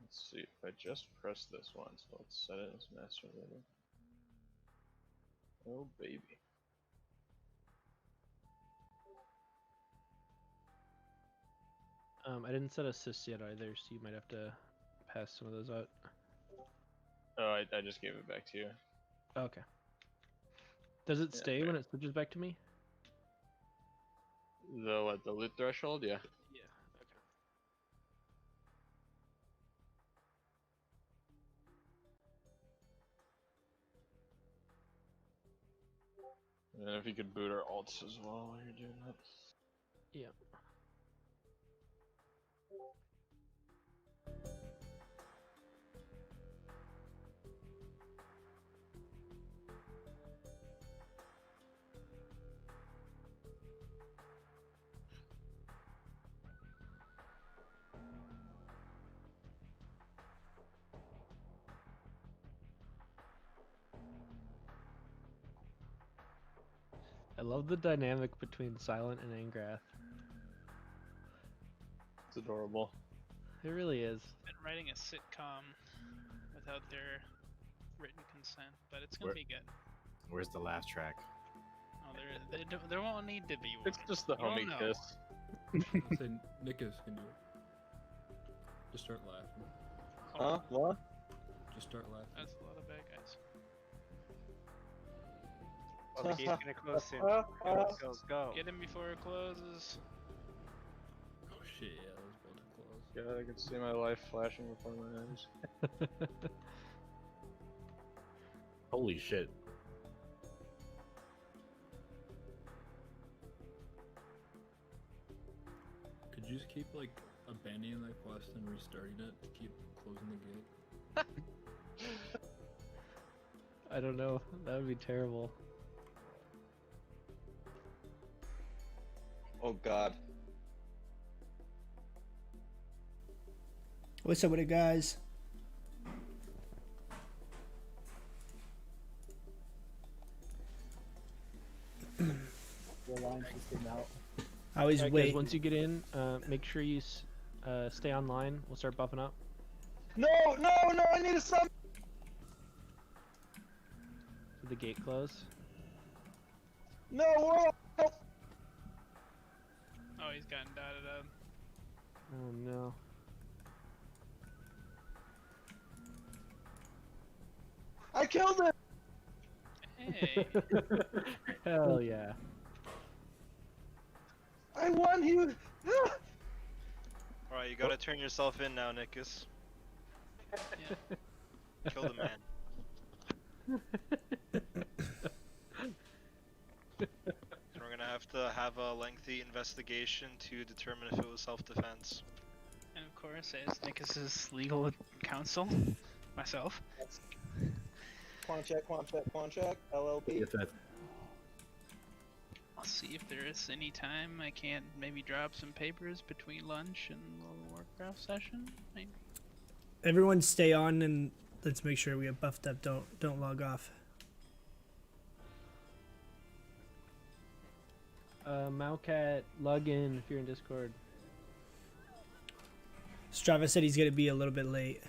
Let's see if I just press this once. Let's set it as master level. Oh baby. I didn't set assists yet either, so you might have to pass some of those out. Oh, I just gave it back to you. Okay. Does it Yeah, stay fair. when it switches back to me? The loot threshold, yeah. Yeah. Okay. And if you could boot our alts as well while you're doing that. Yeah. I love the dynamic between Silent and Angrath. It's adorable. It really is. Been writing a sitcom without their written consent, but it's gonna be good. Where's the laugh track? Oh, there won't need to be one. It's just the You don't homie know. kiss. Say Nickers can do it. Just start laughing. Huh? What? Just start laughing. That's a lot of bad guys. Well, the gate's gonna close soon. Go, go. Get him before it closes. Oh shit, yeah, that was about to close. God, I can see my life flashing before my eyes. Holy shit. Could you just keep like abandoning that quest and restarting it to keep closing the gate? I don't know. That would be terrible. Oh god. What's up with it, guys? I always Yeah, guys, wait. once you get in, make sure you stay online. We'll start buffing up. No, no, no, I need a summon! Did the gate close? No, world! Oh, he's gotten dotted up. Oh no. I killed him! Hey, Hell yeah. I won! He was... Alright, you gotta turn yourself in now, Nickus. yeah. Kill the man. So we're gonna have to have a lengthy investigation to determine if it was self-defense. And of course, as Nickus's legal counsel, myself. Quan check, LLP. If that I'll see if there is any time I can't maybe drop some papers between lunch and the Warcraft session. Everyone stay on and let's make sure we get buffed up. Don't log off. Maucat, log in if you're in Discord. Strava said he's gonna be a little bit late.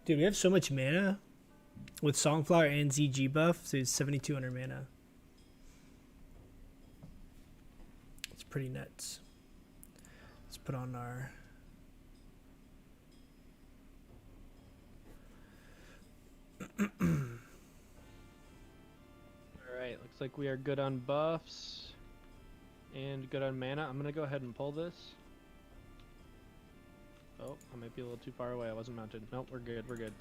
Dude, we have so much mana with Songflower and ZG buff, so it's 7,200 mana. It's pretty nuts. It's put on our. Alright, looks like we are good on buffs and good on mana. I'm gonna go ahead and pull this. Oh, I might be a little too far away. I wasn't mounted. Nope, we're good. We're good.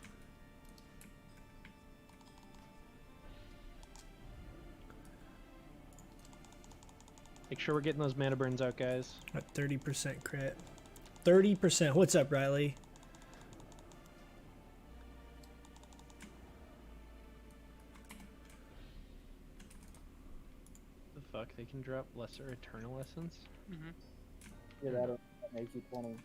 Make sure we're getting those mana burns out, guys. At 30% crit. 30%. What's up, Riley? The fuck? They can drop lesser eternal essence? Mm-hmm. Get out of AQ40.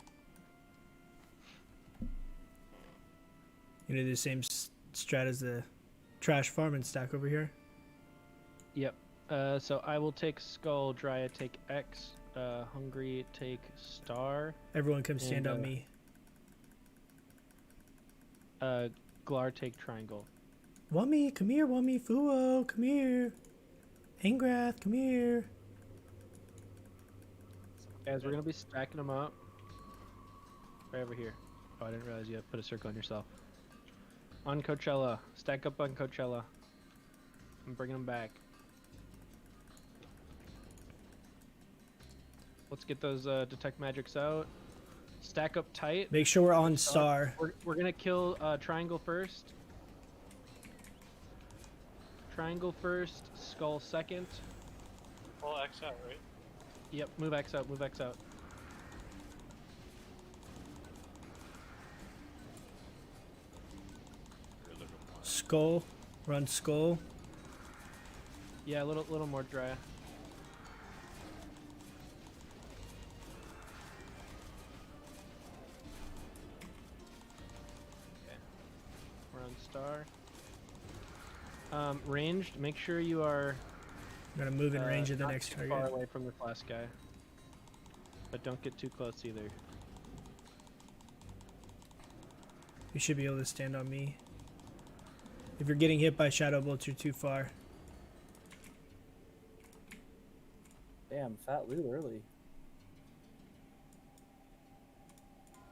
You know the same strat as the trash farm and stack over here. Yep. So I will take Skull, Dryad take X, Hungry take Star, Everyone come stand And, on me. Glar take Triangle. Wummy, come here, Wummy. Fuo, come here. Angrath, come here. Guys, we're gonna be stacking them up. Right over here. Oh, I didn't realize you had to put a circle on yourself. On Coachella. Stack up on Coachella. I'm bringing them back. Let's get those detect magics out. Stack up tight. Make sure we're on star. We're gonna kill Triangle first. Triangle first. Skull second. Well, X out, right? Yep. Move X out. Move X out. Skull. Run skull. Yeah, a little more dry. We're on star. Ranged, make sure you are I'm gonna move in range of the not next too far target. away from this last guy. But don't get too close either. You should be able to stand on me. If you're getting hit by shadow bolts, you're too far. Damn, fat loot early.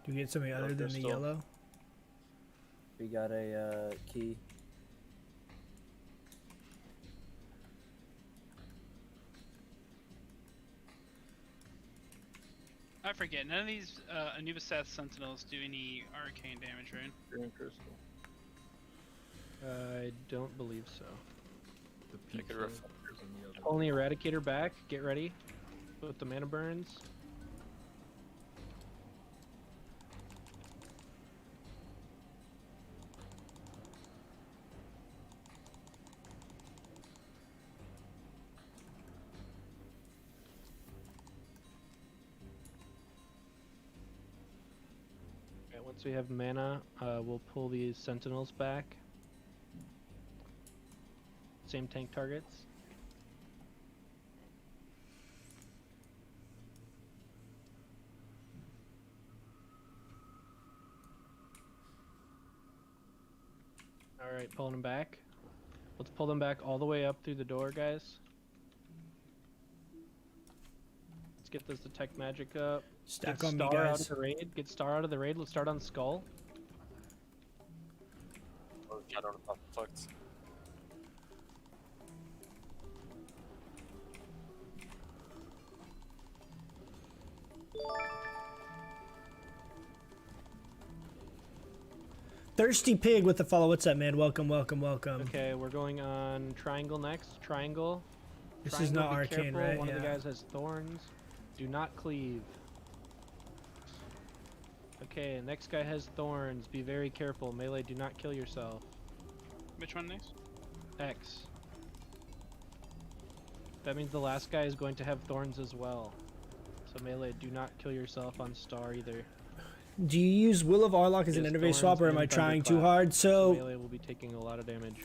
Do we get something other than the crystal. yellow? We got a key. I forget. None of these Anubis Sentinels do any arcane damage, right? Green crystal. I don't believe so. The Check it pizza reflectors. is in the other. Only Eradicator back. Get ready. With the mana burns. Okay, once we have mana, we'll pull these sentinels back. Same tank targets. Alright, pulling them back. Let's pull them back all the way up through the door, guys. Let's get this detect magic up. Stack Get on me, Star out guys. of the raid. Get Star out of the raid. Let's start on Skull. Oh, I don't know about the fucks. Thirsty Pig with the follow. What's up, man? Welcome, welcome, welcome. Okay, we're going on Triangle next. Triangle. This is Triangle, not be arcane, careful. right? One of the Yeah. guys has thorns. Do not cleave. Okay, next guy has thorns. Be very careful. Melee, do not kill yourself. Which one next? X. That means the last guy is going to have thorns as well. So Melee, do not kill yourself on Star either. Do you use Will of Arlock as an Yes, interface thorns swap, or am and I trying too Thunderclap. hard? So Melee will be taking a lot of damage.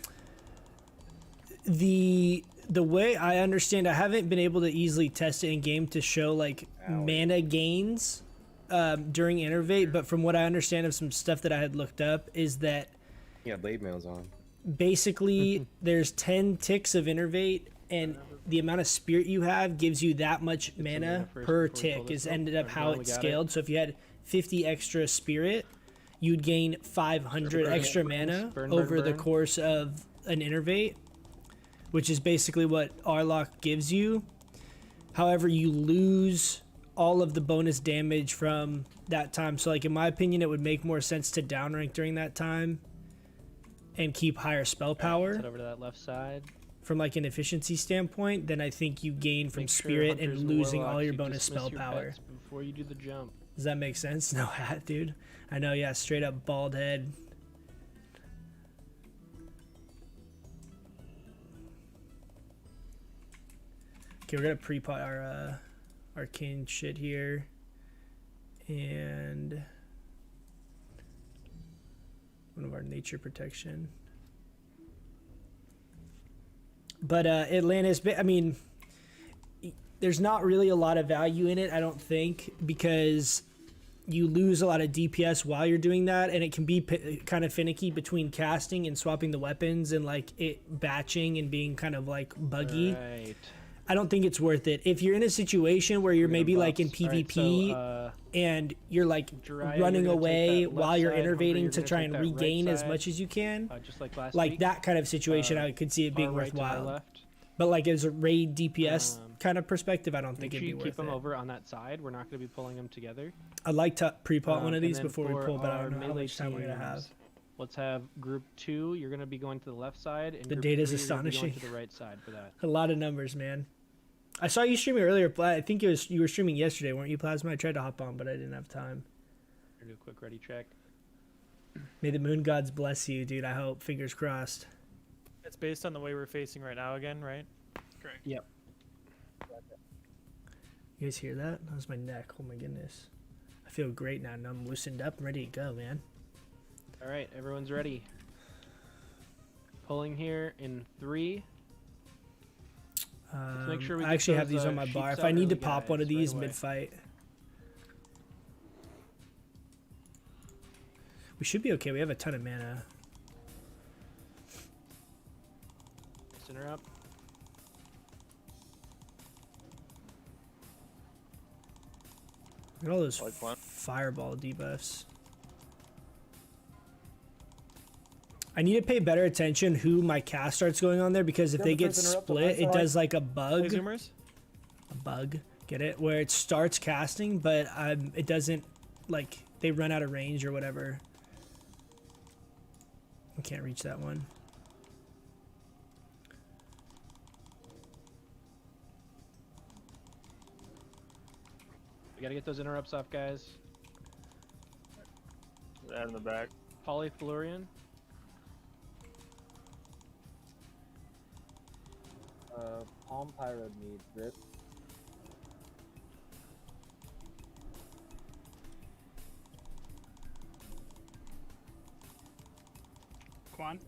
the way I understand, I haven't been able to easily test it in game to show like mana gains during Innervate, but from what I understand of some stuff that I had looked up is that Yeah, blade mail's on. basically there's 10 ticks of Innervate, and the amount of spirit you have gives you that much some mana mana first per before we pull tick. this Is up. ended up Alright, how we it got it. scaled. So if you had 50 extra spirit, you'd gain 500 Burn, extra burn, mana burn, over the burn. course of an innervate, which is basically what Arlock gives you. However, you lose all of the bonus damage from that time. So like in my opinion, it would make more sense to downrank during that time and keep higher spell power Head over to that left side. from like an efficiency standpoint than I think you gain from Make sure spirit hunters and losing all warlocks, your you bonus dismiss spell your power. pets before you do the jump. Does that make sense? No hat, dude. I know, yeah, straight up bald head. Okay, we're gonna pre-pot our arcane shit here. And one of our nature protection. But Atlantis, I mean, there's not really a lot of value in it, I don't think, because you lose a lot of DPS while you're doing that, and it can be kind of finicky between casting and swapping the weapons and like it batching and being kind of like buggy. Right. I don't think it's worth it. If you're in a situation where you're We're gonna maybe like in buffs. Alright, PvP so, and you're like Jiraiya, running you're gonna take away that left while you're side, Hungry, innovating you're to gonna try take and that right regain as side, much as you can, just like last like week. that kind of situation, I could see it being Our right to our worthwhile. left. But like as a raid DPS Um, kind of perspective, I don't Make think sure it'd you be keep worth them it. over on that side. We're not going to be pulling them together. I'd like to pre-pot one of And these then before we for pull, but I our don't know how melee much time we're gonna have. teams, Let's have group 2. You're going to be going to the left side. And The group data's 3, you're gonna be going astonishing. to the right side for that. A lot of numbers, man. I saw you streaming earlier. I think you were streaming yesterday, weren't you, Plasma? I tried to hop on, but I didn't have time. Do a quick ready check. May the moon gods bless you, dude. I hope. Fingers crossed. It's based on the way we're facing right now again, right? Correct. Yep. You guys hear that? That was my neck. Oh my goodness. I feel great now. Now I'm loosened up and ready to go, man. All right, everyone's ready. Pulling here in 3. make sure we I get actually have those, these on my sheets bar. If out I need to early, pop one of guys, right these away. mid-fight. We should be okay. We have a ton of mana. Center up. Look at all those Like what? fireball debuffs. I need to pay better attention who my cast starts going on there, because if Yeah, they the get first interrupt, the split, left it side. does like a Play bug. zoomers? A bug. Get it? Where it starts casting, but it doesn't, like, they run out of range or whatever. I can't reach that one. We got to get those interrupts off, guys. That in the back. Polyflorian. Palm Pyro need rip. Quan?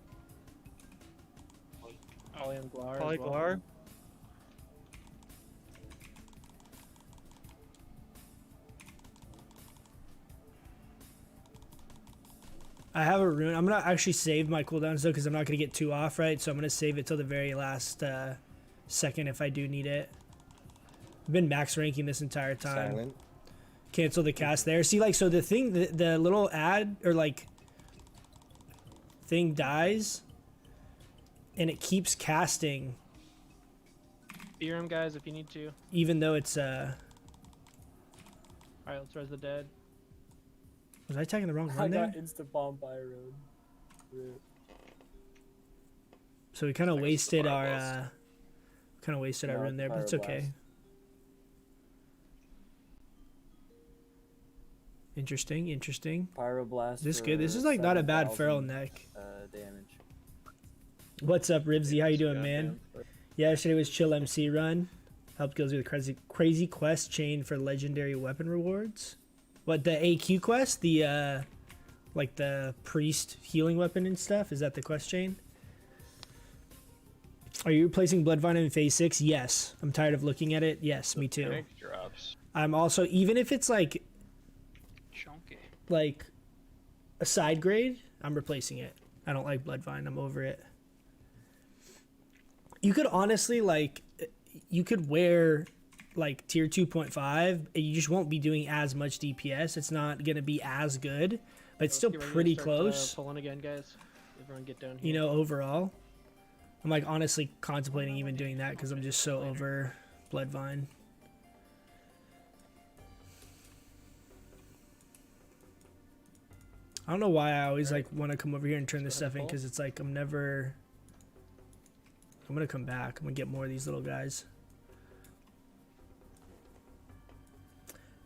Poly and Glar. as Poly well. Glar? I have a rune. I'm gonna actually save my cooldowns though, because I'm not gonna get too off, right? So I'm gonna save it till the very last second if I do need it. I've been max ranking this entire time. Silent. Cancel the cast there. See, like, so the thing, the little ad or like thing dies, and it keeps casting Fear him, guys, if you need to. even though it's All right, let's res the dead. Was I attacking the wrong I one there? got insta Palm Pyro. Rip. So we kind of Thanks to wasted our fireballs. No, rune there, but it's okay. Pyroblast. Interesting, interesting. Pyroblast. This for good. This is like not a bad 7,000, feral neck. Damage. What's up, Ribsy? How you doing, Yeah, man? Yeah, yesterday was chill MC run. Helped Gills with crazy quest chain for legendary weapon rewards. What, the AQ quest? The like the priest healing weapon and stuff? Is that the quest chain? Are you replacing Bloodvine in phase 6? Yes. I'm tired of looking at it. Yes, me too. Panic drops. I'm also, even if it's like Chunky. a side grade, I'm replacing it. I don't like Bloodvine. I'm over it. You could honestly, like, you could wear like tier 2.5 and you just won't be doing as much DPS. It's not going to be as good, but it's still Get ready to pretty start, close. Pulling again, guys. Everyone get down here. You know, overall. I'm like honestly contemplating even doing that because I'm just so over Bloodvine. I don't know why I always like want to come over here and turn this stuff in because it's like I'm gonna come back. I'm gonna get more of these little guys.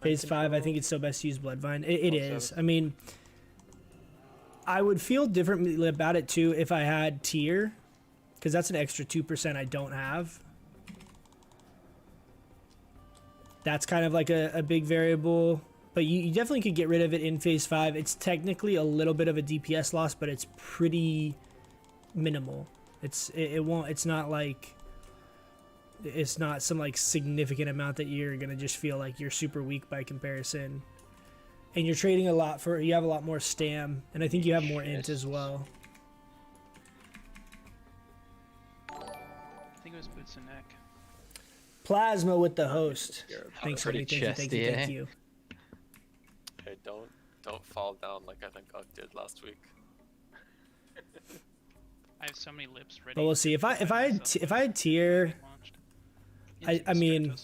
Phase 5, I think it's still best to use Bloodvine. It is. I mean, I would feel differently about it too if I had tier, because that's an extra 2% I don't have. That's kind of like a big variable. But you definitely could get rid of it in phase 5. It's technically a little bit of a DPS loss, but it's pretty minimal. It's not like, it's not some like significant amount that you're gonna just feel like you're super weak by comparison. And you're trading a lot for, you have a lot more stam, and I think you have more int as well. I think it was boots and neck. Plasma with the host. Thanks, Pretty Tony. Thank you. Thank you. Hey, don't fall down like I think I did last week. I have so many lips ready. But we'll see. If I had tier, I mean,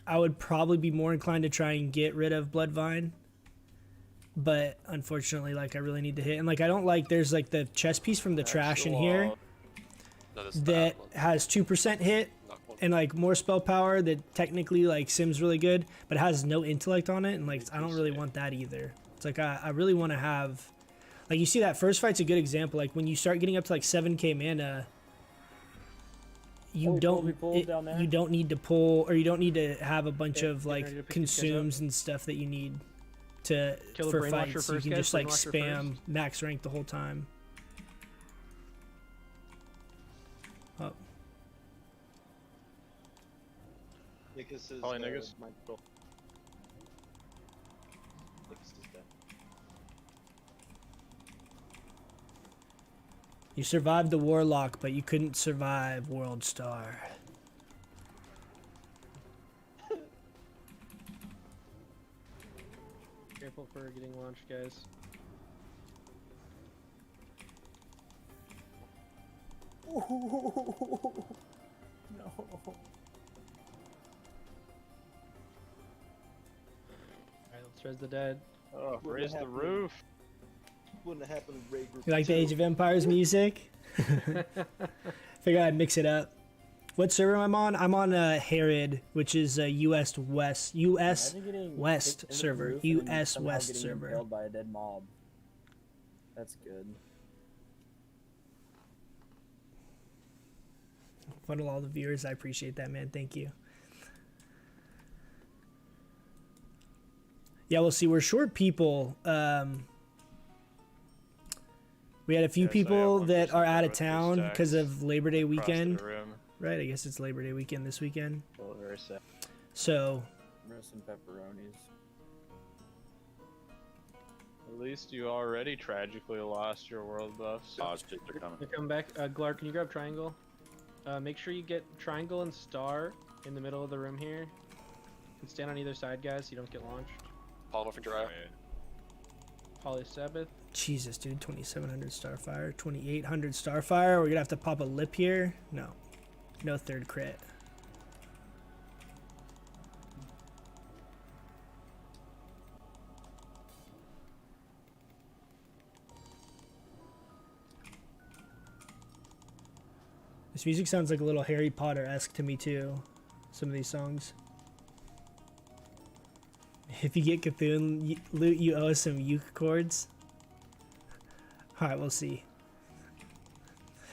I would probably be more inclined to try and get rid of Bloodvine. But unfortunately, like, I really need to hit. And like, I don't like, there's like the chest piece from the trash in here that has 2% hit and like more spell power that technically like sims really good, but it has no intellect on it. And like, I don't really want that either. It's like, I really want to have, like, you see that first fight's a good example. Like when you start getting up to like 7k mana, you don't need to pull, or you don't need to have a bunch of like consumes and stuff that you need to for fights. You can just like spam max rank the whole time. Oh. Niggas is niggas. You survived the Warlock, but you couldn't survive World Star. Careful for getting launched, guys. No. Alright, let's res the dead. Oh, raise the roof. Wouldn't have happened in Raid Group. You like the Age of Empires music? Figure I'd mix it up. What server am I on? I'm on Herod, which is a US West server. US West server. Killed by a dead mob. That's good. Funnel all the viewers. I appreciate that, man. Thank you. Yeah, we'll see. We're short people. We had a few people that are out of town because of Labor Day weekend. Right, I guess it's Labor Day weekend this weekend. Oh, very sad. So. Some pepperonis. At least you already tragically lost your world buffs. Oh, come back. Glar, can you grab triangle? Make sure you get triangle and star in the middle of the room here. And stand on either side, guys, so you don't get launched. Follow for dry. Poly Sabbath. Jesus, dude, 2700 Starfire, 2800 Starfire. We're gonna have to pop a lip here. No, no third crit. This music sounds like a little Harry Potter-esque to me too. Some of these songs. If you get Cthulhu loot, you owe us some uke chords. Alright, we'll see.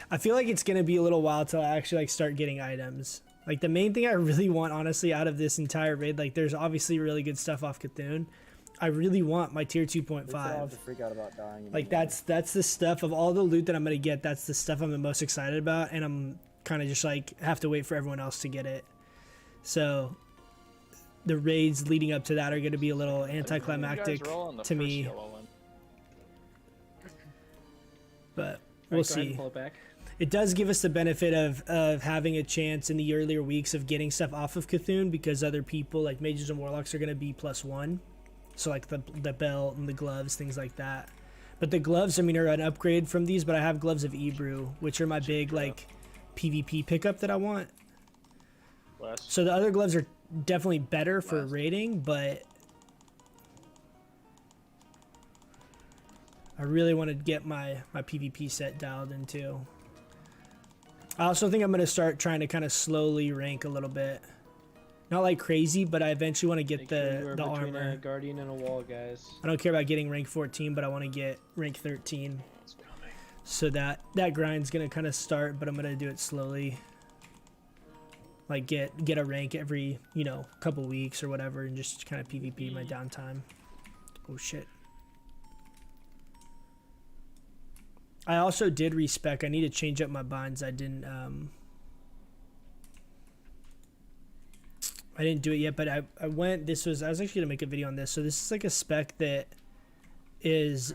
I feel like it's gonna be a little while till I actually like start getting items. Like the main thing I really want, honestly, out of this entire raid, like there's obviously really good stuff off Cthulhu. I really want my tier 2.5. Freak out about dying like that's the stuff of all the loot that I'm gonna get. That's the stuff I'm the most excited about, and I'm kind of just like have to wait for everyone else to get it. So the raids leading up to that are gonna be a little anticlimactic to me. But we'll see. Pull it back. It does give us the benefit of having a chance in the earlier weeks of getting stuff off of Cthulhu because other people like mages and warlocks are going to be +1. So like the belt and the gloves, things like that. But the gloves, I mean, are an upgrade from these, but I have gloves of Ebrew, which are my big like PvP pickup that I want. Wes. So the other gloves are definitely better for raiding, but I really want to get my PvP set dialed in too. I also think I'm going to start trying to kind of slowly rank a little bit. Not like crazy, but I eventually want to get Make sure you are the between armor. a guardian and a wall, guys. I don't care about getting rank 14, but I want to get rank 13. So that grind's going to kind of start, but I'm going to do it slowly. Like get a rank every, you know, couple weeks or whatever and just kind of PvP my downtime. Oh shit. I also did respec. I need to change up my binds. I didn't do it yet, but I was actually gonna make a video on this. So this is like a spec that is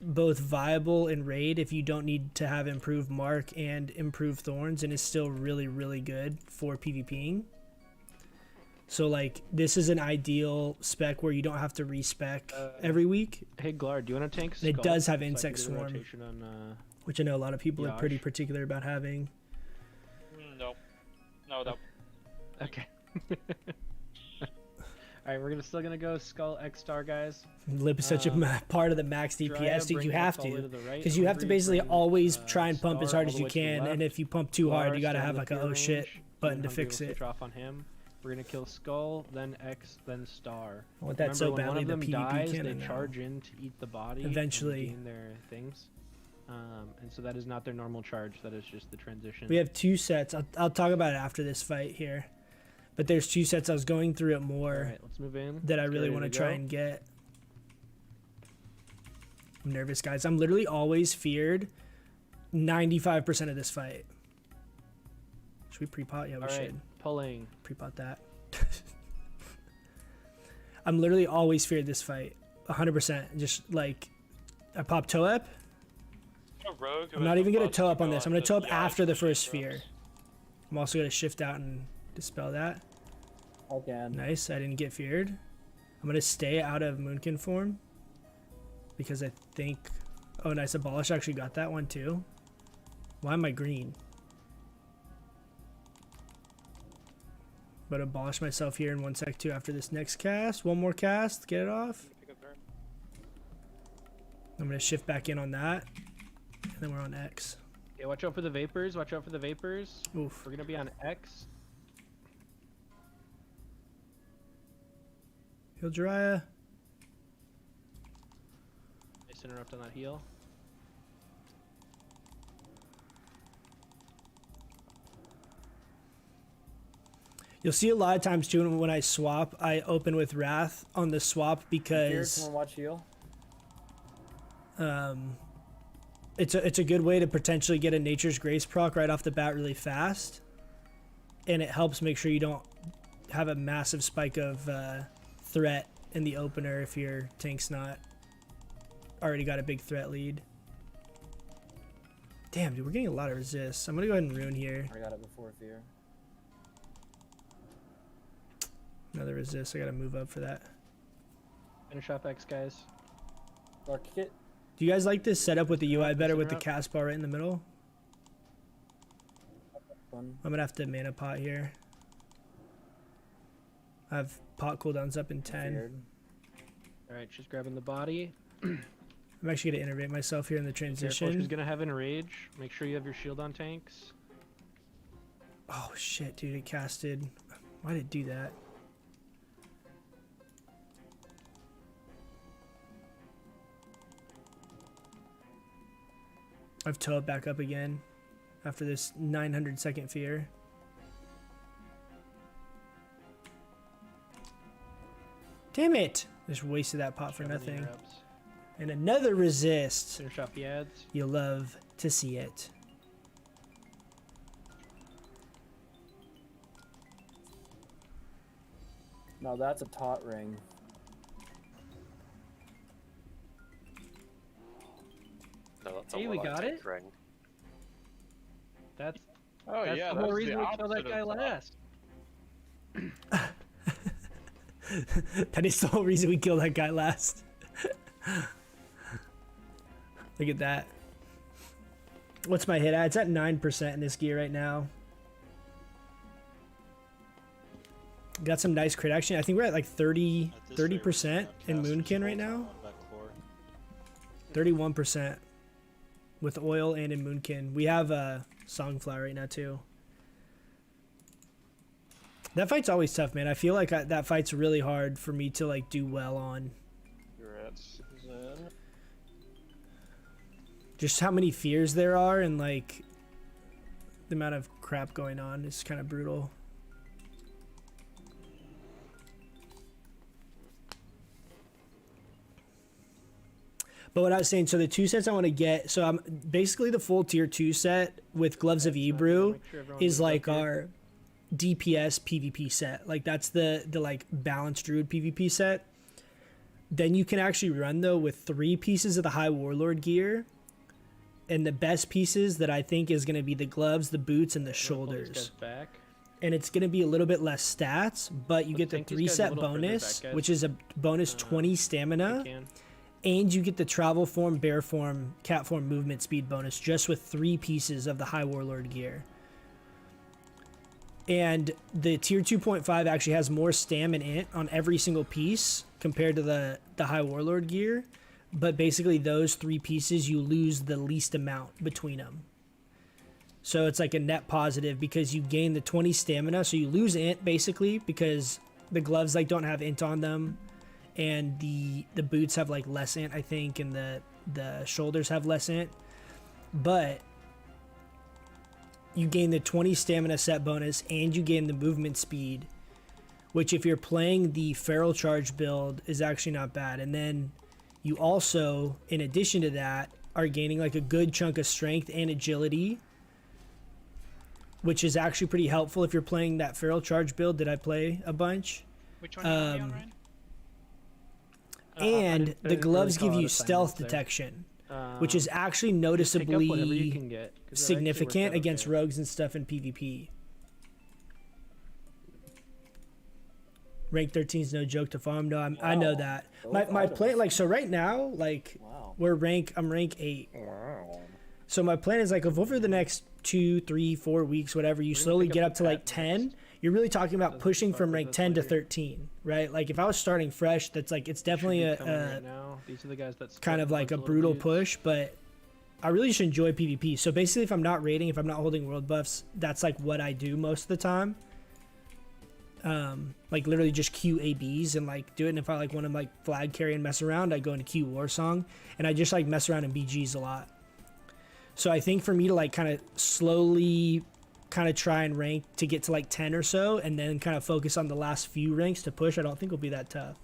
both viable in raid if you don't need to have improved mark and improved thorns, and is still really, really good for PvPing. So like this is an ideal spec where you don't have to respec every week. Hey Glard, do you want to tank It Skull does have so I can insect do the swarm, rotation on, which I know a lot of people are pretty Yash? particular about having. No. No. Okay. Alright, we're still gonna go Skull X Star, guys. Lip is such a part of the max DPS, dude. You have to, because you have to basically bring, always try and pump as Star hard all as the you way to the can, and left. if you pump too hard, you gotta Glard, have stay like in a the oh fear shit range. button to Hungry fix will it. switch off on him. We're gonna kill Skull, then X, then Star. I want that so Remember, when badly, one of them the PvP dies, cannon they now. charge in to eat the body. Eventually. And gain their things. And so that is not their normal charge. That is just the transition. We have 2 sets. I'll talk about it after this fight here. But there's 2 sets. I was going through it more. Alright, let's move in. That I Let's get really ready want to go. try and get. I'm nervous, guys. I'm literally always feared 95% of this fight. Should we pre-pot? Yeah, we Alright, should. pulling. Pre-pot that. I'm literally always feared this fight. 100%. Just like, I pop toe up. I'm not even going to toe up on this. I'm going to toe up after the first sphere. I'm also going to shift out and dispel that. Again. Nice. I didn't get feared. I'm going to stay out of Moonkin form. Because I think... Oh, nice. Abolish actually got that one too. Why am I green? But abolish myself here in 1 sec too after this next cast. One more cast. Get it off. I'm going to shift back in on that. And then we're on X. Okay, watch out for the vapors. Watch out for the vapors. Oof. We're gonna be on X. Heal Jiraiya. Nice interrupt on that heal. You'll see a lot of times too when I swap, I open with Wrath on the swap Here, because someone watch heal. it's a good way to potentially get a Nature's Grace proc right off the bat really fast, and it helps make sure you don't have a massive spike of threat in the opener if your tank's not already got a big threat lead. Damn, dude, we're getting a lot of resists. I'm gonna go ahead and rune here. I got it before fear. Another resist. I gotta move up for that. Finish off X, guys. Dark kit. Do you guys like this setup with the UI better with the cast bar right in the middle? Fun. I'm gonna have to mana pot here. I have pot cooldowns up in 10. Feared. Alright, she's grabbing the body. I'm actually gonna innervate myself here in the Careful, transition. she's gonna have enrage. Make sure you have your shield on tanks. Oh shit, dude! It casted. Why did it do that? I've towed back up again after this 900-second fear. Damn it! Just wasted that pot for Grabbing the nothing. interrupts. And another resist. Finish off the ads. You'll love to see it. No, that's a taut ring. No, that's a Hey, we warlock got tank it? ring. That's Oh that's yeah, the whole that's reason the we killed that opposite guy of top. last. That is the whole reason we killed that guy last. Look at that. What's my hit at? It's at 9% in this gear right now. Got some nice crit action. I think we're at like 30% in Moonkin right now. 31% with oil and in Moonkin. We have a Songflower right now too. That fight's always tough, man. I feel like that fight's really hard for me to like do well on. You're at Zen. Just how many fears there are and like the amount of crap going on is kind of brutal. But what I was saying, so the 2 sets I want to get, so I'm basically the full tier 2 set with Gloves of Ebrew is like our DPS PvP set. Like that's the like balanced Druid PvP set. Then you can actually run though with 3 pieces of the High Warlord gear. And the best pieces that I think is going to be the gloves, the boots, and the shoulders. And it's going to be a little bit less stats, but you get the 3 set bonus, which is a bonus 20 stamina. And you get the travel form, bear form, cat form movement speed bonus just with 3 pieces of the High Warlord gear. And the tier 2.5 actually has more stam and int on every single piece compared to the High Warlord gear. But basically those 3 pieces, you lose the least amount between them. So it's like a net positive because you gain the 20 stamina. So you lose int basically because the gloves like don't have int on them. And the boots have like less int, I think, and the shoulders have less int. But you gain the 20 stamina set bonus and you gain the movement speed, which if you're playing the feral charge build is actually not bad. And then you also, in addition to that, are gaining like a good chunk of strength and agility, which is actually pretty helpful if you're playing that feral charge build that I play a bunch. Which one are you on, Ryan? And the gloves give you stealth detection, which is actually noticeably significant against rogues and stuff in PvP. Rank 13 is no joke to farm. No, I know that. My plan, like, so right now, like, I'm rank 8. So my plan is like, if over the next 2, 3, 4 weeks, whatever, you slowly get up to like 10. You're really talking about pushing from rank 10 to 13, right? Like if I was starting fresh, that's like, it's definitely a These are the guys that kind of like a brutal push, but I really just enjoy PvP. So basically if I'm not raiding, if I'm not holding world buffs, that's like what I do most of the time. Like literally just queue ABs and like do it. And if I like want to like flag carry and mess around, I go into queue Warsong and I just like mess around in BGs a lot. So I think for me to like kind of slowly kind of try and rank to get to like 10 or so and then kind of focus on the last few ranks to push, I don't think will be that tough.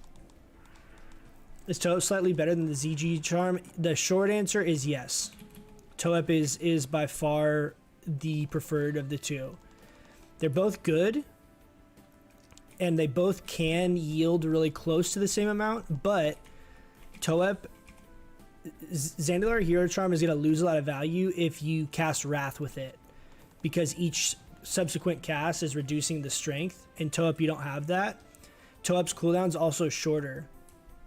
Is Toep slightly better than the ZG charm? The short answer is yes. Toep is by far the preferred of the two. They're both good and they both can yield really close to the same amount, but Toep, Zandalar Hero Charm is going to lose a lot of value if you cast Wrath with it, because each subsequent cast is reducing the strength. In Toep, you don't have that. Toep's cooldown is also shorter.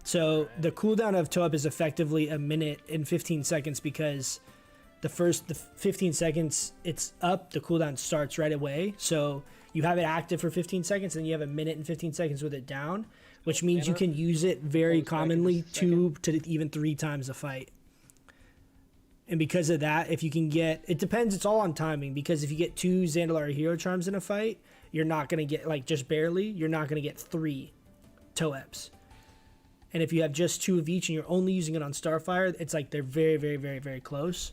So the cooldown of Toep is effectively a minute and 15 seconds because the 15 seconds it's up, the cooldown starts right away. So you have it active for 15 seconds and you have a minute and 15 seconds with it down, which means you can use it very commonly 2 to even 3 times a fight. And because of that, if you can get, it depends, it's all on timing, because if you get 2 Zandalar Hero Charms in a fight, you're not going to get, like just barely, you're not going to get 3 Toeps. And if you have just 2 of each and you're only using it on Starfire, it's like they're very, very, very, very close.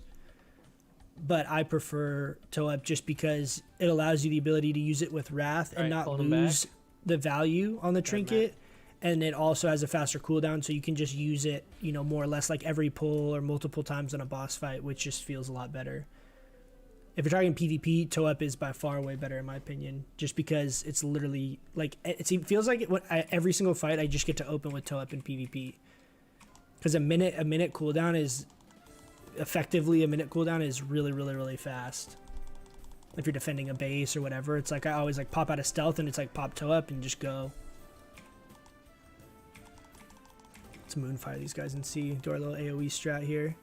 But I prefer Toep just because it allows you the ability to use it with Wrath and not lose the value on the trinket. And it also has a faster cooldown, so you can just use it, you know, more or less like every pull or multiple times in a boss fight, which just feels a lot better. If you're talking PvP, Toep is by far way better in my opinion, just because it's literally like it feels like every single fight I just get to open with Toep in PvP, because a minute cooldown is effectively really, really, really fast. if you're defending a base or whatever. It's like I always like pop out of stealth and it's like pop toe up and just go. Let's moonfire these guys and see. Do our little AoE strat here.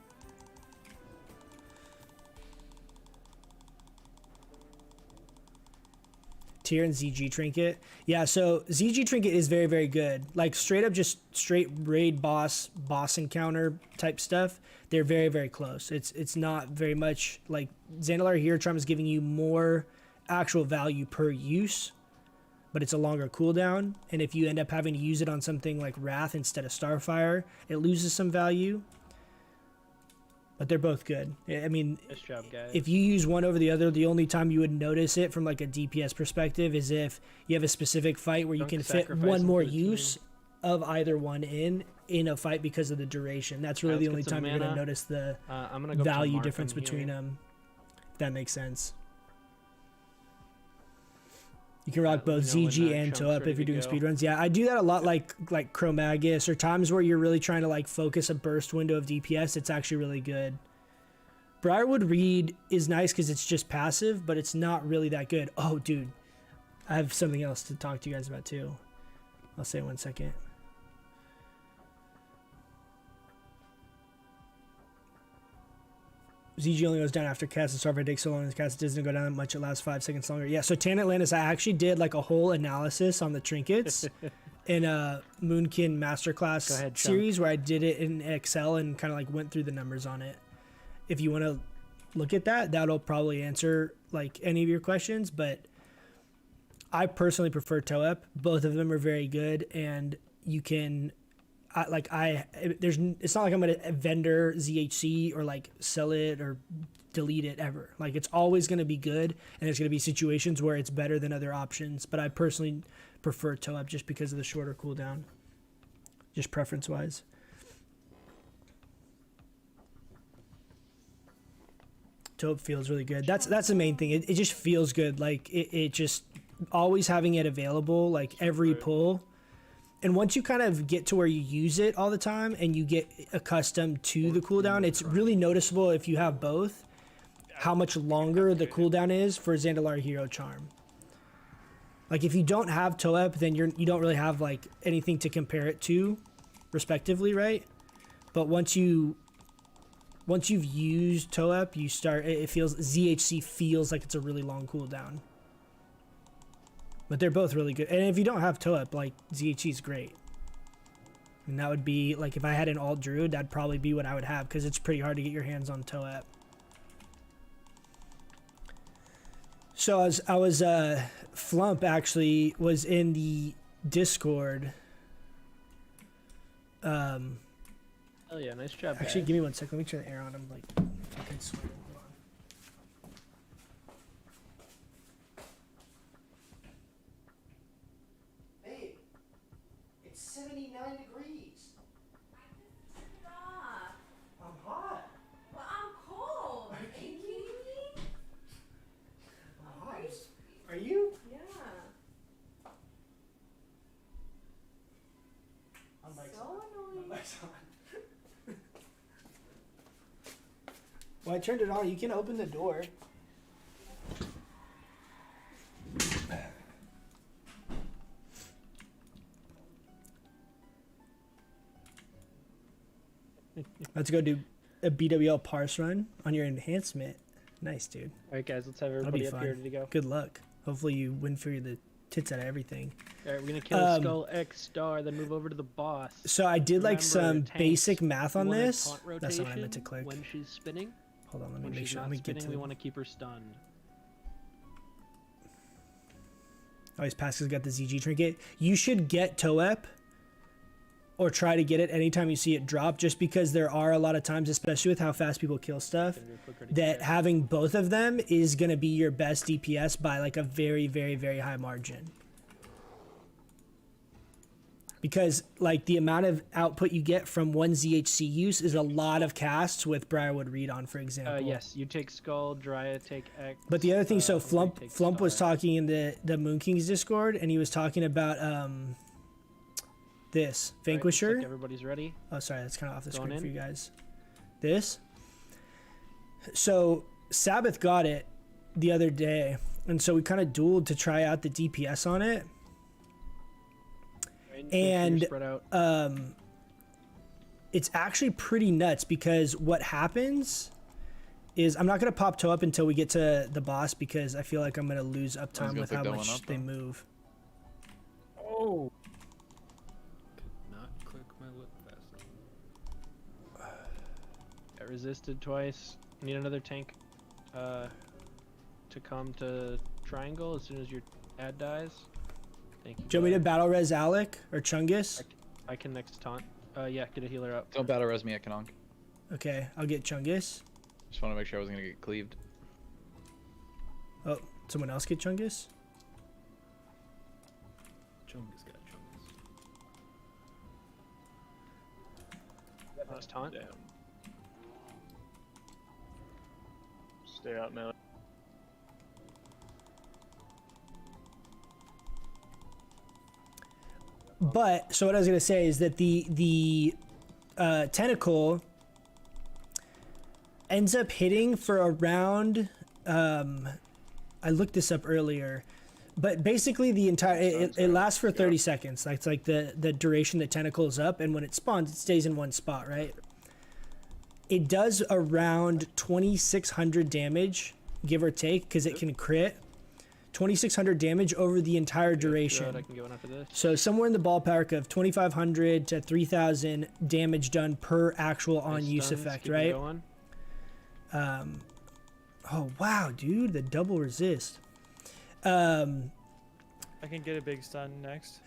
Tier and ZG trinket. Yeah, so ZG trinket is very, very good. Like straight up just straight raid boss encounter type stuff. They're very, very close. It's not very much like Zandalar Hero Charm is giving you more actual value per use, but it's a longer cooldown. And if you end up having to use it on something like Wrath instead of Starfire, it loses some value. But they're both good. I mean, Nice job, guys. if you use one over the other, the only time you would notice it from like a DPS perspective is if you have a specific fight where you Don't can fit sacrifice one them more for the use of either one in a fight because of the duration. That's really Alright, the let's only get some time you're going to mana. notice the I'm gonna go value Mark difference in here. between them. If that makes sense. You can rock let me both know when ZG that and chunk's toe up ready if you're to doing go. speedruns. Yeah, I do that a lot like Chromagus or times where you're really trying to like focus a burst window of DPS. It's actually really good. Briarwood Reed is nice because it's just passive, but it's not really that good. Oh, dude. I have something else to talk to you guys about too. I'll say 1 second. ZG only goes down after cast, and Starfire takes so long as cast doesn't go down that much. It lasts 5 seconds longer. Yeah, so Tan Atlantis, I actually did like a whole analysis on the trinkets in a Moonkin Masterclass Go ahead, Chunk. series where I did it in Excel and kind of like went through the numbers on it. If you want to look at that, that'll probably answer like any of your questions, but I personally prefer toe up. Both of them are very good, and you can it's not like I'm gonna vendor ZHC or like sell it or delete it ever. Like it's always gonna be good, and there's gonna be situations where it's better than other options, but I personally prefer toe up just because of the shorter cooldown, just preference wise. Toe up feels really good. That's the main thing. It just feels good. Like it just always having it available, like every pull. And once you kind of get to where you use it all the time and you get accustomed to the cooldown, it's really noticeable if you have both how much longer the cooldown is for Zandalar Hero Charm. Like if you don't have toe up, then you don't really have like anything to compare it to, respectively, right? But once you've used toe up, you start. It feels ZHC feels like it's a really long cooldown. But they're both really good. And if you don't have toe up, like ZHC is great. And that would be like if I had an alt druid, that'd probably be what I would have because it's pretty hard to get your hands on toe up. So I was Flump actually was in the Discord. Hell yeah, nice job, Actually, guys. give me 1 second. Let me turn the air on. I'm like fucking sweating. Hold on. Babe, it's 79 degrees. I'm hot. Well, I'm cold. Are you kidding me? I'm hot. Are you? Yeah. My mic's So on. annoying. My mic's on. Well, I turned it on. You can open the door. Let's go do a BWL parse run on your enhancement. Nice, dude. Alright, guys, let's have That'll everybody be up fun. here ready to go. Good luck. Hopefully you win for the tits out of everything. Alright, we're gonna kill Skull X Star, then move over to the boss. So I did like Remember, some tanks, basic math on we want a this. taunt That's not what I meant to rotation click. When she's spinning. Hold on, let me When make she's sure. not Let me get spinning, to we the... want to keep her stunned. Oh, his Pascal's got the ZG trinket. You should get Toep or try to get it anytime you see it drop, just because there are a lot of times, especially with how fast people kill stuff, Gonna do a quick ready that check. having both of them is going to be your best DPS by like a very, very, very high margin. Because like the amount of output you get from one ZHC use is a lot of casts with Briarwood Reed on, for example. Yes, you take Skull, Dryad take X. But the other thing, so Hungry take Flump was Star. talking in the Moon Kings Discord, and he was talking about this Alright, looks Vanquisher. like everybody's ready. Oh, sorry, that's kind of off the Going screen for in. you guys. This. So Sabbath got it, the other day, and so we kind of dueled to try out the DPS on it. Make sure you're And spread out. it's actually pretty nuts because what happens is I'm not gonna pop toe up until we get to the boss because I feel like I'm gonna lose uptime gonna with pick how that one much up, they though. move. Oh. Could not click my lip fast enough. Got resisted twice. Need another tank to come to triangle as soon as your ad dies. Thank you. Do you want me to bud. battle res Alec or Chungus? I can next taunt. Yeah, get a healer up. Don't battle res me at Kanonk. Okay, I'll get Chungus. Just want to make sure I wasn't gonna get cleaved. Oh, someone else get Chungus? Chungus got chungus. Last taunt. Damn. Stay out, melee. But so what I was gonna say is that the tentacle ends up hitting for around. I looked this up earlier, but basically the entire it lasts for 30 seconds. That's like the duration the tentacle is up, and when it spawns, it stays in one spot, right? It does around 2,600 damage, give or take, because it can crit. 2,600 damage over the entire duration. I can get one after this. So somewhere in the ballpark of 2,500 to 3,000 damage done per actual on-use Stuns, effect, keep it right? going. Oh wow, dude, the double resist. I can get a big stun next.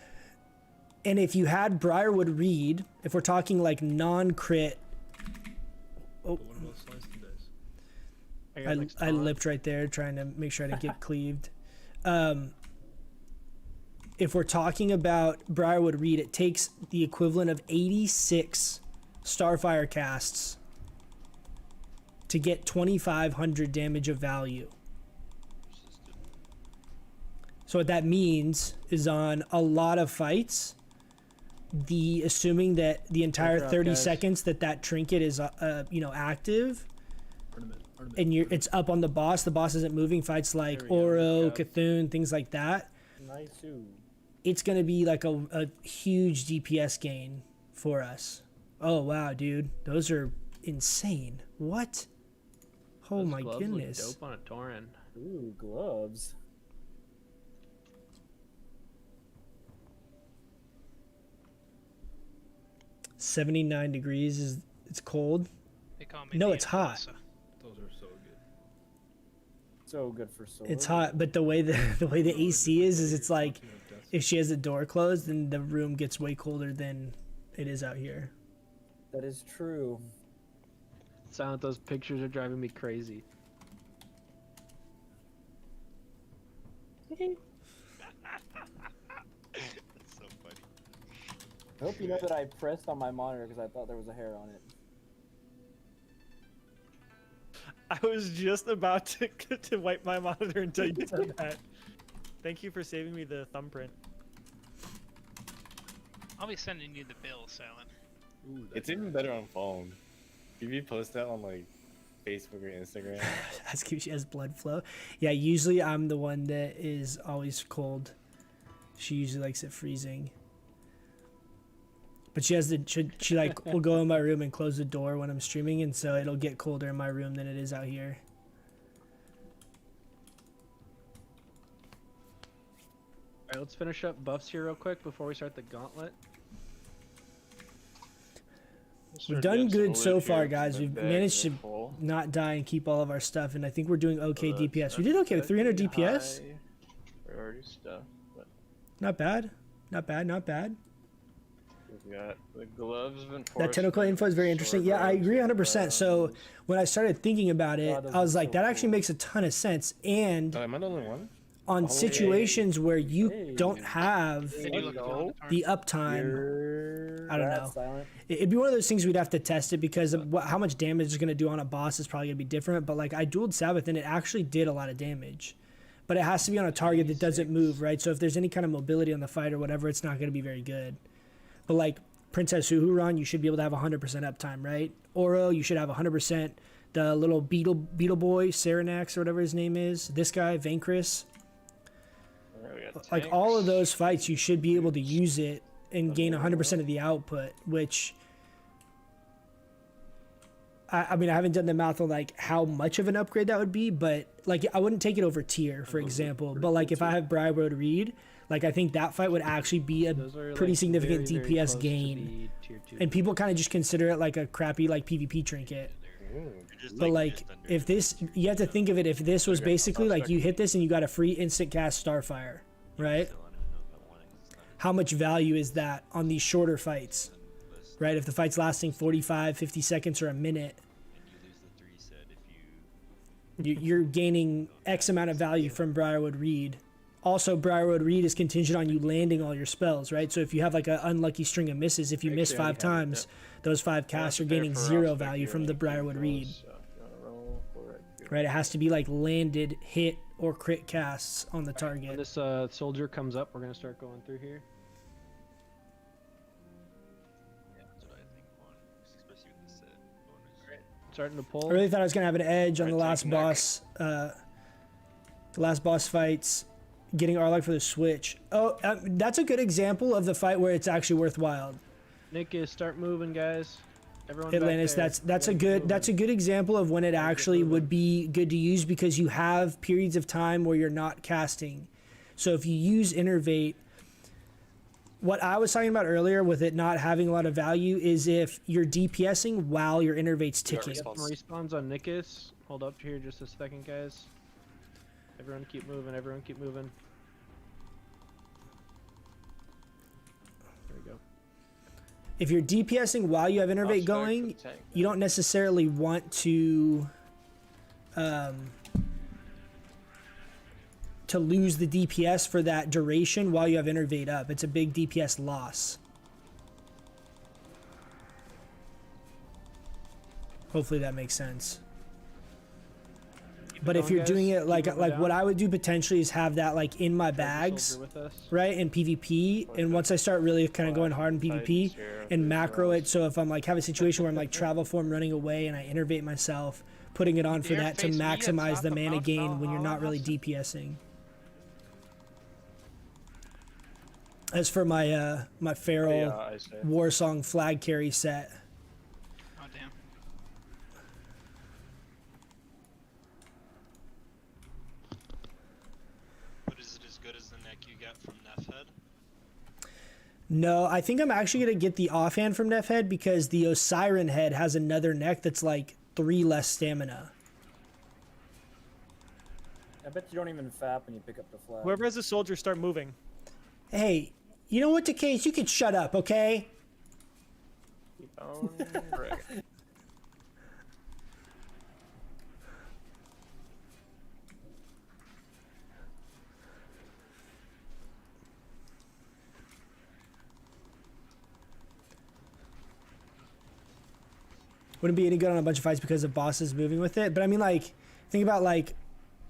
And if you had Briarwood Reed, if we're talking like non-crit, But what about slice and dice? got next I taunt. lipped right there trying to make sure I didn't get cleaved. If we're talking about Briarwood Reed, it takes the equivalent of 86 Starfire casts to get 2,500 damage of value. So what that means is on a lot of fights, assuming that the entire Drop, 30 guys. seconds that trinket is active, Ornament. and it's up on the boss isn't moving, fights like There we go, Oro, Cav. Cthulhu, things like that, Nice. it's gonna be like a huge DPS gain for us. Oh wow, dude, those are insane. What? Oh Those my gloves look goodness. dope on a Tauren. Ooh, gloves. $79 degrees it's cold. They call me No, the it's hot. Influencer. Those are so good. So good for sword. It's hot, but the way the AC is it's like if she has the door closed, then the room gets way colder than it is out here. That is true. Silent, those pictures are driving me crazy. That's so funny. I hope you know that I pressed on my monitor because I thought there was a hair on it. I was just about to wipe my monitor until you said that. Thank you for saving me the thumbprint. I'll be sending you the bill, Silent. Ooh, It's even better on phone. If you post that on like Facebook or Instagram, That's because she has blood flow. Yeah, usually I'm the one that is always cold. She usually likes it freezing. But she has she like will go in my room and close the door when I'm streaming, and so it'll get colder in my room than it is out here. Alright, let's finish up buffs here real quick before we start the gauntlet. We've done good so far, guys. We've Bags managed are to full. not die and keep all of our stuff, and I think we're doing okay So DPS. that's We did okay with 300 pretty DPS. high priority stuff, but Not bad. Not bad. Not bad. we've got the gloves of enforcement. That tentacle info is very interesting. Yeah, I agree 100%. So when I started thinking about it, I was like, that actually makes a ton of sense. And am I the only one? on Oh, situations where you Hey. don't have They do look cool on the Tauren. uptime, I don't know. Silent. It'd be one of those things we'd have to test it because of how much damage it's going to do on a boss is probably going to be different. But like I dueled Sabbath and it actually did a lot of damage. But it has to be on a target that doesn't move, right? So if there's any kind of mobility on the fight or whatever, it's not going to be very good. But like Princess Uhuron, you should be able to have 100% uptime, right? Oro, you should have 100%. the little beetle boy, Saranax or whatever his name is. This guy, Vankris. Alright, we got Like all of tanks. those fights, you should be able to use it and gain 100% of the output, which I mean, I haven't done the math on like how much of an upgrade that would be, but like I wouldn't take it over tier, for example. But like if I have Briarwood Reed, like I think that fight would actually be a Those are, pretty like, significant very, very DPS close to gain. the tier 2. And people kind of just consider it like a crappy like PvP trinket. But like if this, you have to think of it, if this was basically like you hit this and you got a free instant cast Starfire, right? How much value is that on these shorter fights, right? If the fight's lasting 45, 50 seconds or a minute, you're gaining X amount of value from Briarwood Reed. Also, Briarwood Reed is contingent on you landing all your spells, right? So if you have like an unlucky string of misses, if you miss 5 times, those 5 casts are gaining 0 value from the Briarwood Reed. Right? It has to be like landed, hit, or crit casts on the When target. this soldier comes up, we're gonna start going through here. Starting to pull. I really thought I was gonna have an edge on the last boss. The last boss fights, getting Arlok for the switch. Oh, that's a good example of the fight where it's actually worthwhile. Nick is start moving, guys. Everyone Atlantis, back there. that's a good example of when it actually would be good to use, because you have periods of time where you're not casting. So if you use Innervate, what I was talking about earlier with it not having a lot of value is if you're DPSing while your Innervate's ticking. Respawns on Nikis. Hold up here just a second, guys. Everyone keep moving. Everyone keep moving. There we go. If you're DPSing while you have Innervate going, you don't necessarily want to lose the DPS for that duration while you have Innervate up. It's a big DPS loss. Hopefully that makes sense. But if you're doing it like what I would do potentially is have that like in my bags, right, in PvP, and once I start really kind of going hard in PvP and macro it, so if I'm like have a situation where I'm like travel form running away and I innervate myself, putting it on for that to maximize the mana gain when you're not really DPSing. As for my my Feral Warsong flag carry set. Oh damn. But is it as good as the neck you get from Nefhead? No, I think I'm actually going to get the offhand from Nefhead because the Osiren head has another neck that's like 3 less stamina. I bet you don't even fap when you pick up the flag. Whoever has a soldier, start moving. Hey, you know what, DeCase? You can shut up, okay? Keep on dragging. Wouldn't be any good on a bunch of fights because of bosses moving with it. But I mean, like, think about like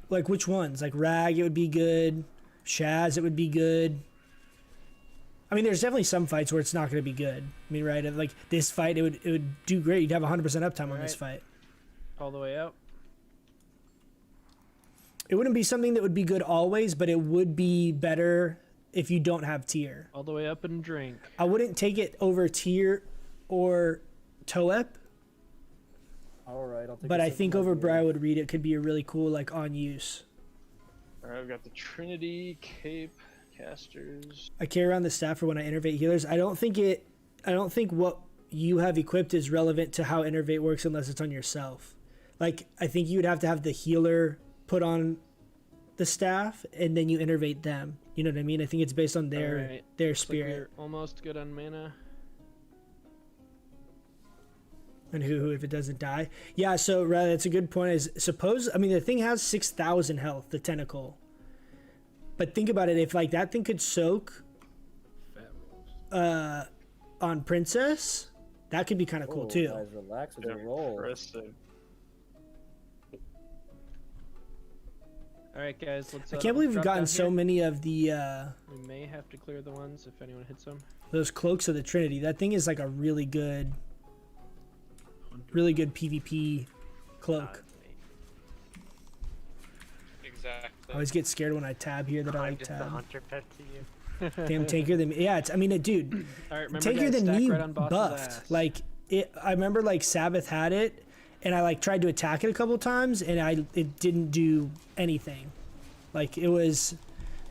which ones? Like Rag, it would be good. Shaz, it would be good. I mean, there's definitely some fights where it's not going to be good. I mean, right? Like this fight, it would do great. You'd have 100% uptime on this fight. All the way out. It wouldn't be something that would be good always, but it would be better if you don't have tier. All the way up and drink. I wouldn't take it over tier or Toep. Alright, I'll take But I think over Briarwood Reed, it could be a really cool, like, on use. Alright, we've got the Trinity, Cape, Casters. I carry around the staff for when I innervate healers. I don't think what you have equipped is relevant to how innervate works unless it's on yourself. Like, I think you would have to have the healer put on the staff and then you innervate them. You know what I mean? I think it's based on their spirit. Like we're almost good on mana. And who if it doesn't die? Yeah, so rather that's a good point. Is suppose I mean the thing has 6,000 health, the tentacle. But think about it, if like that thing could soak on Princess, that could be kind of cool too. Guys, relax with your roll. Alright guys, let's I can't believe we've drop gotten down so here. many of the We may have to clear the ones if anyone hits them. those cloaks of the Trinity. That thing is like a really good PvP cloak. Exactly. I always get scared when I tab here that I like just a tab. hunter pet to you. Damn tankier than me. Yeah, it's, I mean, dude, All right, remember tankier guys, than stack me right on boss's buffed. ass. Like it, I remember like Sabbath had it, and I like tried to attack it a couple times, and it didn't do anything. Like it was,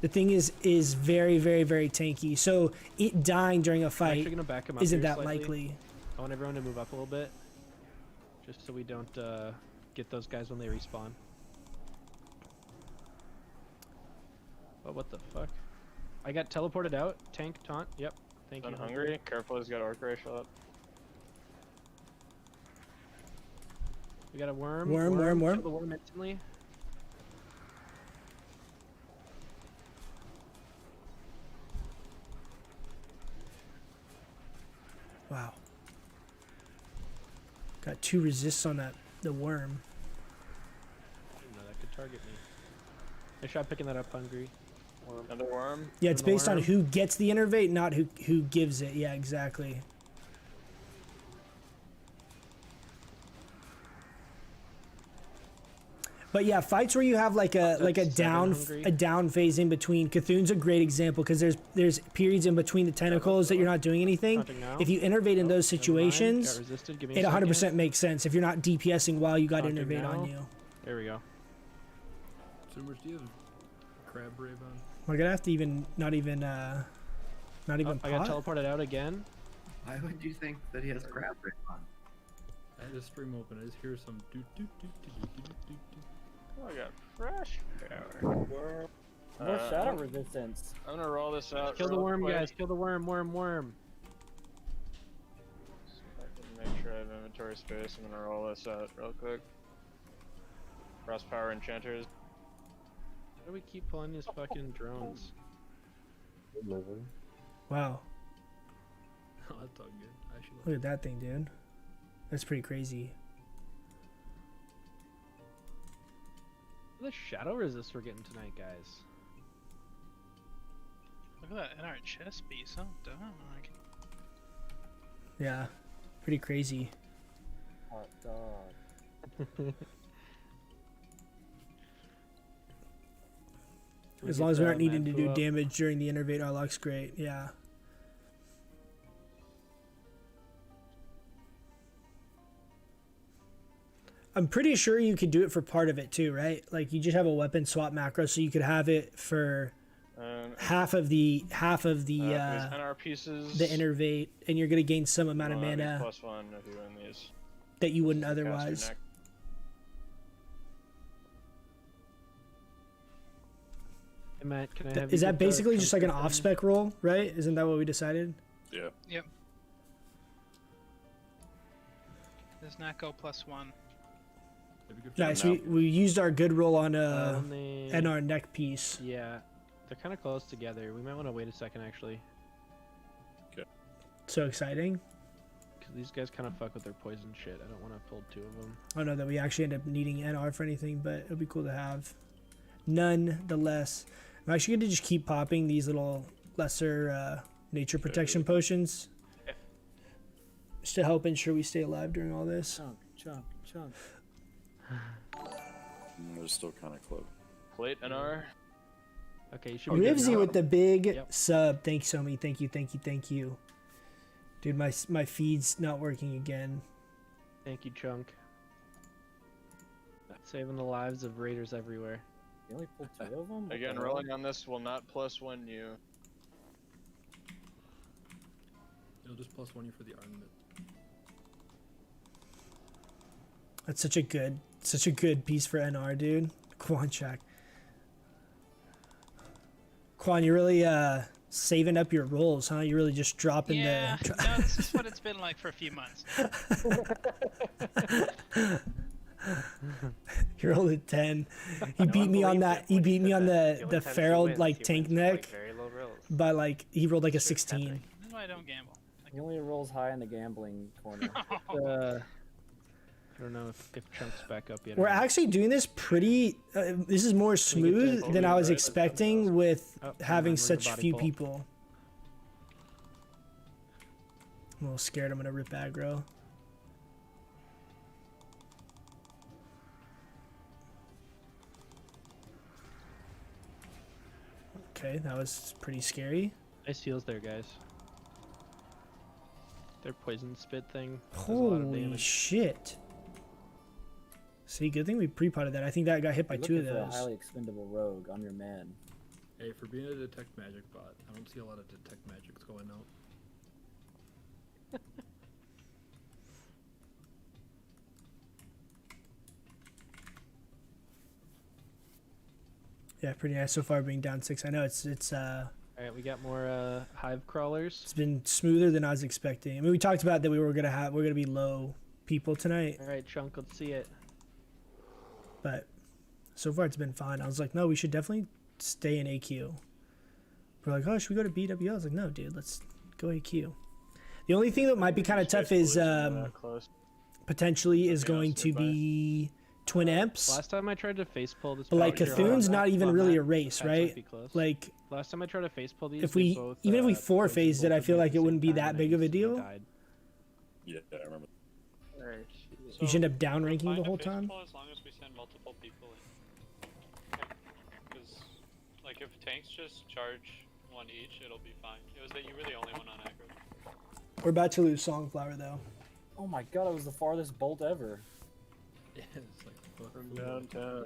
the thing is very very tanky. So it dying during a I'm fight actually gonna back him up isn't here that slightly. likely. I want everyone to move up a little bit, just so we don't get those guys when they respawn. Oh, what the fuck? I got teleported out. Tank taunt. Yep. Thank you. Hungry. Careful, he's got orc racial up. We got a worm. Worm. Kill the worm instantly. Wow. Got 2 resists on the worm. I didn't know that could target me. I tried picking that up, hungry. Another worm. Yeah, it's From the based on worm. who gets the innervate, not who gives it. Yeah, exactly. But yeah, fights where you have like a down phase in between. Cthulhu's a great example because there's periods in between the tentacles that you're not doing anything. If you innervate in those situations, it 100% makes sense. If you're not DPSing while you got innervate on you. There we go. So much do you have crab brave on? We're gonna have to not even I got pot? teleported out again. Why would you think that he has crab rip on? I had a stream open. I just hear some do do do do do do do. Oh, I got fresh power. More shadow resistance. I'm gonna roll this out. Kill the real worm, quick. guys. Kill the worm. Worm. So I can make sure I have inventory space. I'm gonna roll this out real quick. Cross power enchanters. Why do we keep pulling these fucking drones? Wow, Oh, that's all good. I actually look at that thing, dude. That's pretty crazy. The shadow resist we're getting tonight, guys. Look at that in our chest piece. Oh, damn. Yeah, pretty crazy. Hot dog. As long as we aren't needing to do damage during the innervate, our luck's great. Yeah. I'm pretty sure you could do it for part of it too, right? Like you just have a weapon swap macro, so you could have it for half of the NR pieces. the innervate, and you're gonna gain some amount of That'd be mana +1 if you win these. that you wouldn't Cast your otherwise. neck. Hey, Matt, can I have Is you that get the basically just like an comfort off spec roll, right? Isn't that what we decided? Yeah. Yep. Does not go +1. Nice. We used our good roll on the- and our neck piece. Yeah, they're kind of close together. We might want to wait a second, actually, So exciting. because these guys kind of fuck with their poison shit. I don't want to pull 2 of them. I don't know that we actually end up needing NR for anything, but it would be cool to have. Nonetheless, I'm actually going to just keep popping these little lesser nature protection potions just to help ensure we stay alive during all this. Chunk. They're still kind of close. Plate NR. Okay, you should be good Rivsy now. with the big Yep. sub. Thank you, Somi. Thank you. Dude, my feed's not working again. Thank you, Chunk. Saving the lives of raiders everywhere. You only pulled 2 of them? Again, rolling on this will not +1 you. It'll just +1 you for the armament. That's such a good piece for NR, dude. Quan check. Quan, you're really saving up your rolls, huh? You're really just dropping Yeah, the. no, this is what it's been like for a few months. You rolled a 10. He beat me on that. He beat me on the feral like tank neck. By like he rolled like a 16. That's why I don't gamble. He only rolls high in the gambling corner. I don't know if Chunk's back up yet. We're actually doing this pretty. This is more smooth than I was expecting with having such few people. I'm a little scared. I'm gonna rip aggro. Okay, that was pretty scary. Nice heals there, guys. Their poison spit thing does a lot of Holy damage. shit. See, good thing we pre-potted that. I think that got hit by You're 2 of looking for a those. highly expendable rogue. I'm your man. Hey, for being a detect magic bot, I don't see a lot of detect magics going out. Yeah, pretty nice so far being down 6. I know it's Alright, we got more hive crawlers. it's been smoother than I was expecting. I mean, we talked about that we're gonna be low people tonight, Alright, Chunk, let's see it. but so far it's been fine. I was like, no, we should definitely stay in AQ. We're like, oh, should we go to BWL? I was like, no, dude, let's go AQ. The only thing that might be kind of tough is potentially is going to be Twin Emps. Last time I tried to face pull this, But like power hero Cthulhu's on not that- even on really that a race, patch might right? be close. Like Last time I tried to face pull these, if they we both, even if we poison four-phased it, I bolted feel me at like the it wouldn't be same that time big of a and I deal. died. Yeah, I remember. You should end up down ranking the whole time. As long as we send multiple people in. Because, like, if tanks just charge one each, it'll be fine. It was that you were the only one on aggro. We're about to lose Songflower though. Oh my god, it was the farthest bolt ever. Yeah, it's like fuck From food. downtown.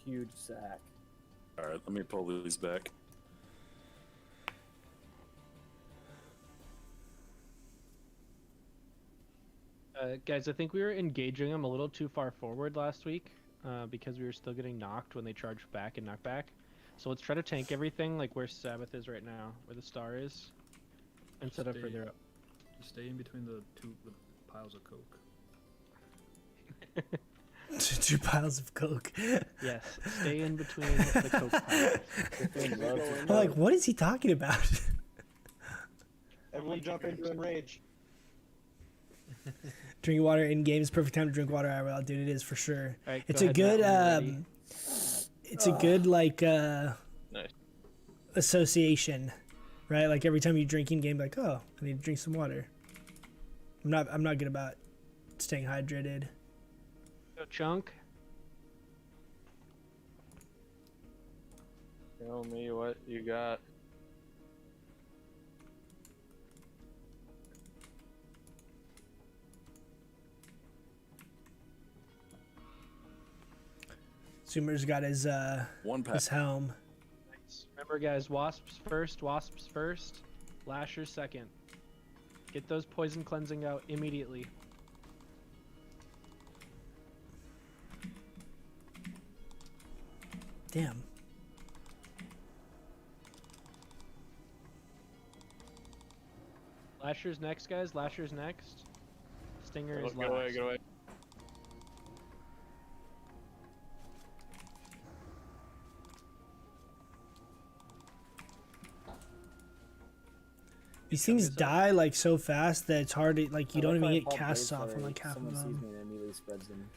Huge sack. Alright, let me pull these back. Guys, I think we were engaging them a little too far forward last week because we were still getting knocked when they charged back and knocked back. So let's try to tank everything like where Sabbath is right now, where the star is, instead of Stay- further up. Just stay in between the piles of coke. 2 piles of coke. Yes, stay in between the coke piles. I'm like, what is he talking about? Everyone jump into enrage. Drinking water in game is perfect time to drink water IRL, dude. It is for sure. Alright, It's go a ahead, good Matt, when you're ready. it's a good like Nice. association, right? Like every time you drink in game, like, oh, I need to drink some water. I'm not good about staying hydrated. Go Chunk. Tell me what you got. Zoomer's got his One pack. his helm. Remember, guys, wasps first, lashers second. Get those poison cleansing out immediately. Damn. Lashers next, guys. Lashers next. Stinger is Get last. away, get away. These things die like so fast that it's hard to like. You don't even get Paul casts plays off that on like half someone of sees them. me and immediately spreads them.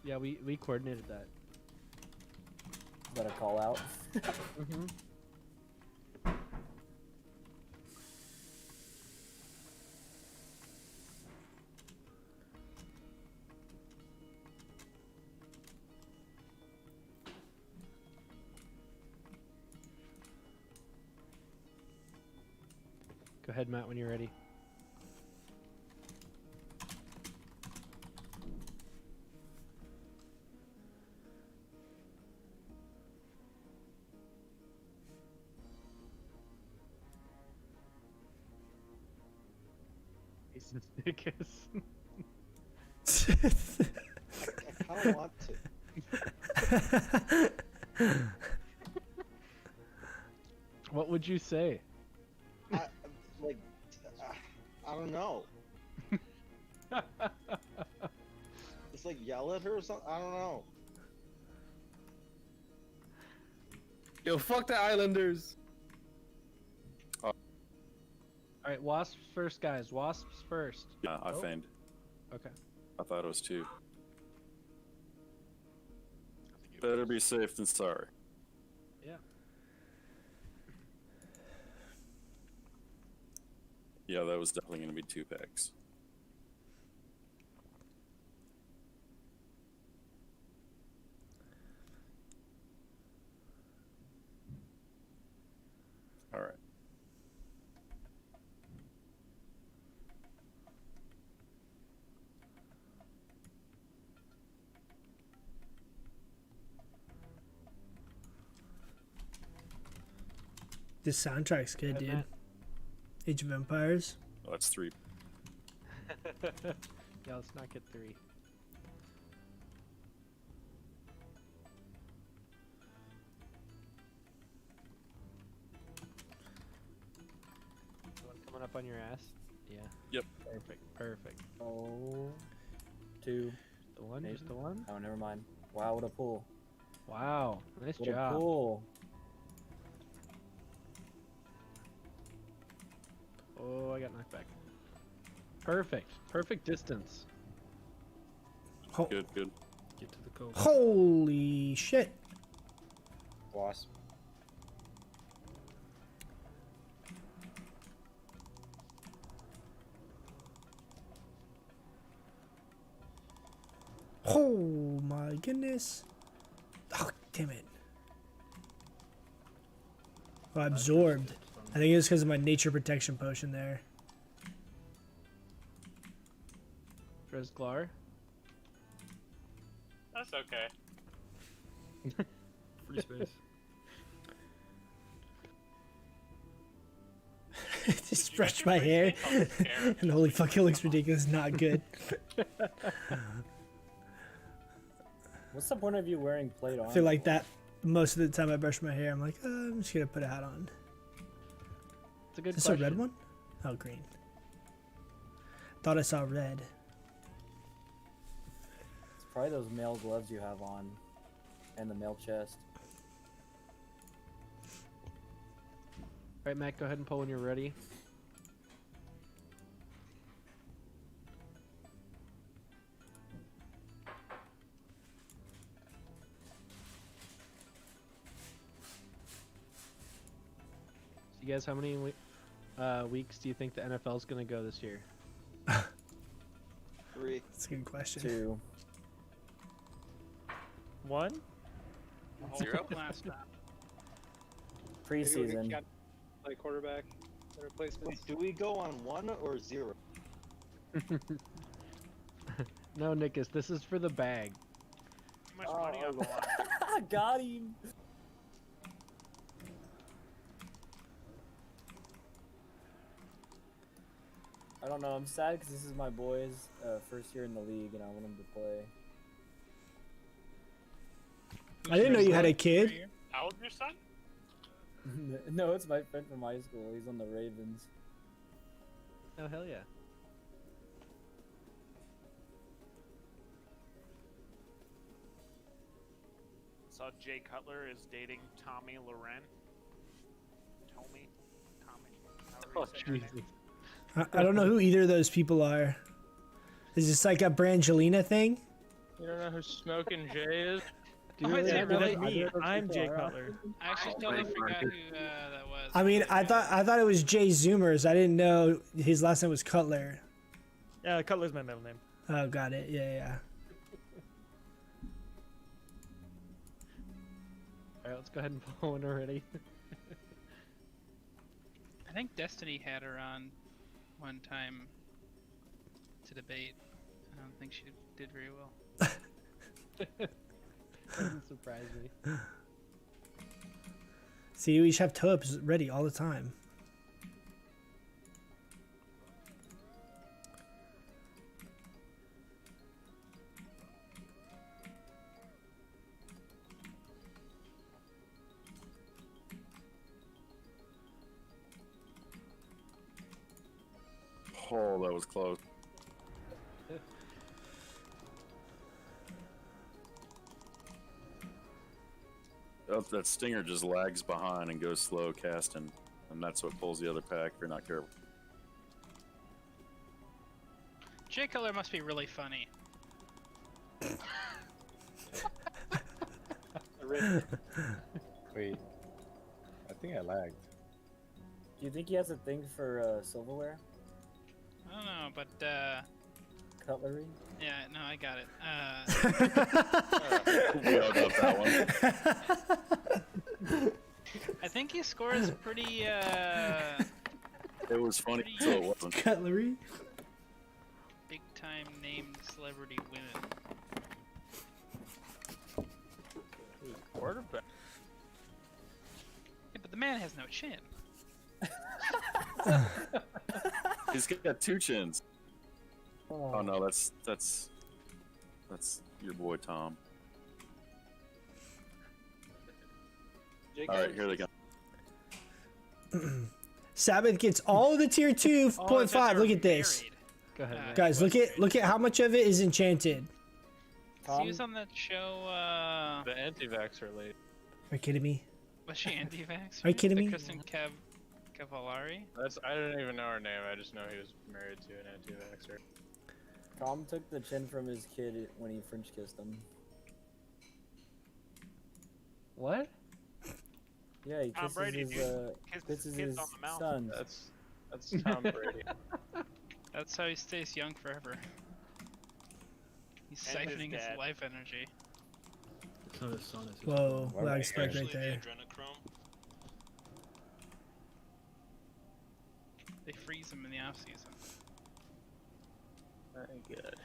Yeah, we coordinated that. Is that a call out? Mm-hmm. Go ahead, Matt, when you're ready. Jason Stickus. I kind of want to. What would you say? Like, I don't know. Just like yell at her or something. I don't know. Yo, fuck the Islanders. All right, wasps first, guys. Wasps first. Yeah, I Oh. feigned. Okay. I thought it was 2. Better be safe than sorry. Yeah. Yeah, that was definitely going to be 2 packs. All right. This soundtrack's good, Hey, dude. Matt. Age of Empires. Oh, that's 3. Yeah, let's not get 3. One coming up on your ass? Yeah. Yep. Perfect. Oh, 2. The one, Maybe. just the one? Oh, never mind. Wow, what a pull. Wow, nice What a job. pull. Oh, I got knocked back. Perfect distance. Good. Get to the coast. Holy shit. Wasp. Oh my goodness. Oh, damn it. Oh, absorbed. I think it was because of my nature protection potion there. Dresglar. That's okay. Free space. Just brush my hair. And holy fuck, it looks ridiculous. Not good. What's the point of you wearing plate I armor? feel like that most of the time I brush my hair. I'm like, I'm just going to put a hat on. It's a good Is this question. a red one? Oh, green. Thought I saw red. It's probably those male gloves you have on, and the male chest. Alright, Matt, go ahead and pull when you're ready. So you guys, how many weeks do you think the NFL is going to go this year? 3. That's a good question. 2. 1? 0 last time. Preseason. Play quarterback. The replacements. Wait, do we go on 1 or 0? No, Nickus, this is for the bag. Too much money on the line. Got him. I don't know. I'm sad because this is my boy's first year in the league, and I want him to play. I didn't know you had a kid. How old is your son? No, it's my friend from high school. He's on the Ravens. Oh, hell yeah. Saw Jay Cutler is dating Tommy Loren. Tommy. Oh, Jesus. I don't know who either of those people are. Is this like a Brangelina thing? You don't know who Smoking Jay is? Do you Oh, really it's have really that? me. I'm Jay Cutler. I actually totally forgot who that was. I mean, I thought it was Jay Zoomers. I didn't know his last name was Cutler. Yeah, Cutler's my middle name. Oh, got it. Yeah. Alright, let's go ahead and pull when we're ready. I think Destiny had her on one time to debate. I don't think she did very well. Doesn't surprise me. See, we should have toe-ups ready all the time. Oh, that was close. that stinger just lags behind and goes slow casting, and that's what pulls the other pack if you're not careful. J Color must be really funny. Wait, I think I lagged. Do you think he has a thing for silverware? I don't know, but Cutlery? yeah, no, I got it. We all got that one. I think he scores pretty. It was funny until it wasn't. Cutlery. Big time named celebrity women. Quarterback. Yeah, but the man has no chin. He's got 2 chins. Oh no, that's your boy Tom. All right, here they go. Sabbath gets all of the tier 2.5. Look at this, Go ahead. man. guys. Look at how much of it is enchanted. She was on that show. The anti-vax are late. Are you kidding me? Was she anti-vax? Are you kidding me? Kristen Cavallari? I didn't even know her name. I just know he was married to an anti-vaxxer. Tom took the chin from his kid when he French kissed him. What? Yeah, he Tom kisses Brady, his, dude. Kisses kisses kids his on the mouth. sons. That's Tom Brady. That's how he stays young forever. He's And his siphoning his dad. life energy. It's not his son, it's his Whoa, Why lag would spike Actually, right the there. adrenochrome. They freeze him in the off season. Very good.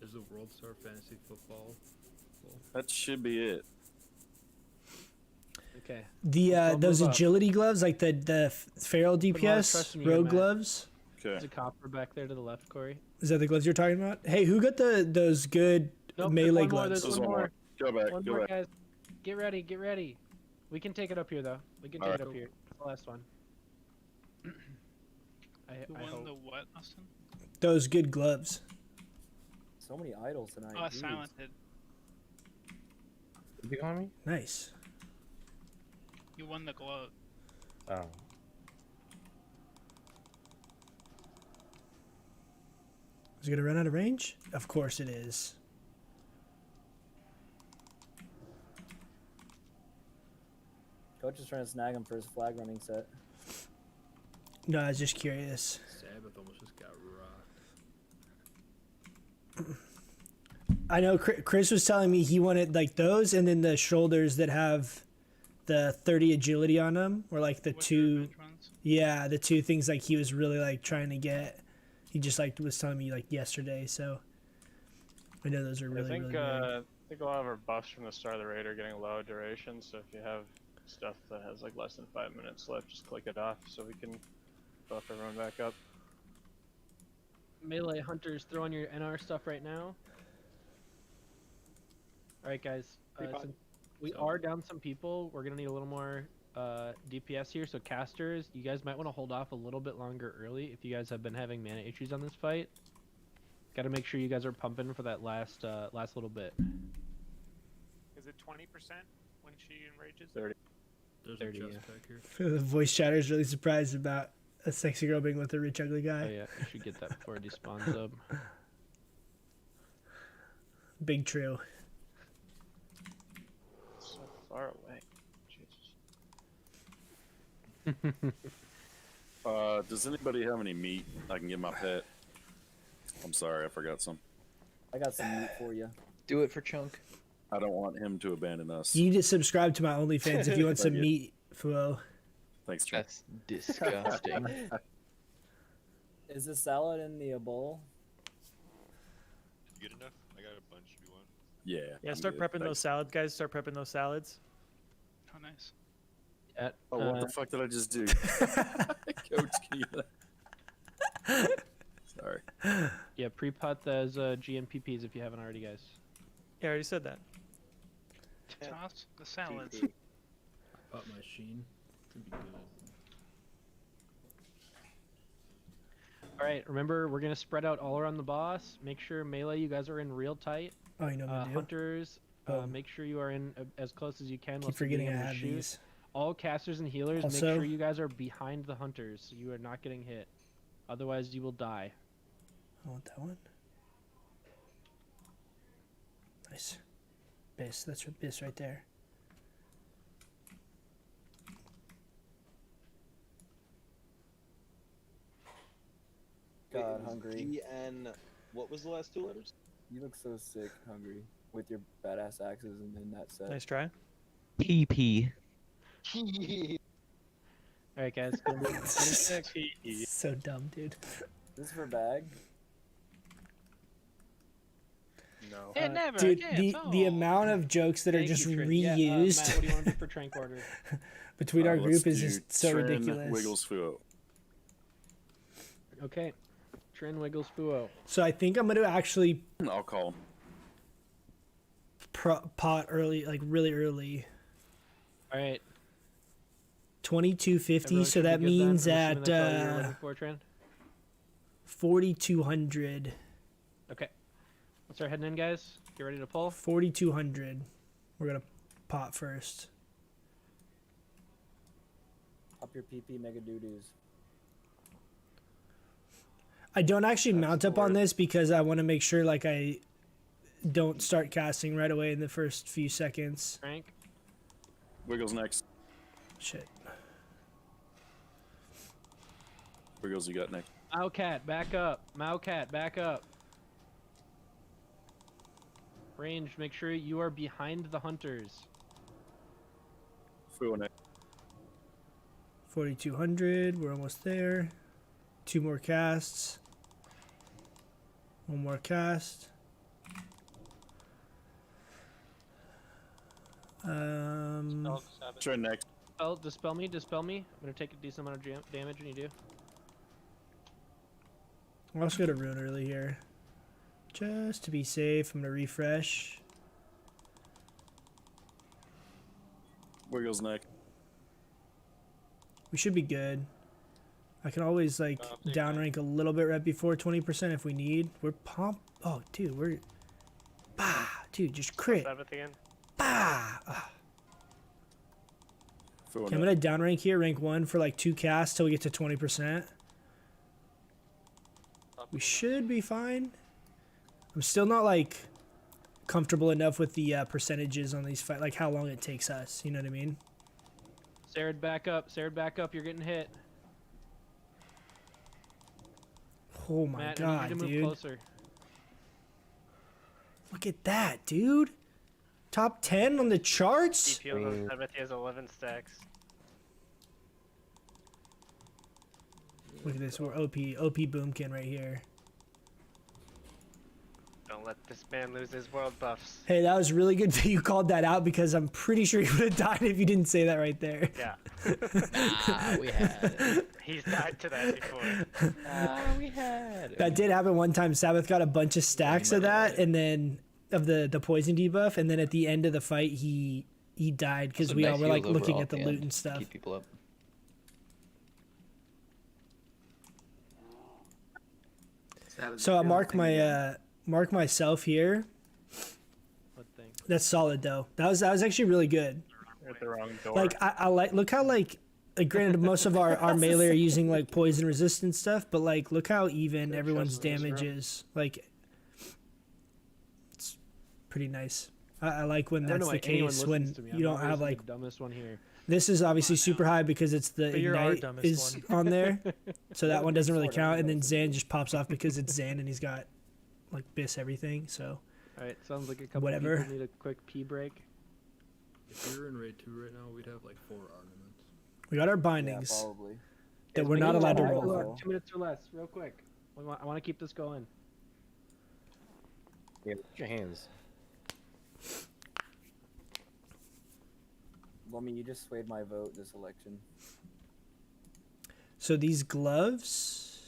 Is the World Star Fantasy Football? That should be it. Okay. The Well, those move up. agility gloves, like the feral Put a lot of trust DPS in you, rogue Matt. gloves. There's Okay. a copper back there to the left, Corey. Is that the gloves you're talking about? Hey, who got those good Nope, there's melee one more, gloves? there's There's one one more. Go back. One Go more, back. guys. Get ready, get ready. We can take it up here, though. We can take Alright. it up here. It's the last one. Who I won hope. the what, Austin? Those good gloves. So many idols tonight. Oh, jeez. Silented. Did you call me? Nice. You won the globe. Oh. Is it gonna run out of range? Of course it is. Coach is trying to snag him for his flag running set. No, I was just curious. Sabbath almost just got rocked. I know Chris was telling me he wanted like those, and then the shoulders that have the 30 agility on them, or like the What's two. your revenge ones? Yeah, the 2 things like he was really like trying to get. He just like was telling me like yesterday, so I know those are really I think really good. I think a lot of our buffs from the start of the raid are getting low duration. So if you have stuff that has like less than 5 minutes left, just click it off so we can buff everyone back up. Melee hunters, throw on your NR stuff right now. Alright, guys. Since we are down some people, we're gonna need a little more DPS here. So casters, you guys might want to hold off a little bit longer early if you guys have been having mana issues on this fight. Got to make sure you guys are pumping for that last little bit. Is it 20% when she enrages? 30. There's 30, a chest yeah. pack here. The voice chatter is really surprised about a sexy girl being with a rich ugly guy. Oh yeah, you should get that before it despawns up. Big true. So far away. Jesus. Does anybody have any meat I can give my pet? I'm sorry, I forgot some. I got some meat for you. Do it for Chunk. I don't want him to abandon us. You need to subscribe to my OnlyFans if you want some Thank you. meat, Fuo. Thanks, Chuck. That's disgusting. Is the salad in the bowl? Good enough? I got a bunch if you want. Yeah. Yeah, I'm start good, prepping those thanks. salads, guys. Start prepping those salads. Oh, nice. Oh, what the fuck did I just do? Coach, can you... Sorry. Yeah, pre-pot those GMPPs if you haven't already, guys. Yeah, I already said that. Toss the salads. Pop my sheen. Could be good. All right, remember we're gonna spread out all around the boss. Make sure melee, you guys are in real tight. Oh, you know what to do? Hunters, Boom. make sure you are in as close as you can. Keep while still being forgetting I able to have shoot. these. All casters and healers, Also- make sure you guys are behind the hunters, so you are not getting hit. Otherwise, you will die. I want that one. Nice. Biss. That's Biss right there. God, hungry. DN. What was the last two letters? You look so sick, hungry, with your badass axes and then that set. Nice try. PP. All right, guys. Go move. So dumb, dude. This is for bag. No. It never Dude, gets the amount of jokes that are Thank just you, Trin. reused Yeah, Matt, what do you want to do for Trank order? between our Let's group is do just so Trin ridiculous. Wiggles Fuo. Okay. Trin Wiggles Fuo. So I think I'm gonna actually I'll call him. pot early, like really early. All right. 2250. Everyone So should be that good then? means I'm assuming at that's all you were looking for, Trin? 4200. Okay. Let's start heading in, guys. Get ready to pull. 4200. We're gonna pot first. Up your PP mega doo-doos. I don't actually mount up on this because I want to make sure like I don't start casting right away in the first few seconds. Frank. Wiggles next. Shit. Wiggles, you got next. Mowcat, back up. Mowcat, back up. Range, make sure you are behind the hunters. Fuo next. 4200. We're almost there. 2 more casts. 1 more cast. Try next. Dispel me. I'm gonna take a decent amount of damage when you do. I'm also gonna rune early here. Just to be safe, I'm gonna refresh. Wiggles next. We should be good. I can always like downrank a little bit right before 20% if we need. We're pump. Oh, dude, we're. Bah, dude, just crit. Sabbath again. Bah. Ah. Fuo Okay, I'm next. gonna downrank here, rank 1 for like 2 casts till we get to 20%. We should be fine. I'm still not like comfortable enough with the percentages on these fight, like how long it takes us. You know what I mean? Sarah, back up. You're getting hit. Oh my Matt, I god, need you to move dude! closer. Look at that, dude! Top 10 on the charts. DP on Sabbath, he has 11 stacks. Look at this, we're OP Boomkin right here. Don't let this man lose his world buffs. Hey, that was really good that you called that out because I'm pretty sure he would have died if you didn't say that right there. Yeah. Nah, we had it. He's died to that before. We had it. That did happen one time. Sabbath got a bunch of stacks of that, and then of the poison debuff, and then at the end of the fight, he died because Also we all nice were like heals looking overall at the at loot end and to stuff. Keep people up. So I mark myself here. What thing? That's solid though. That was actually really good. You're at the wrong door. Like I like look how like granted most of our melee are using like poison resistant stuff, but like look how even everyone's damage is. Like it's pretty nice. I like when I don't that's know the why anyone case listens when to me. you I'm don't have obviously like the dumbest one here. this is obviously super high because it's the But you're our ignite dumbest is one. on there, so that one doesn't really Sort of, count. And then most of Zan just pops off because it's Zan and he's got like Biss everything. So All right, sounds like a couple Whatever. people need a quick pee break. If we were in raid 2 right now, we'd have like 4 armaments. we got our Yeah, bindings probably. that Guys, we're we not need allowed to one roll. more. 2 minutes or less, real quick. I want to keep this going. Yeah, put your hands. Lummy, you just swayed my vote this election. So these gloves.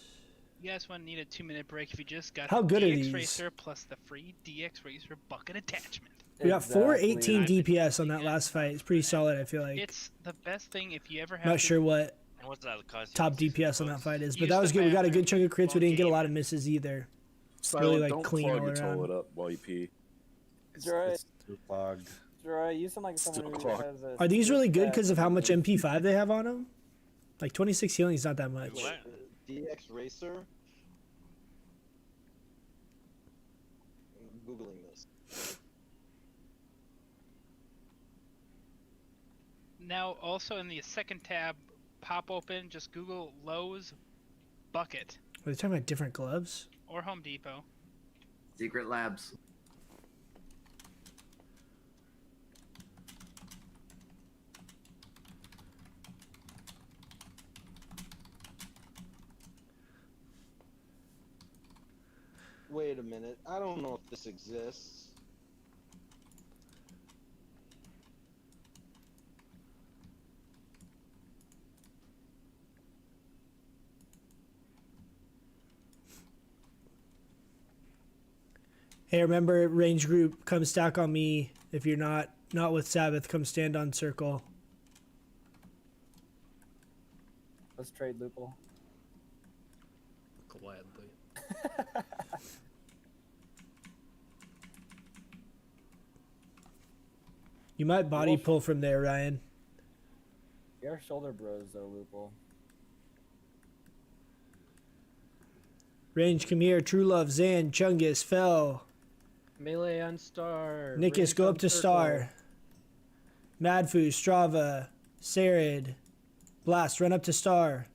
You guys want to need a 2-minute break if you just got How the good are DX these? Racer plus the free DX Racer bucket attachment. We got 418 Exactly. DPS on that last fight. It's pretty solid, I feel like. It's the best thing if you ever have Not to sure what What's that cost? top DPS on that fight is. But Use that was the good. We got a good chunk of crits. We bathroom didn't get a while lot of misses either. Silent, Really, like, don't clean clog all your around. toilet up while you pee. Droid, It's too clogged. Droid, you sound like someone who clogged. has a. Are these really good stat because of how much and- MP5 they have on them? Like 26 healing is not that much. What? DX Racer. I'm googling this. Now, also in the second tab, pop open, just Google Lowe's bucket Are they talking about different gloves? or Home Depot. Secret Labs. Wait a minute. I don't know if this exists. Hey, remember, range group, come stack on me. If you're not with Sabbath, come stand on circle. Let's trade Loophole. Gladly. You might body pull from there, Ryan. We are shoulder bros though, Loophole. Range, come here. True Love, Zan, Chungus, Fell. Melee on star. Nikus, range go on up to circle. star. Madfu, Strava, Sarid. Blast, run up to star.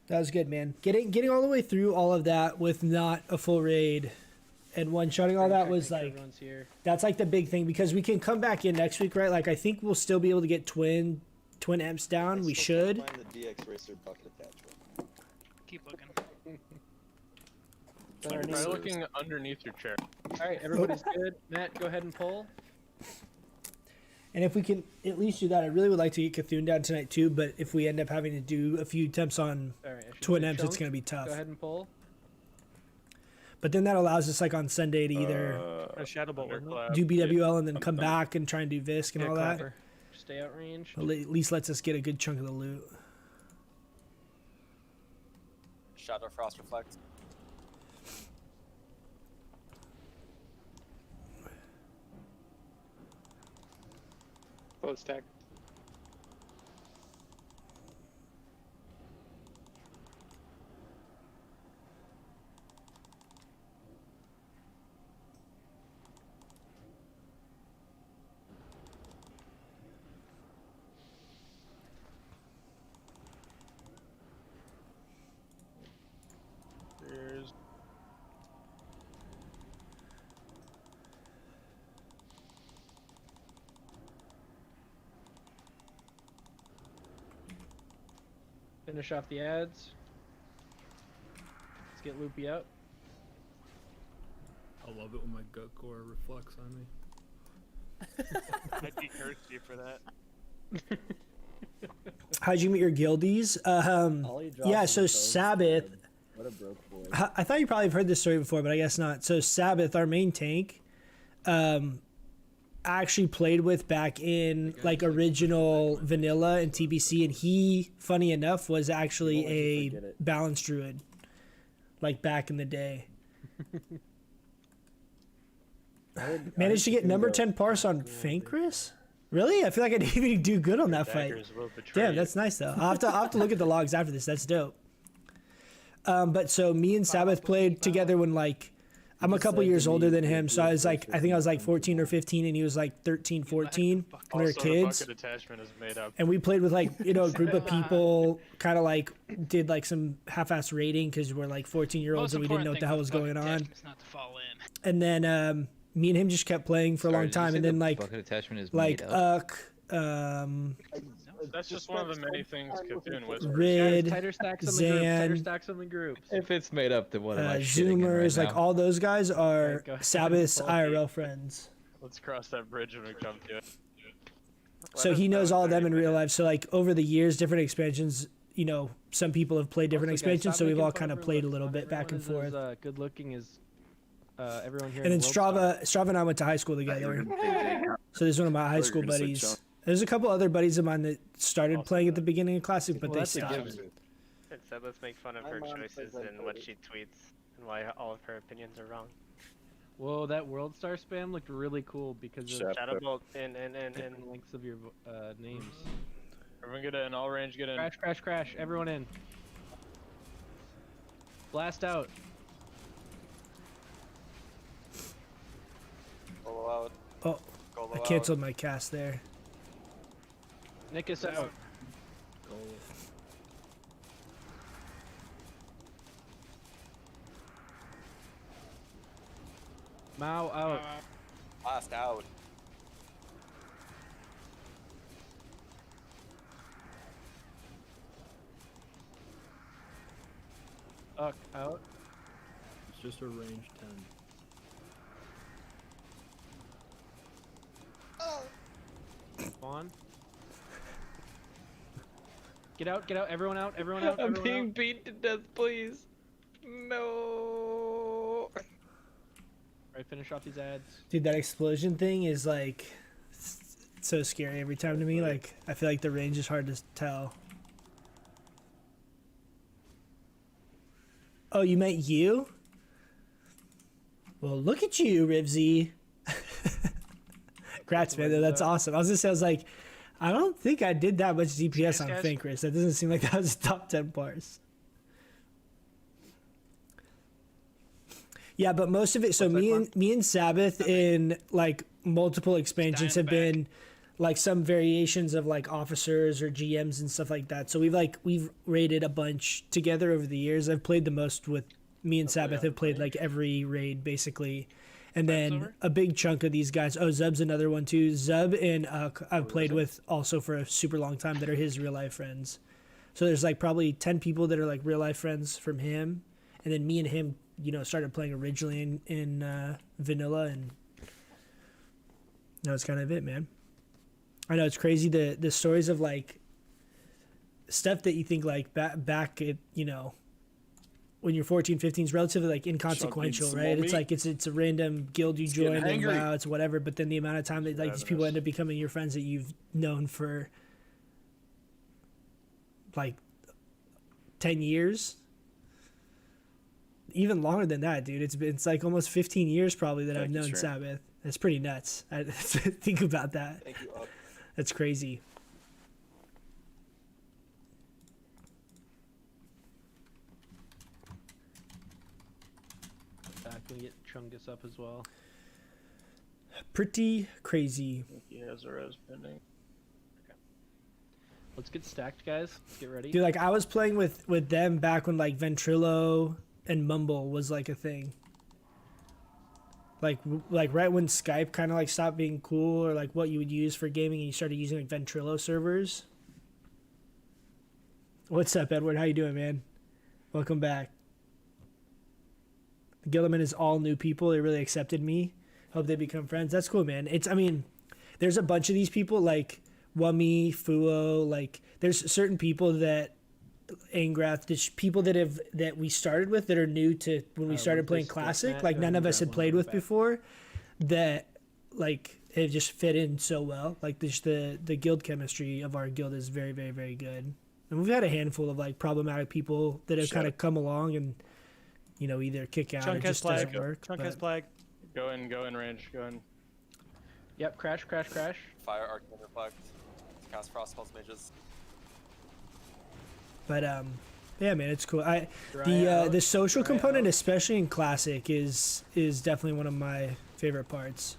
That was good, man. Getting all the way through all of that with not a full raid and one-shotting all that was like, Everyone's here. that's like the big thing because we can come back in next week, right? Like I think we'll still be able to get twin amps down. We should. Find the DX Racer bucket attachment. Keep looking. Try looking underneath your chair. All right, everybody's good. Matt, go ahead and pull. And if we can at least do that, I really would like to get Cthulhu down tonight too. But if we end up having to do a few attempts on All right, I should twin say amps, it's Chunk, going to be tough. Go ahead and pull. But then that allows us like on Sunday to either A Shadow Bolt, wasn't it? do BWL and then come back and try and do Visk and Yeah, all that. Clapper. Stay out range. At least lets us get a good chunk of the loot. Shadow Frost Reflect. Close tag. There's Finish off the ads. Let's get Loopy out. I love it when my gut core reflects on me. I'd be cursed you for that. How'd you meet your guildies? Yeah, so Sabbath. What a broke boy. I thought you probably have heard this story before, but I guess not. So Sabbath, our main tank, I actually played with back in like original vanilla and TBC, and he, funny enough, was actually a balanced druid, like back in the day. Managed to get number 10 parse on Fankris? Really? I feel like I didn't even do good on that fight. daggers will betray Damn, you. that's nice though. I'll have to look at the logs after this. That's dope. But so me and Sabbath played together when like I'm a couple years older than him, so I think I was like 14 or 15 and he was like 13, 14 when we were Also, the kids. bucket attachment is made up. And we played with like, a group of people, kind of like did like some half-ass raiding because we're like 14-year-olds and we didn't know what the hell was going on. Not to fall in. And then me and him just kept playing for a long time, and then like bucket attachment is like made up. That's just one of the many things Cthulhu whispers. Rid, Tighter stacks on the groups. Tighter Zan, stacks on the groups. If it's made up, then what am I shitting in right Zoomers, like now? all those guys are Alright, go ahead. Sabbath's IRL friends. Let's cross that bridge when we come to it. So he knows all of them in real life. So like over the years, different expansions, some people have played different Also, guys, expansions, stop so we've making all fun kind of everyone. played a little Not bit back and everyone is forth. as, good looking as everyone here. And then in World Strava and I went to high school together. So there's one of my high school buddies. There's a couple other buddies of mine that started playing at the beginning of Classic, but they stopped. It said let's make fun of her choices and what she tweets and why all of her opinions are wrong. Whoa, that World Star spam looked really cool because of Shadowbolt in. links of your names. Everyone get in, all range get in. Crash, crash, crash. Everyone in. Blast out. Go out. Oh, I canceled my cast there. Nick us out. Mao out. Blast out. Uck out. It's just a range 10. Spawn. Get out, everyone out, everyone out, I'm everyone being out. beat to death, please. No. Alright, finish off these ads. Dude, that explosion thing is like so scary every time to me. Like, I feel like the range is hard to tell. Oh, you meant you? Well, look at you, Rivsy. Congrats, man. That's awesome. I was gonna say, I was like, I don't think I did that much DPS on Fankris. That doesn't seem like that was top 10 parse. Yeah, but most of it. So me and Sabbath in like multiple expansions have been like some variations of like officers or GMs and stuff like that. So we've raided a bunch together over the years. I've played the most with me and Sabbath have played like every raid basically. And then a big chunk of these guys. Oh, Zub's another one too. Zub and I've played with also for a super long time that are his real life friends. So there's like probably 10 people that are like real life friends from him. And then me and him, you know, started playing originally in vanilla, and that was kind of it, man. I know it's crazy the stories of like stuff that you think like back at, you know, when you're 14, 15 is relatively like inconsequential, right? It's like it's a random guild you join and wow, it's whatever. But then the amount of time that like these people end up becoming your friends that you've known for like 10 years, even longer than that, dude. It's like almost 15 years probably that I've known Sabbath. That's pretty nuts. I think about that. Thank you. That's crazy. Can we get Chungus up as well? Pretty crazy. I think he has a res pending. Let's get stacked, guys. Let's get ready. Dude, like I was playing with them back when like Ventrilo and Mumble was like a thing. Like right when Skype kind of like stopped being cool, or like what you would use for gaming, and you started using like Ventrilo servers. What's up, Edward? How you doing, man? Welcome back. The Gilliman is all new people. They really accepted me. Hope they become friends. That's cool, man. I mean, there's a bunch of these people like Wummy, Fuo. Like, there's certain people that Angrath, just people that we started with that are new to when we started playing Classic. Like none of us had played with before. That like have just fit in so well. Like the guild chemistry of our guild is very, very, very good. And we've had a handful of like problematic people that have kind of come along and, you know, either kick out or just doesn't work. Chunk has plague. Go in range, go in. Yep, crash, crash, crash. Fire Arcane Reflect. Cast Frost Pulse Mages. But yeah, man, it's cool. The social component, especially in Classic, is definitely one of my favorite parts.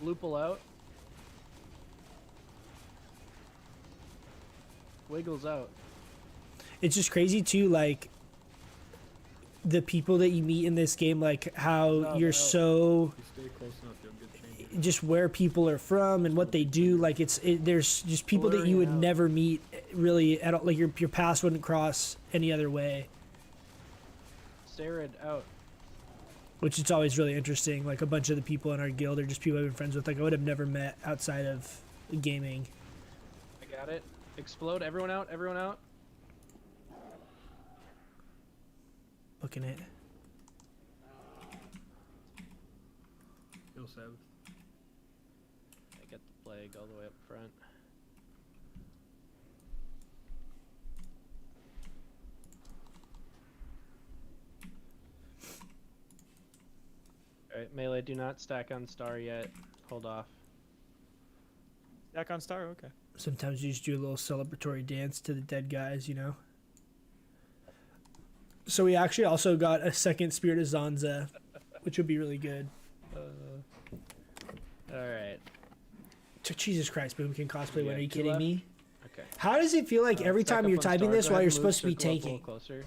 Loople out. Wiggles out. It's just crazy too, like the people that you meet in this game, like how you're so just where people are from and what they do. Like there's just people that you would never meet really at all. Like your paths wouldn't cross any other way. Sarid out. Which it's always really interesting. Like a bunch of the people in our guild are just people I've been friends with. Like I would have never met outside of gaming. I got it. Explode. Everyone out. Everyone out. Looking at. Kill Sabbath. I get the plague all the way up front. Alright, melee, do not stack on star yet. Hold off. Stack on star, okay. Sometimes you just do a little celebratory dance to the dead guys, you know? So we actually also got a second Spirit of Zanza, which would be really good. Alright. Jesus Christ, Boom can cosplay. Yeah, When are you two kidding left. me? Okay. How does it feel like every Stack time up you're on typing star. this Go while ahead you're and move supposed to be circle up a tanking? little closer.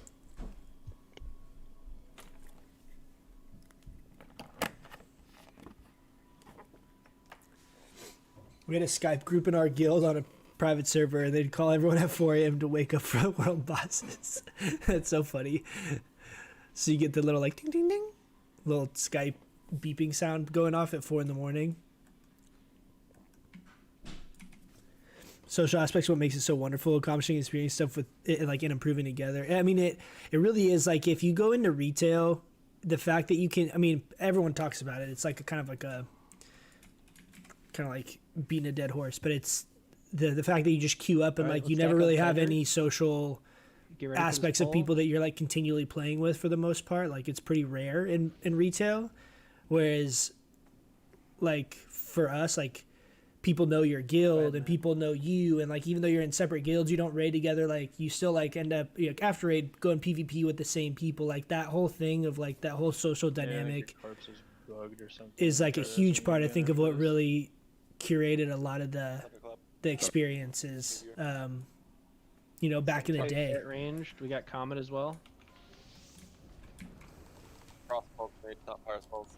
We had a Skype group in our guild on a private server, and they'd call everyone at 4 a.m. to wake up for the world bosses. That's so funny. So you get the little like ding ding ding, little Skype beeping sound going off at 4 in the morning. Social aspects, what makes it so wonderful, accomplishing and experiencing stuff with it, like, and improving together. I mean, it really is like, if you go into retail, the fact that you can, I mean, everyone talks about it. It's like a kind of like beating a dead horse, but it's the fact that you just queue up and All right, like you let's never stack up really have Tiger. any social Get ready for this aspects of poll. people that you're like continually playing with for the most part. Like, it's pretty rare in retail, whereas like for us, like, people know your guild and people know you, and like even though you're in separate guilds, you don't raid together, like you still like end up, you know, after raid going PvP with the same people. Like that whole thing of like that whole social dynamic your corpse is bugged or something. is like a Or there's huge some part, I think, of beginner what for this. really curated a lot of the experiences, you know, back in the Okay, day. get ranged. We got Comet as well. Crossbow, great top fire spells.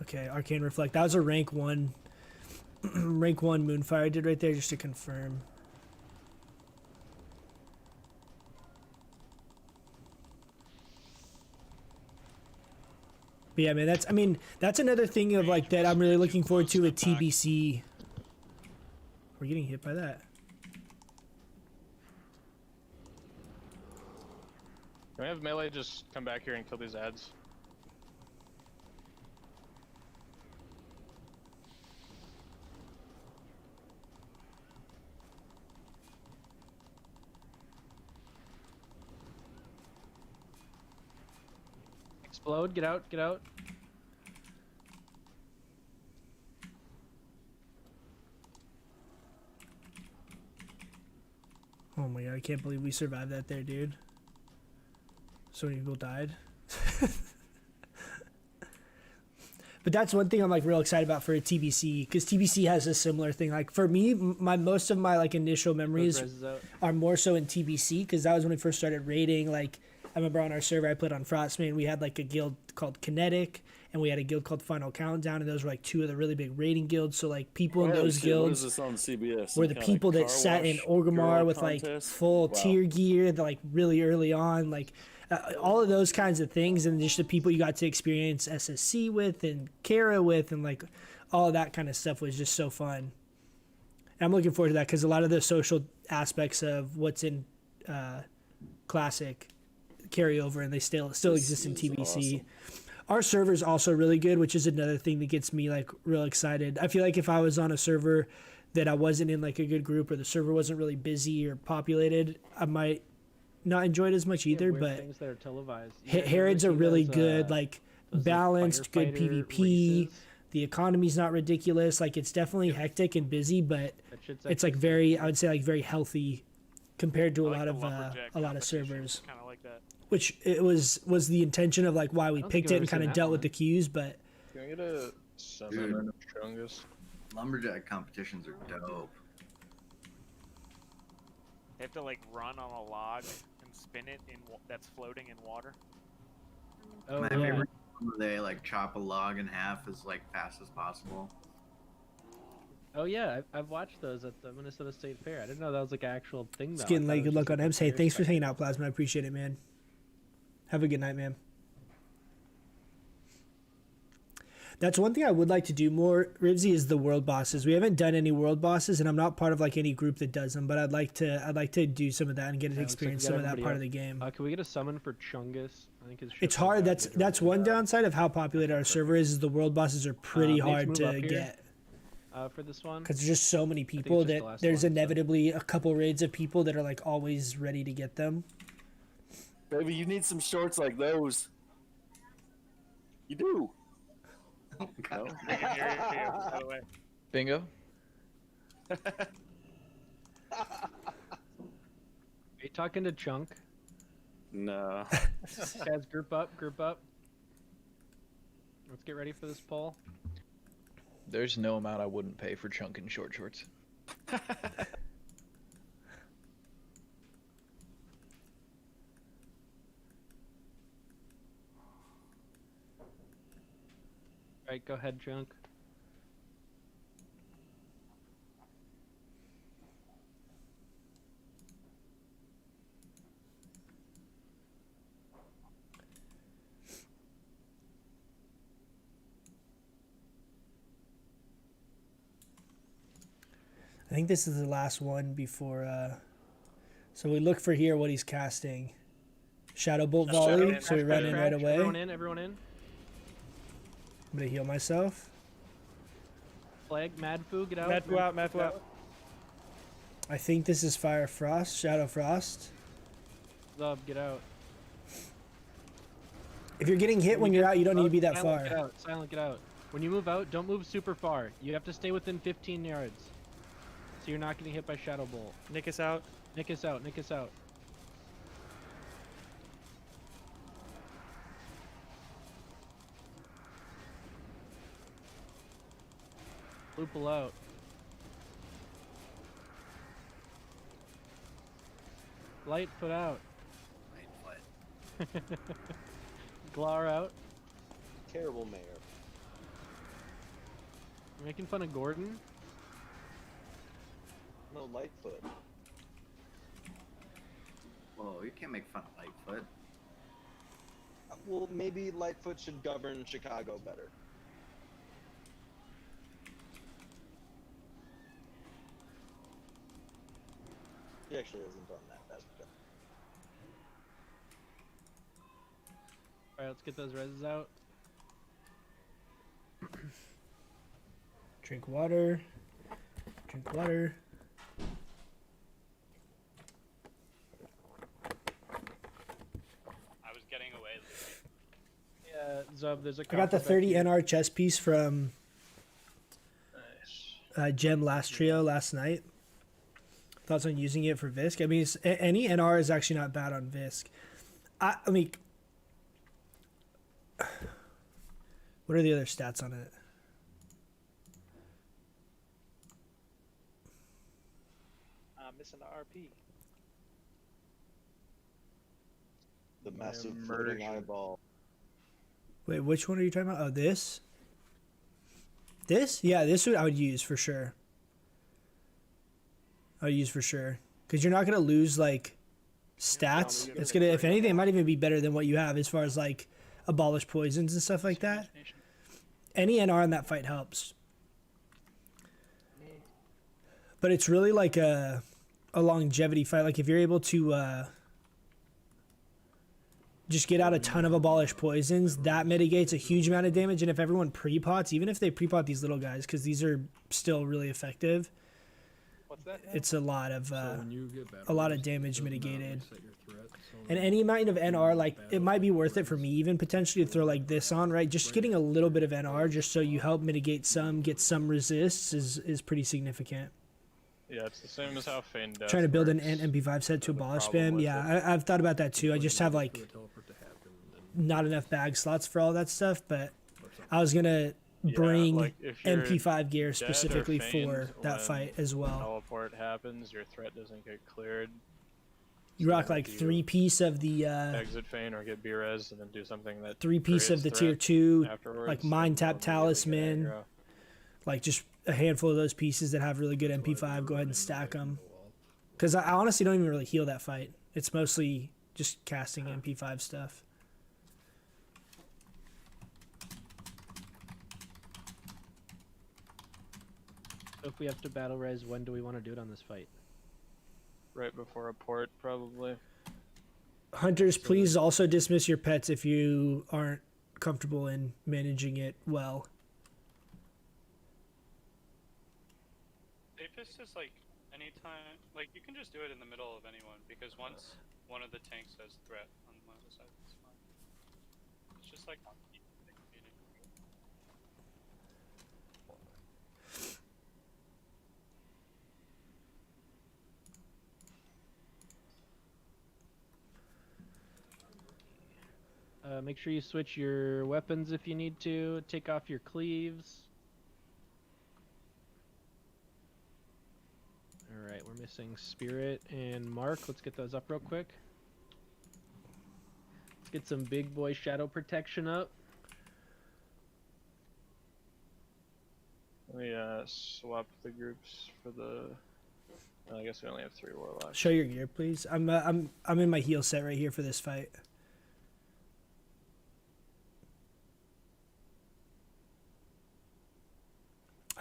Okay, Arcane Reflect. That was a rank 1 rank 1 Moonfire I did right there, just to confirm. But yeah, man, that's another thing of like that I'm really looking forward to at TBC. We're getting hit by that. Can we have melee just come back here and kill these ads? Explode. Get out. Get out. Oh my god, I can't believe we survived that there, dude. So many people died. But that's one thing I'm like real excited about for a TBC, because TBC has a similar thing. Like for me, most of my like initial memories Res is out. are more so in TBC, because that was when we first started raiding. Like I remember on our server I played on Frostman, we had like a guild called Kinetic, and we had a guild called Final Countdown, and those were like two of the really big raiding guilds. So like people in those What is guilds this on CBS? were Some the kinda people that car sat in wash Orgrimmar girl with like contest? full Wow. tier gear, like really early on, like all of those kinds of things, and just the people you got to experience SSC with and Kara with, and like all of that kind of stuff was just so fun. And I'm looking forward to that, because a lot of the social aspects of what's in Classic carry over, and they still exist in TBC. Awesome. Our server's also really good, which is another thing that gets me like real excited. I feel like if I was on a server that I wasn't in like a good group, or the server wasn't really busy or populated, I might not enjoy it as much either. Weird but things that are televised. You guys ever Harrods are see really those, good, like those, balanced, good firefighter PvP. races? The economy's not ridiculous. Like it's definitely hectic and busy, but That shit's it's like actually very, I would say like very healthy compared to I like the a lumberjack lot of competition, servers. Kind of like that. Which it was the intention of like why we I don't think picked I've it ever and kind seen of that dealt with one. the queues, but Can I get a summon Chungus? Lumberjack competitions are dope. They have to like run on a log and spin it that's floating in water. Oh, My yeah. favorite one where they like chop a log in half as like fast as possible. Oh yeah, I've watched those at the Minnesota State Fair. I didn't know that was like an actual thing. it's though. getting I thought late. it Good was luck just, on like, a Ems. Hey, fair thanks for hanging spectacle. out, Plasma. I appreciate it, man. Have a good night, man. That's one thing I would like to do more, Rivsy, is the world bosses. We haven't done any world bosses, and I'm not part of like any group that does them, but I'd like to do some of that and get to Yeah, looks like we experience got some of that everybody part up. of the game. Can we get a summon for Chungus? I think his It's ship hard. was That's one downside of how populated our server is the world bosses are pretty hard to get. For this one. Because there's just so many people that there's inevitably a couple raids of people that are like always ready to get them. Baby, you need some shorts like those. You do. Oh, God. No? I can hear you, by the way. Bingo. Are you talking to Chunk? No. Guys, group up, group up. Let's get ready for this poll. There's no amount I wouldn't pay for Chunk and short shorts. Alright, go ahead, Chunk. I think this is the last one before. So we look for here what he's casting. Shadow Bolt Volley, so we run in right away. Everyone in, everyone in. I'm gonna heal myself. Flag, Mad Foo, get out. Mad Foo out, Mad Foo out. I think this is Fire Frost, Shadow Frost. Zub, get out. If you're getting hit when you're out, you don't need to be that Silent, far. Get out, Silent, get out. When you move out, don't move super far. You have to stay within 15 yards. So you're not getting hit by Shadow Bolt. Nick us out. Nick us out, Nick us out. Loople out. Lightfoot out. Lightfoot. Glar out. Terrible mayor. You're making fun of Gordon? No, Lightfoot. Whoa, you can't make fun of Lightfoot. Well, maybe Lightfoot should govern Chicago better. He actually hasn't done that bad. Alright, let's get those reses out. Drink water. Drink water. I was getting away. Yeah, Zub, there's a. I got the 30 NR chess piece from Gem last trio last night. Thoughts on using it for Visk? I mean, any NR is actually not bad on Visk. I mean, what are the other stats on it? I'm missing the RP. The massive floating eyeball. Wait, which one are you talking about? Oh, this? This? Yeah, this I would use for sure. I would use for sure. Because you're not going to lose, like, stats. It's going to, if anything, it might even be better than what you have as far as, like, abolish poisons and stuff like that. Any NR in that fight helps. But it's really like a longevity fight. Like, if you're able to just get out a ton of abolish poisons, that mitigates a huge amount of damage. And if everyone pre-pots, even if they pre-pot these little guys, because these are still really effective, it's a lot of damage mitigated. And any amount of NR, like, it might be worth it for me even potentially to throw like this on, right? Just getting a little bit of NR just so you help mitigate some, get some resists is pretty significant. Yeah, it's the same as how Feign Death Trying to build an works. MP5 set to The abolish problem spam. with Yeah, I've thought about that too. I just have like not enough bag slots for all that stuff, but I was gonna bring like, if you're MP5 gear dead or specifically feigned for that when fight as well. Teleport happens, your threat doesn't get cleared. You rock like 3-piece of the Exit Feign or get B-Res and then do something that 3-piece of creates the tier threat 2, afterwards, like Mind Tap and you'll immediately get Talisman, aggro. like just a handful of those pieces that have really good MP5. Go ahead and stack them. Because I honestly don't even really heal that fight. It's mostly just casting MP5 stuff. So if we have to battle res, when do we want to do it on this fight? Right before a port, probably. Hunters, please also dismiss your pets if you aren't comfortable in managing it well. Safest is like anytime, like you can just do it in the middle of anyone because once one of the tanks says threat on one of the sides, it's fine. It's just like not keep the community. Make sure you switch your weapons if you need to. Take off your cleaves. Alright, we're missing Spirit and Mark. Let's get those up real quick. Let's get some big boy shadow protection up. Let me swap the groups for the. I guess we only have 3 warlocks. Show your gear, please. I'm in my heal set right here for this fight.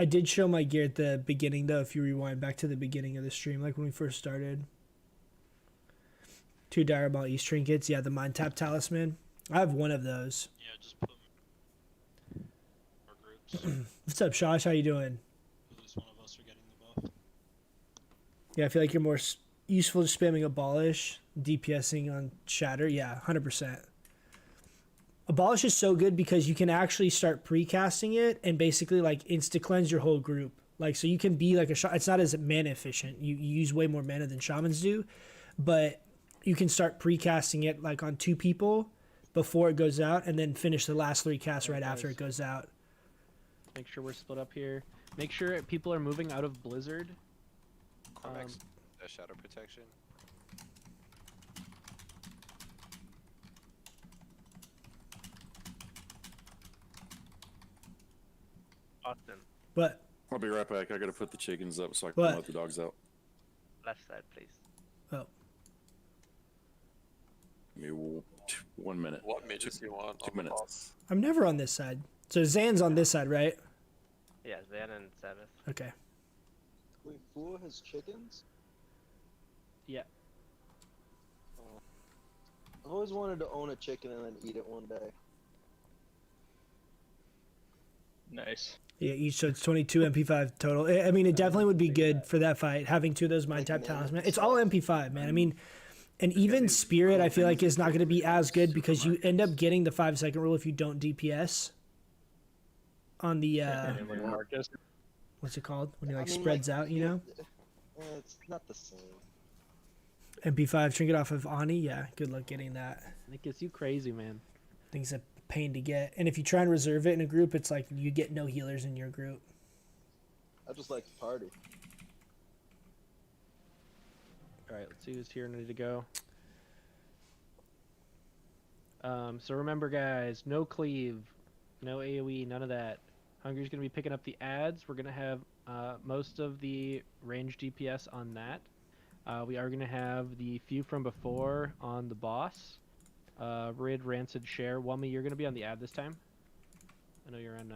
I did show my gear at the beginning, though, if you rewind back to the beginning of the stream, like when we first started. 2 Direball East trinkets. Yeah, the Mind Tap Talisman. I have one of those. Yeah, just put them in our groups. What's up, Shosh? How you doing? At least one of us are getting the buff. Yeah, I feel like you're more useful just spamming Abolish, DPSing on Shatter. Yeah, 100%. Abolish is so good because you can actually start precasting it and basically like insta cleanse your whole group. Like, so you can be like it's not as mana efficient. You use way more mana than shamans do, but you can start precasting it like on 2 people before it goes out and then finish the last 3 casts right after it goes out. Make sure we're split up here. Make sure people are moving out of Blizzard. Shadow protection. Austin, What? I'll be right back. I gotta put the chickens up so I can What? let the dogs out. left side, please. Oh. Give me 1 minute. What midget do you want? 2 minutes. I'm never on this side. So Zan's on this side, right? Yeah, Zan and Sabbath. Okay. Wait, Fool has chickens? Yeah. I've always wanted to own a chicken and then eat it one day. Nice. Yeah, each, so it's 22 MP5 total. I mean, it definitely would be good for that fight, having 2 of those Mind Tap Talisman. It's all MP5, man. I mean, and even Spirit, I feel like, is not going to be as good because you end up getting the 5-second rule if you don't DPS on the, what's it called? When he, like, spreads out, you know? It's not the same. MP5 trinket off of Ani, yeah, good luck getting that. It gets you crazy, man. I think it's a pain to get. And if you try and reserve it in a group, it's like you get no healers in your group. I just like to party. Alright, let's see who's here and ready to go. So remember, guys, no cleave, no AoE, none of that. Hungry's going to be picking up the ads. We're going to have most of the range DPS on that. We are going to have the few from before on the boss. Rid, Rancid, Share. Wummy, you're going to be on the ad this time. I know you're on...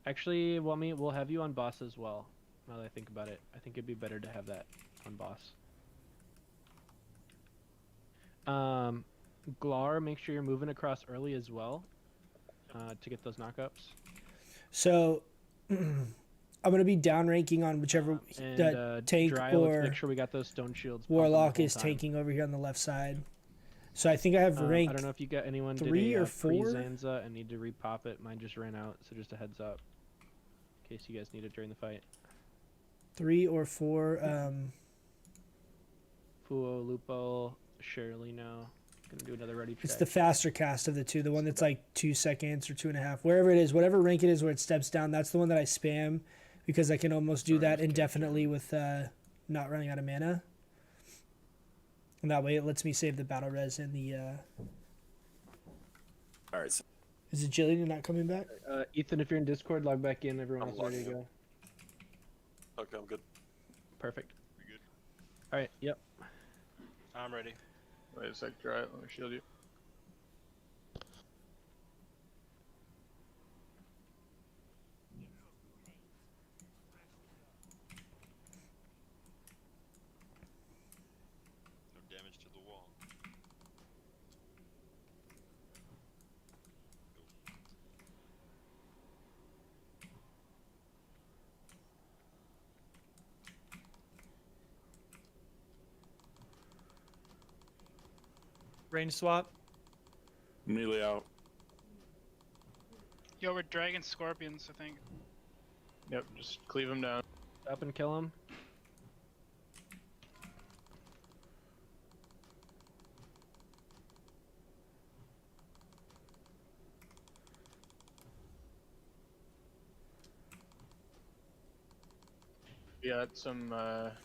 Actually, Wummy, we'll have you on boss as well, now that I think about it. I think it'd be better to have that on boss. Glar, make sure you're moving across early as well to get those knockups. So... I'm going to be downranking on whichever tank Dry, or let's make sure we got those stone shields. Warlock is tanking over here on the left side. So I think I have rank I don't know if you got anyone 3 or 4 Zanza and need to repop it. Mine just ran out, so just a heads up in case you guys need it during the fight. 3 or 4 Fuo, Lupo, Shirley now. Gonna do another ready check. It's the faster cast of the 2, the one that's like 2 seconds or 2.5, wherever it is, whatever rank it is where it steps down. That's the one that I spam because I can almost do that indefinitely with not running out of mana. And that way it lets me save the battle res and the. All right. Is it Jillian not coming back? Ethan, if you're in Discord, log back in. Everyone else ready to go. Okay, I'm good. Perfect. We're good. All right. Yep. I'm ready. Wait a sec, try it. Let me shield you. No damage to the wall. Range swap. Melee out. Yo, we're dragging scorpions, I think. Yep, just cleave him down. Up and kill him. We got some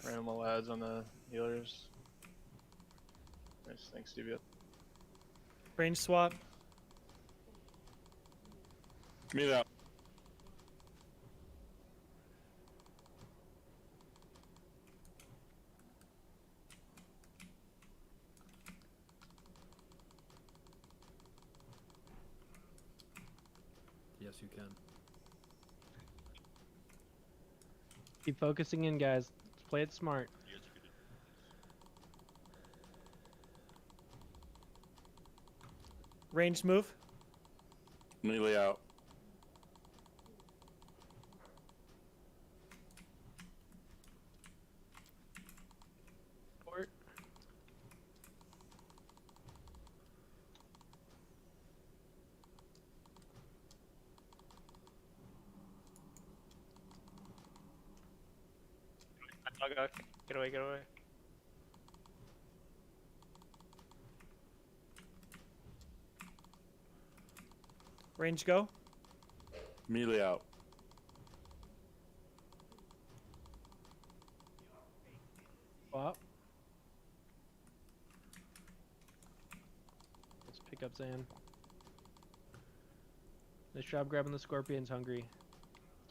random lads on the healers. Nice, thanks, DB. Range swap. Melee out. Yes, you can. Keep focusing in, guys. Let's play it smart. Range move. Melee out. Port. Get away, get away. Range go. Melee out. Swap. Let's pick up Zan. Nice job grabbing the scorpions, Hungry.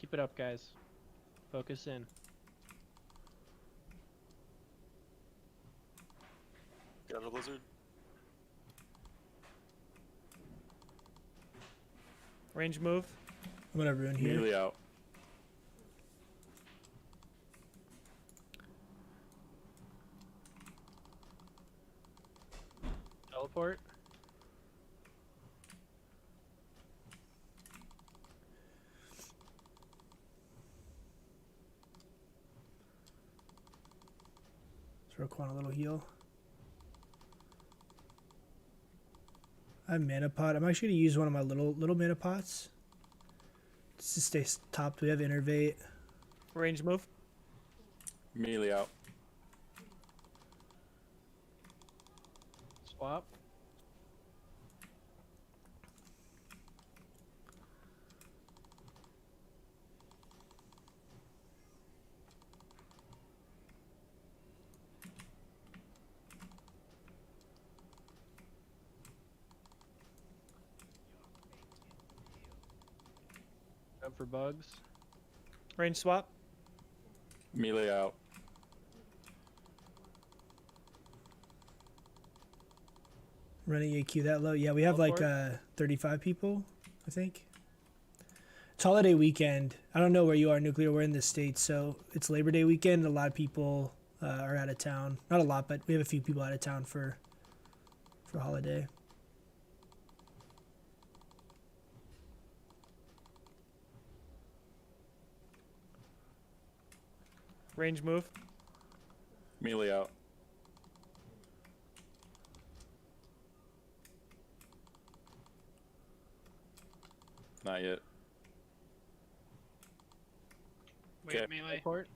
Keep it up, guys. Focus in. Got a lizard. Range move. I'm gonna ruin here. Melee out. Teleport. Throw Quan a little heal. I have mana pot. I'm actually gonna use one of my little mana pots. Just to stay topped. We have innervate. Range move. Melee out. Swap. Up for bugs. Range swap. Melee out. Running AQ that low. Yeah, we have like 35 people, I think. It's holiday weekend. I don't know where you are, Nuclear. We're in the States, so it's Labor Day weekend. A lot of people are out of town. Not a lot, but we have a few people out of town for holiday. Range move. Melee out. Not yet. Wait, Okay. melee. Teleport.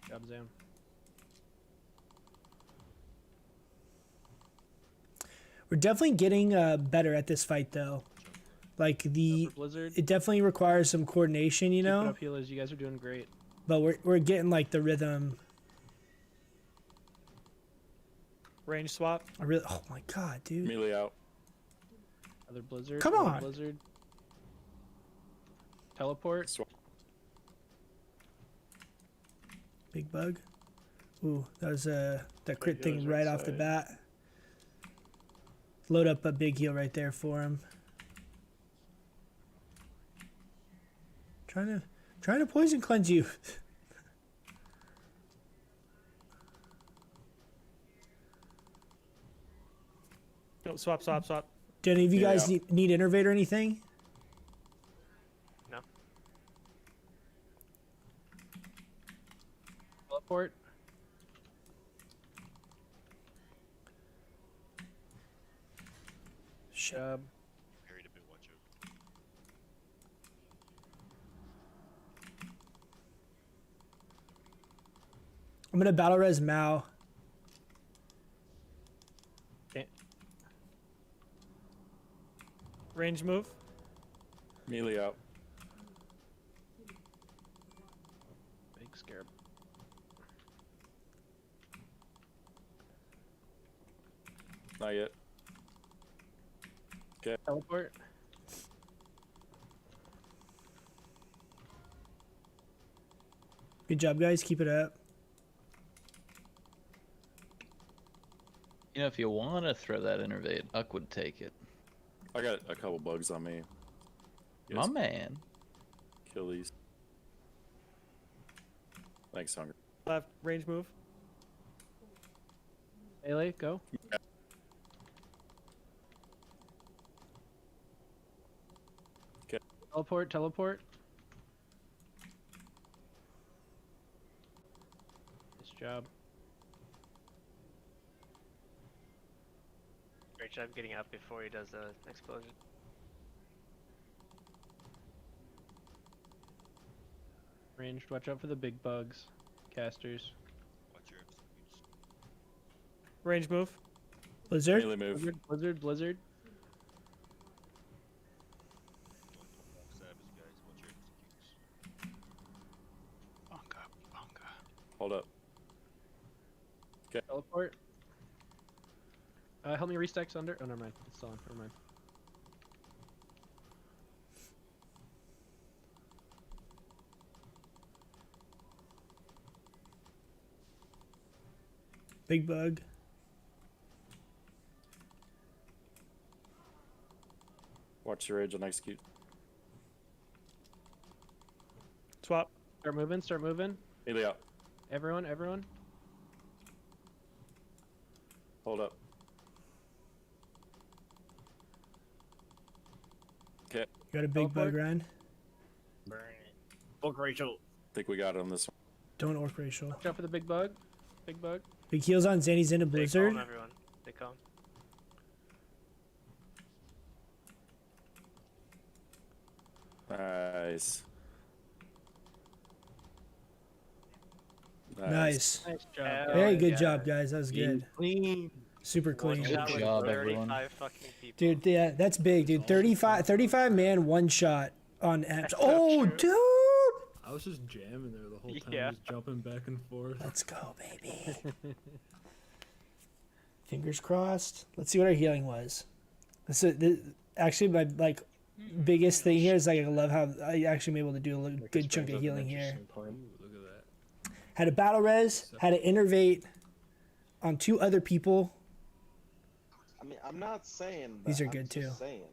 Job Zam. We're definitely getting better at this fight, though. Like Blizzard. it definitely requires some coordination, you Keep it know. up, healers. You guys are doing great. But we're getting like the rhythm. Range swap. Oh my god, dude. Melee out. Another Blizzard. Come another on. Blizzard. Teleport. Big bug. Ooh, that was that crit Big thing healers right off the outside. bat. Load up a big heal right there for him. Trying to poison cleanse you. No, swap. Do any of you Yeah. guys need innervate or anything? No. Teleport. shit. job. I'm gonna battle res Mao. Range move. Melee out. Big scarab. Not yet. Okay. Teleport. Good job, guys. Keep it up. You know, if you want to throw that innervate, Uck would take it. I got a couple bugs on me. My man. Kill these. Thanks, Hunger. Left range move. Melee, go. Okay. Teleport, teleport. Nice job. Great job getting up before he does the explosion. Ranged, watch out for the big bugs. Casters. Range move. Blizzard. Melee move. Blizzard, blizzard, blizzard. Hold up. Teleport. Help me restack Sunder. Oh, never mind. It's still on. Never mind. Big bug. Watch your rage and execute. Swap. Start moving, start moving. Melee out. Everyone, everyone. Hold up. Okay. Got a big bug, Ryan. Burn it. Book Rachel. Think we got it on this one. Don't orc racial. Watch out for the big bug. Big bug. Big heals on Zanny's into Blizzard. Stay calm, everyone. Stay calm. Nice. Nice. Nice job. Very good job, guys. That was good. Clean. Super clean. Good job, everyone. 35 fucking people. Dude, yeah, that's big, dude. 35 man, one shot on apps. Oh, dude! I was just jamming there the whole time, Yeah. just jumping back and forth. Let's go, baby. Fingers crossed. Let's see what our healing was. Actually, my biggest thing here is I love how I actually am able to do a good chunk of healing here. Look at that. Had a battle res, had an innervate on 2 other people. I mean, I'm not saying that. These are I'm good, just too. Saying.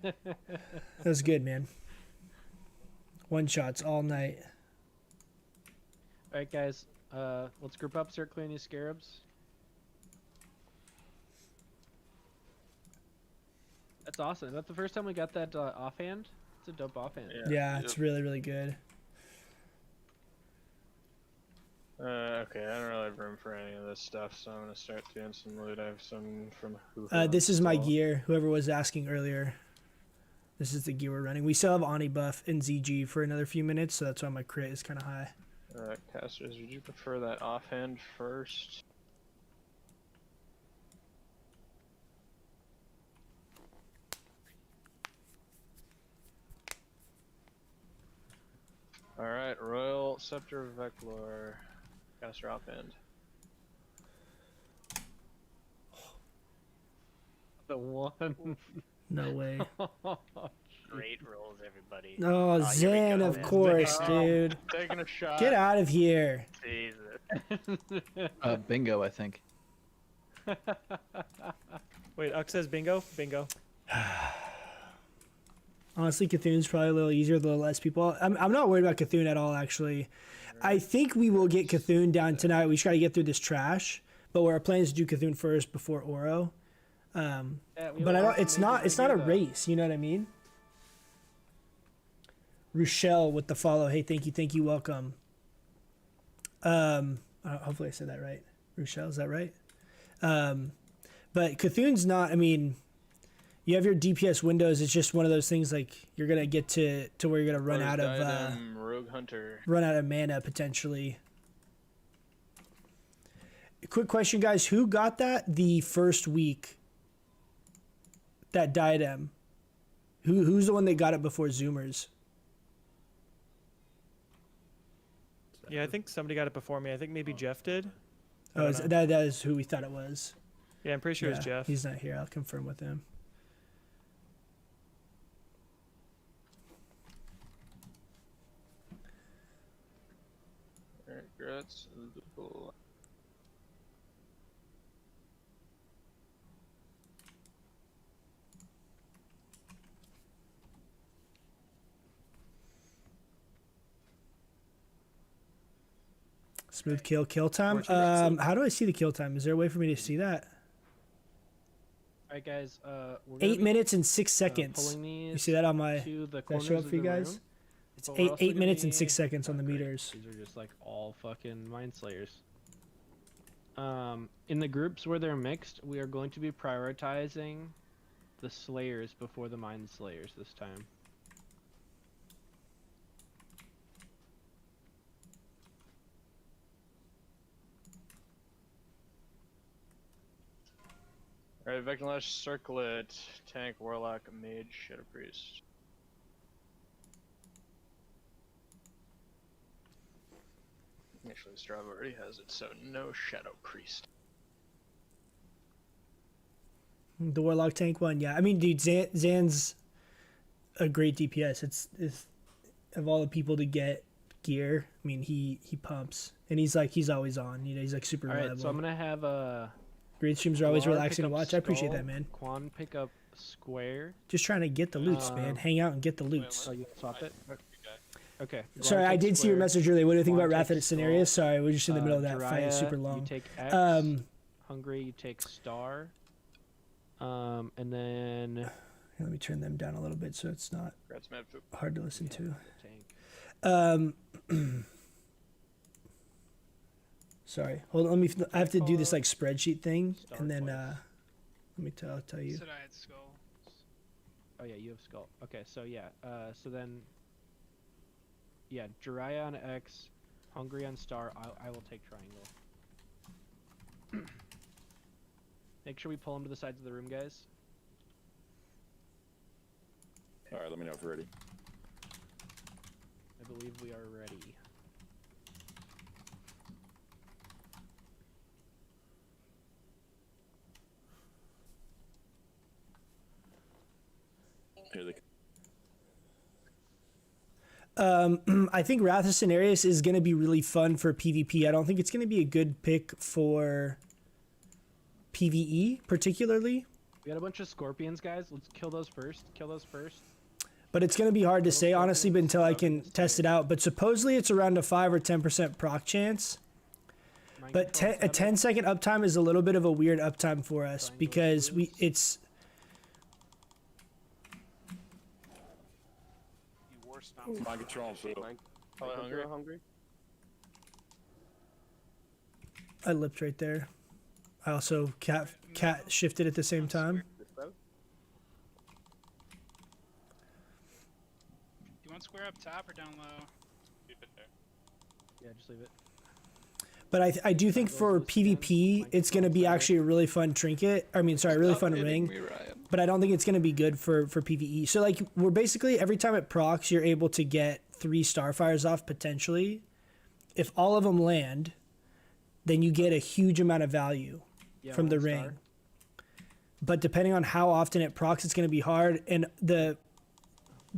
That was good, man. One shots all night. Alright, guys. Let's group up, start clearing these scarabs. That's awesome. Is that the first time we got that offhand? It's a dope offhand. Yeah, it's really, really good. Okay, I don't really have room for any of this stuff, so I'm gonna start doing some loot. I have some from who. This is my gear. Whoever was asking earlier. This is the gear we're running. We still have Ani buff and ZG for another few minutes, so that's why my crit is kind of high. Casters, would you prefer that offhand first? Alright, Royal Scepter of Veclor. Caster offhand. The one. No way. Great rolls, everybody. Oh, here we Zen, go, of man. course, dude. Taking a shot. Get out of here. Jesus. Bingo, I think. Wait, Uck says bingo? Bingo. Honestly, Cthulhu's probably a little easier, a little less people. I'm not worried about Cthulhu at all, actually. I think we will get Cthulhu down tonight. We just got to get through this trash. But our plan is to do Cthulhu first before Oro. But I don't. It's not a race. You know what I mean? Rochelle with the follow. Hey, thank you, welcome. Hopefully I said that right. Rochelle, is that right? But Cthulhu's not. I mean, you have your DPS windows. It's just one of those things like you're gonna get to where you're gonna run out of Rogue Hunter. run out of mana potentially. Quick question, guys: who got that the first week? That diadem. Who's the one that got it before Zoomers? Yeah, I think somebody got it before me. I think maybe Jeff did. Oh, that is who we thought it was. Yeah, I'm pretty sure it's Jeff. He's not here. I'll confirm with him. Regrets. Smooth kill time. How do I see the kill time? Is there a way for me to see that? All right, guys. We're 8 minutes and 6 seconds. pulling these You see that on my? to the That corners show up of for you the guys? room, It's but we're also 8 gonna minutes and be- 6 seconds on the meters. These are just like all fucking mind slayers. In the groups where they're mixed, we are going to be prioritizing the slayers before the mind slayers this time. Alright, Vecnalash, Circlet, Tank, Warlock, Mage, Shadow Priest. Actually, Strava already has it, so no Shadow Priest. The Warlock tank one, yeah. I mean, dude, Zan's a great DPS. It's of all the people to get gear. I mean, he pumps, and he's always on. You know, he's like super All reliable. right, so I'm gonna have a. Great streams are always Lar relaxing to pick up watch. I appreciate Skull, that, man. Quan pick up Square. Just trying to get the loots, man. Hang out and get the loots. Oh, you swap it? Okay. Sorry, I did see your message earlier. What do you think about Wrath of Cenarius? Sorry, we're just in the middle of that fight. It's super long. You take X. Hungry, you take Star. And then. Here, let me turn them down a little bit so it's not hard to listen to. Sorry, hold on. I have to do this like spreadsheet thing, and then let me tell you. Said I had skull. Oh yeah, you have skull. Okay, so yeah. So then. Yeah, Jiraiya on X, Hungry on Star. I will take Triangle. Make sure we pull them to the sides of the room, guys. All right, let me know if you're ready. I believe we are ready. Here they I think Wrath of Cenarius is going to be really fun for PvP. I don't think it's going to be a good pick for PvE, particularly. We got a bunch of scorpions, guys. Let's kill those first. Kill those first. But it's going to be hard to say, honestly, but until I can test it out. But supposedly it's around a 5 or 10% proc chance. But a 10-second uptime is a little bit of a weird uptime for us because it's... Mind control, hungry. I lipped right there. I also cat shifted at the same time. You want square up top or down low? Keep it there. Yeah, just leave it. But I do think for PvP, it's going to be actually a really fun trinket. I mean, sorry, really fun ring. But I don't think it's going to be good for PvE. So, like, we're basically, every time it procs, you're able to get 3 Starfires off, potentially. If all of them land, then you get a huge amount of value from the ring. But depending on how often it procs, it's going to be hard. And the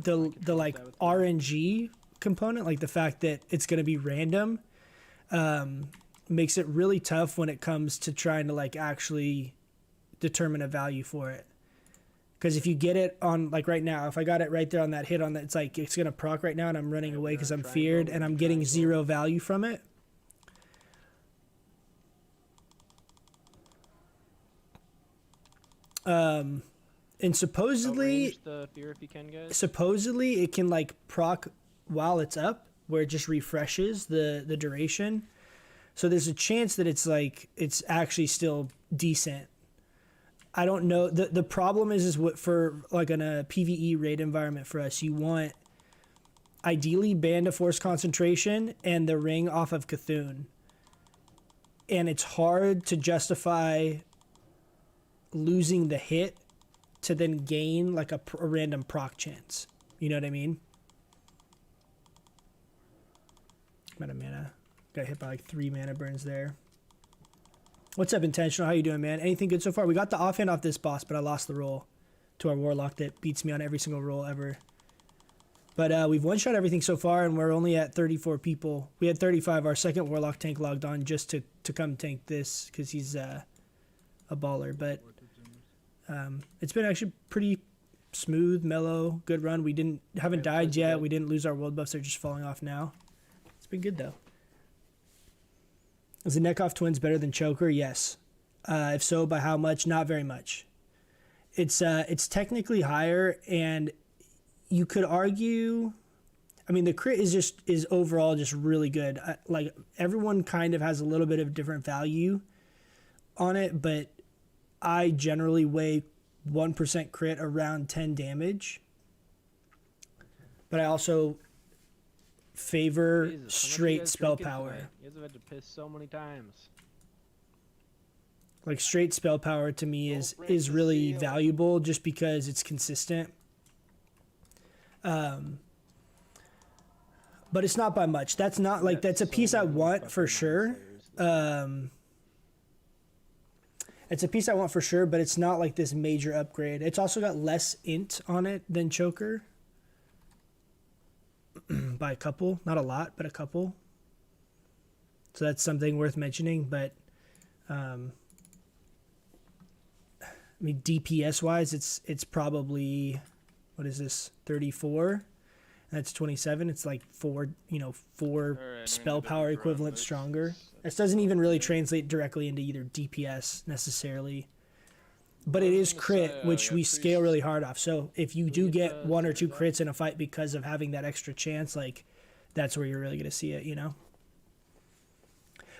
like, RNG component, like the fact that it's going to be random, makes it really tough when it comes to trying to like actually determine a value for it. Because if you get it on, like right now, if I got it right there on that hit on that, it's like it's gonna proc right now, and I'm running away because I'm feared and I'm getting 0 value from it. And supposedly, the fear if you can, guys. supposedly it can like proc while it's up, where it just refreshes the duration. So there's a chance that it's like it's actually still decent. I don't know. The problem is what for like in a PvE raid environment for us, you want ideally Band of Force Concentration and the ring off of Cthulhu. And it's hard to justify losing the hit to then gain like a random proc chance. You know what I mean? I'm out of mana. Got hit by like 3 mana burns there. What's up, Intentional? How you doing, man? Anything good so far? We got the offhand off this boss, but I lost the roll to our Warlock that beats me on every single roll ever. But we've one-shot everything so far, and we're only at 34 people. We had 35. Our second Warlock tank logged on just to come tank this because he's a baller. But it's been actually pretty smooth, mellow, good run. We haven't died yet. We didn't lose our world buffs. They're just falling off now. It's been good, though. Is the Nekoff Twins better than Choker? Yes. If so, by how much? Not very much. It's technically higher, and you could argue, I mean, the crit is overall just really good. Like, everyone kind of has a little bit of different value on it, but I generally weigh 1% crit around 10 damage. But I also favor straight spell power. You guys have had to piss so many times. Like, straight spell power to me is really valuable just because it's consistent. But it's not by much. That's not like, that's a piece I want for sure. It's a piece I want for sure, but it's not like this major upgrade. It's also got less int on it than Choker. By a couple. Not a lot, but a couple. So that's something worth mentioning, but I mean, DPS wise, it's probably, what is this, 34, and that's 27. It's like four spell power equivalent stronger. This doesn't even really translate directly into either DPS necessarily, but it is crit, which we scale really hard off. So if you do get 1 or 2 crits in a fight because of having that extra chance, like, that's where you're really gonna see it, you know.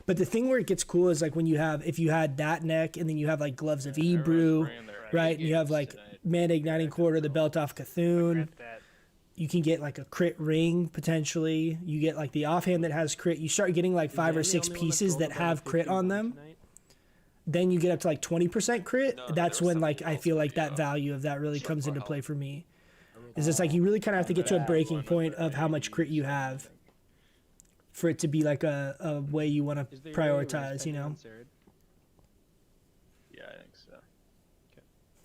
But the thing where it gets cool is like when if you had that neck and then you have like Gloves of Ebrew, right? And you have like Mana Igniting Quarter, the Belt off Cthulhu. You can get like a crit ring potentially. You get like the offhand that has crit. You start getting like 5 or 6 pieces that have crit on them. Then you get up to like 20% crit. That's when like I feel like that value of that really comes into play for me. Is it's like you really kind of have to get to a breaking point of how much crit you have for it to be like a way you want to prioritize, you know? Yeah, I think so.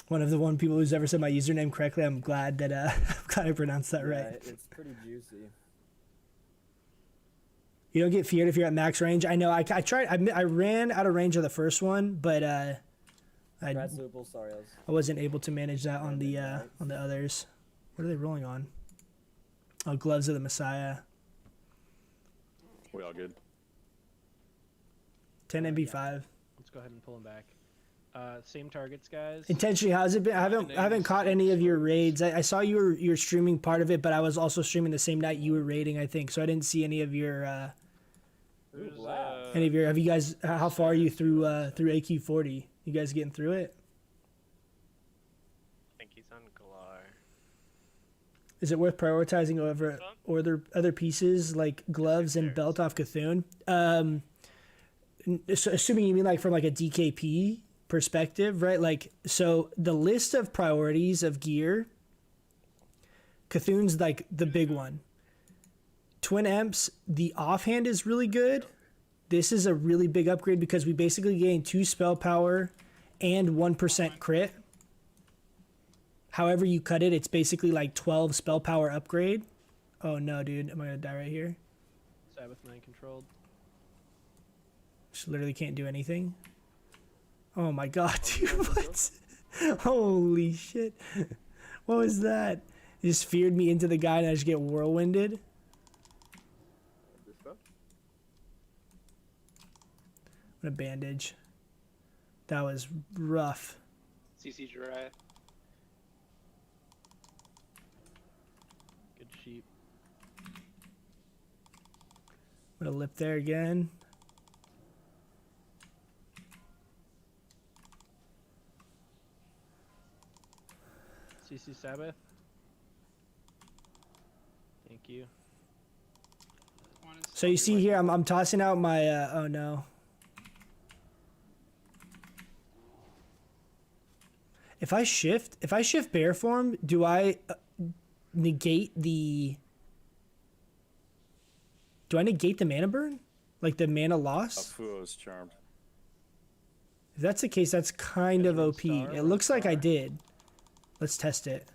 One of the people who's ever said my username correctly. I'm glad that I'm glad I pronounced that right. It's pretty juicy. You don't get feared if you're at max range. I know. I tried. I ran out of range of the first one, but I wasn't able to manage that on the others. What are they rolling on? Oh, Gloves of the Messiah. We all good? 10 MB5. Let's go ahead and pull them back. Same targets, guys. Intentionally, how's it been? I haven't caught any of your raids. I saw you were streaming part of it, but I was also streaming the same night you were raiding, I think. So I didn't see any of your have you guys, how far are you through AQ40? You guys getting through it? I think he's on Galar. Is it worth prioritizing over other pieces like Gloves and Belt off Cthulhu? So assuming you mean like from like a DKP perspective, right? Like, so the list of priorities of gear, Cthulhu's like the big one. Twin Emps, the offhand is really good. This is a really big upgrade because we basically gain 2 spell power and 1% crit. However you cut it, it's basically like 12 spell power upgrade. Oh no, dude, am I gonna die right here? Sabbath Knight controlled. Just literally can't do anything. Oh my god, dude, what? Holy shit. What was that? It just feared me into the guy and I just get whirlwinded. What a bandage. That was rough. CC Jiraiya. Good sheep. What a lip there again. CC Sabbath. Thank you. So you see here, I'm tossing out my. Oh no. If I shift bear form, do I negate the? Do I negate the mana burn, like the mana loss? Fuo's charmed. If that's the case, that's kind of OP. It looks like I did. Let's test it.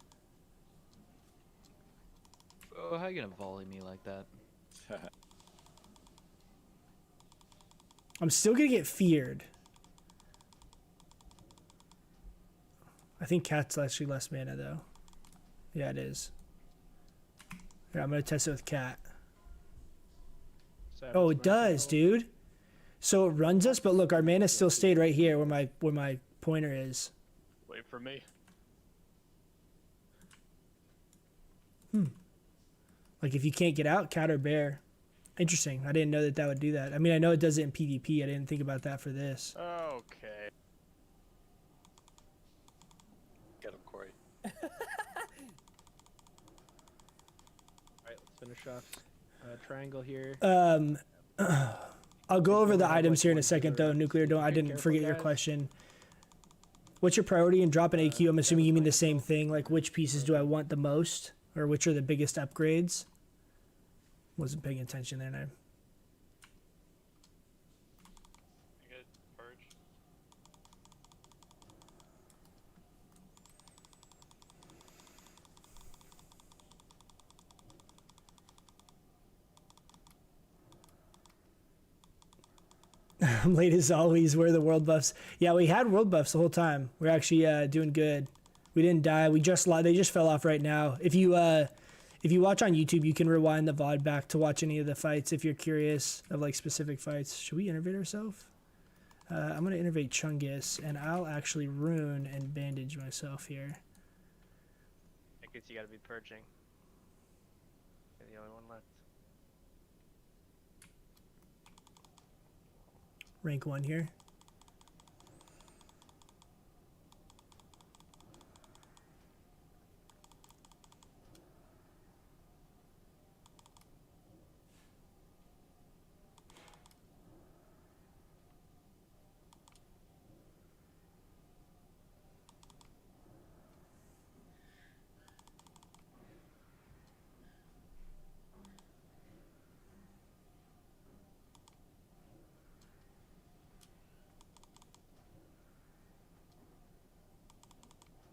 Oh, how you gonna volley me like that? I'm still gonna get feared. I think cat's actually less mana though. Yeah, it is. Here, I'm gonna test it with cat. Oh, it does, dude. So it runs us, but look, our mana still stayed right here where my pointer is. Wait for me. Like if you can't get out, cat or bear. Interesting. I didn't know that would do that. I mean, I know it does it in PvP. I didn't think about that for this. Okay. Get him, Corey. Alright, let's finish off triangle here. I'll go over the items here in a second though. Nuclear, I didn't forget your question. What's your priority in dropping AQ? I'm assuming you mean the same thing. Like which pieces do I want the most? Or which are the biggest upgrades? Wasn't paying attention there now. Good purge. I'm late as always. Where are the world buffs? Yeah, we had world buffs the whole time. We're actually doing good. We didn't die. They just fell off right now. If you watch on YouTube, you can rewind the VOD back to watch any of the fights if you're curious of like specific fights. Should we innervate ourselves? I'm gonna innervate Chungus, and I'll actually rune and bandage myself here. I guess you gotta be purging. You're the only one left. Rank 1 here.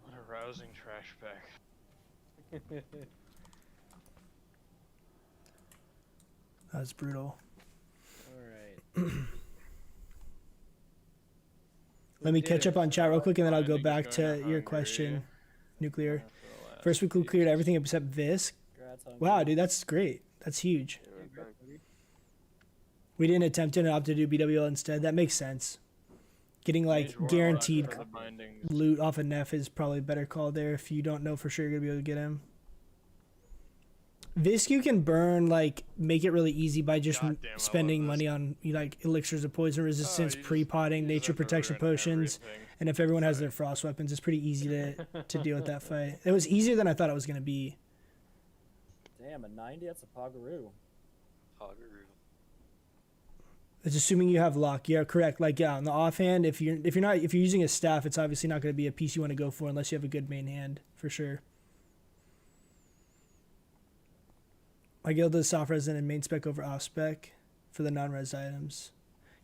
What a rousing trash bag. That's brutal. Alright. Let me catch up on chat real quick, and then I'll go back to your question, Nuclear. First week we cleared everything except Visk. Wow, dude, that's great. That's huge. We didn't attempt it and opted to do BWL instead. That makes sense. Getting like guaranteed loot off a Neff is probably a better call there if you don't know for sure you're gonna be able to get him. Visk you can burn, like make it really easy by just spending money on like elixirs of poison resistance, pre-potting, nature protection potions, and if everyone has their frost weapons, it's pretty easy to deal with that fight. It was easier than I thought it was gonna be. Damn, a 90? That's a Pogaroo. Pogaroo. It's assuming you have luck. Yeah, correct. Like yeah, on the offhand, if you're using a staff, it's obviously not going to be a piece you want to go for unless you have a good main hand for sure. My guild does soft res and main spec over off spec for the non-res items.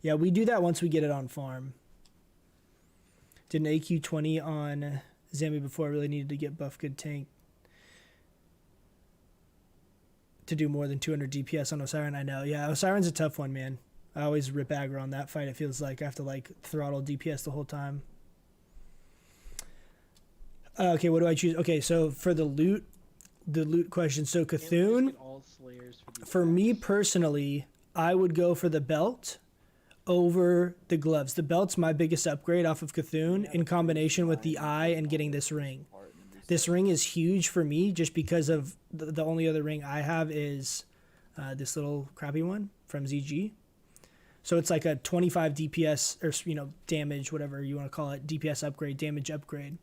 Yeah, we do that once we get it on farm. Did an AQ20 on Zambi before I really needed to get buff good tank to do more than 200 DPS on Osiren. I know. Yeah, Osiren's a tough one, man. I always rip aggro on that fight. It feels like I have to like throttle DPS the whole time. Okay, what do I choose? Okay, so for the loot question, so Cthulhu, for me personally, I would go for the belt over the gloves. The belt's my biggest upgrade off of Cthulhu in combination with the eye and getting this ring. This ring is huge for me just because of the only other ring I have is this little crappy one from ZG. So it's like a 25 DPS or damage, whatever you want to call it, DPS upgrade, damage upgrade.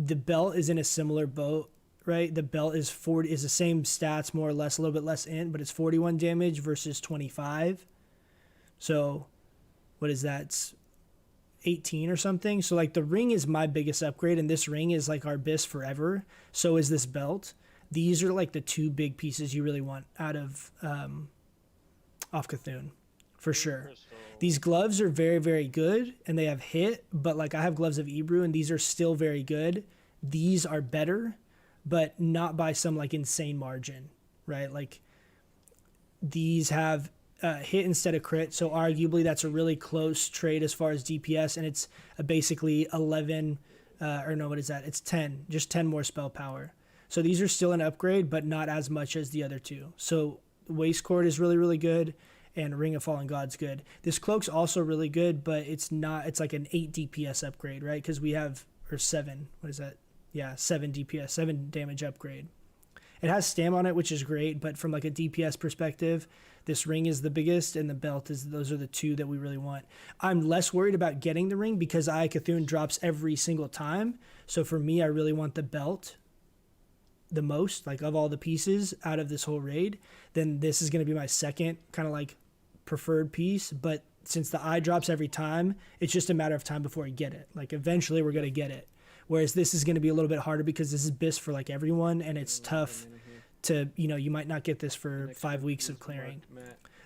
the belt is in a similar boat, right? The belt is the same stats, more or less, a little bit less int, but it's 41 damage versus 25. So what is that? It's 18 or something. So like the ring is my biggest upgrade, and this ring is like our BIS forever. So is this belt. These are like the two big pieces you really want out of off Cthulhu, for sure. These gloves are very, very good, and they have hit, but like I have gloves of Ebru, and these are still very good. These are better, but not by some like insane margin, right? Like these have hit instead of crit, so arguably that's a really close trade as far as DPS, and it's basically 11, or no, what is that? It's 10, just 10 more spell power. So these are still an upgrade, but not as much as the other two. So Waste Cord is really, really good, and Ring of Fallen God's good. This Cloak's also really good, but it's not, it's like an 8 DPS upgrade, right? Because we have, or 7, what is that? Yeah, 7 DPS, 7 damage upgrade. It has stam on it, which is great, but from like a DPS perspective, this ring is the biggest, and the belt is, those are the two that we really want. I'm less worried about getting the ring because Eye of Cthulhu drops every single time. So for me, I really want the belt the most, like of all the pieces out of this whole raid. Then this is going to be my second kind of like preferred piece. But since the eye drops every time, it's just a matter of time before we get it. Like eventually we're going to get it. Whereas this is going to be a little bit harder because this is BIS for like everyone, and it's tough to, you know, you might not get this for 5 weeks of clearing.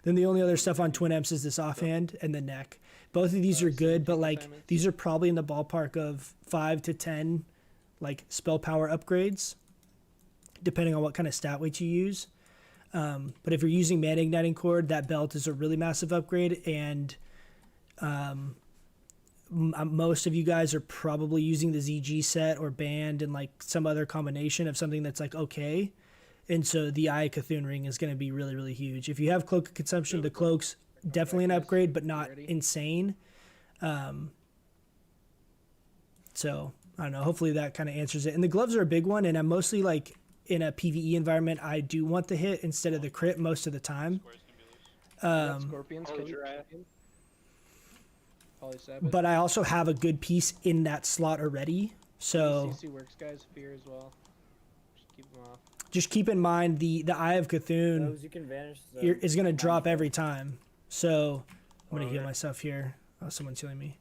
Then the only other stuff on Twin Emps is this offhand and the neck. Both of these are good, but like these are probably in the ballpark of 5 to 10 like spell power upgrades, depending on what kind of stat weight you use. But if you're using Mana Igniting Cord, that belt is a really massive upgrade, and most of you guys are probably using the ZG set or band and like some other combination of something that's like okay. And so the Eye of Cthulhu ring is going to be really, really huge. If you have Cloak of Consumption, the Cloak's definitely an upgrade, but not insane. So I don't know. Hopefully that kind of answers it. And the gloves are a big one, and I'm mostly like in a PvE environment, I do want the hit instead of the crit most of the time. Scorpions, But I also have a good piece in that slot already. So CC works, guys. Fear as well. Just keep them off. Just keep in mind the Eye of Cthulhu Those you can vanish is going to drop every time. So I'm going to heal myself here. Oh, someone's healing me.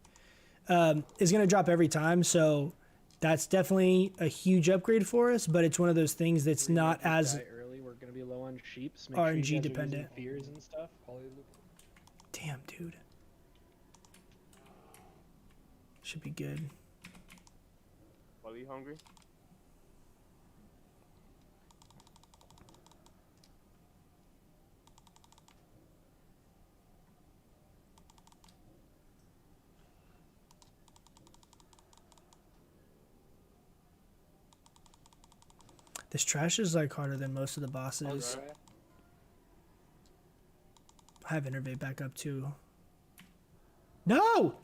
Is going to drop every time. So that's definitely a huge upgrade for us, but it's one of those things that's not as early. We're going to be low on sheeps. Make RNG sure you guys are dependent. using fears and stuff. Damn, dude. Should be good. Are you hungry? This trash is like harder than most of the bosses. I have Innervate back up too. No!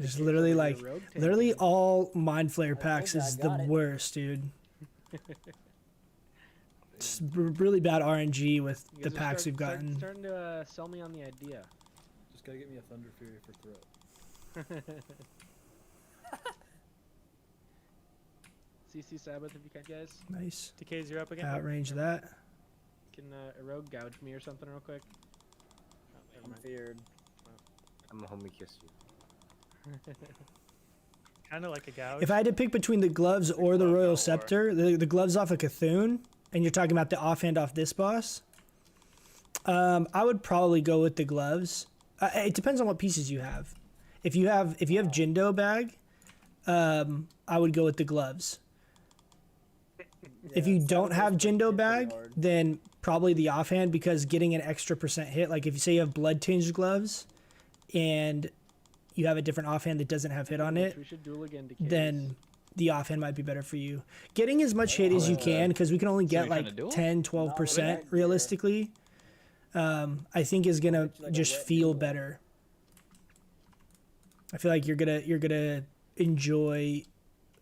Just literally like, literally all Mind Flare packs is the worst, dude. It's really bad RNG with the packs we've gotten. Starting to sell me on the idea. Just gotta get me a Thunder Fury for throat. CC Sabbath if you can, guys. Nice. DKs, you're up again. Outrange that. Can Erogue gouge me or something real quick? I'm feared. I'm a homie kiss you. Kind of like a gouge. If I had to pick between the gloves or the Royal Scepter, the gloves off of Cthulhu, and you're talking about the offhand off this boss, I would probably go with the gloves. It depends on what pieces you have. If you have Jindo bag, I would go with the gloves. If you don't have Jindo bag, then probably the offhand, because getting an extra % hit, like if you say you have blood tinged gloves and you have a different offhand that doesn't have hit on it, We should duel again, then the offhand might be better for you. Getting as much hit as you can, because we can only get like 10-12% realistically, I think is gonna just feel better. I feel like you're gonna enjoy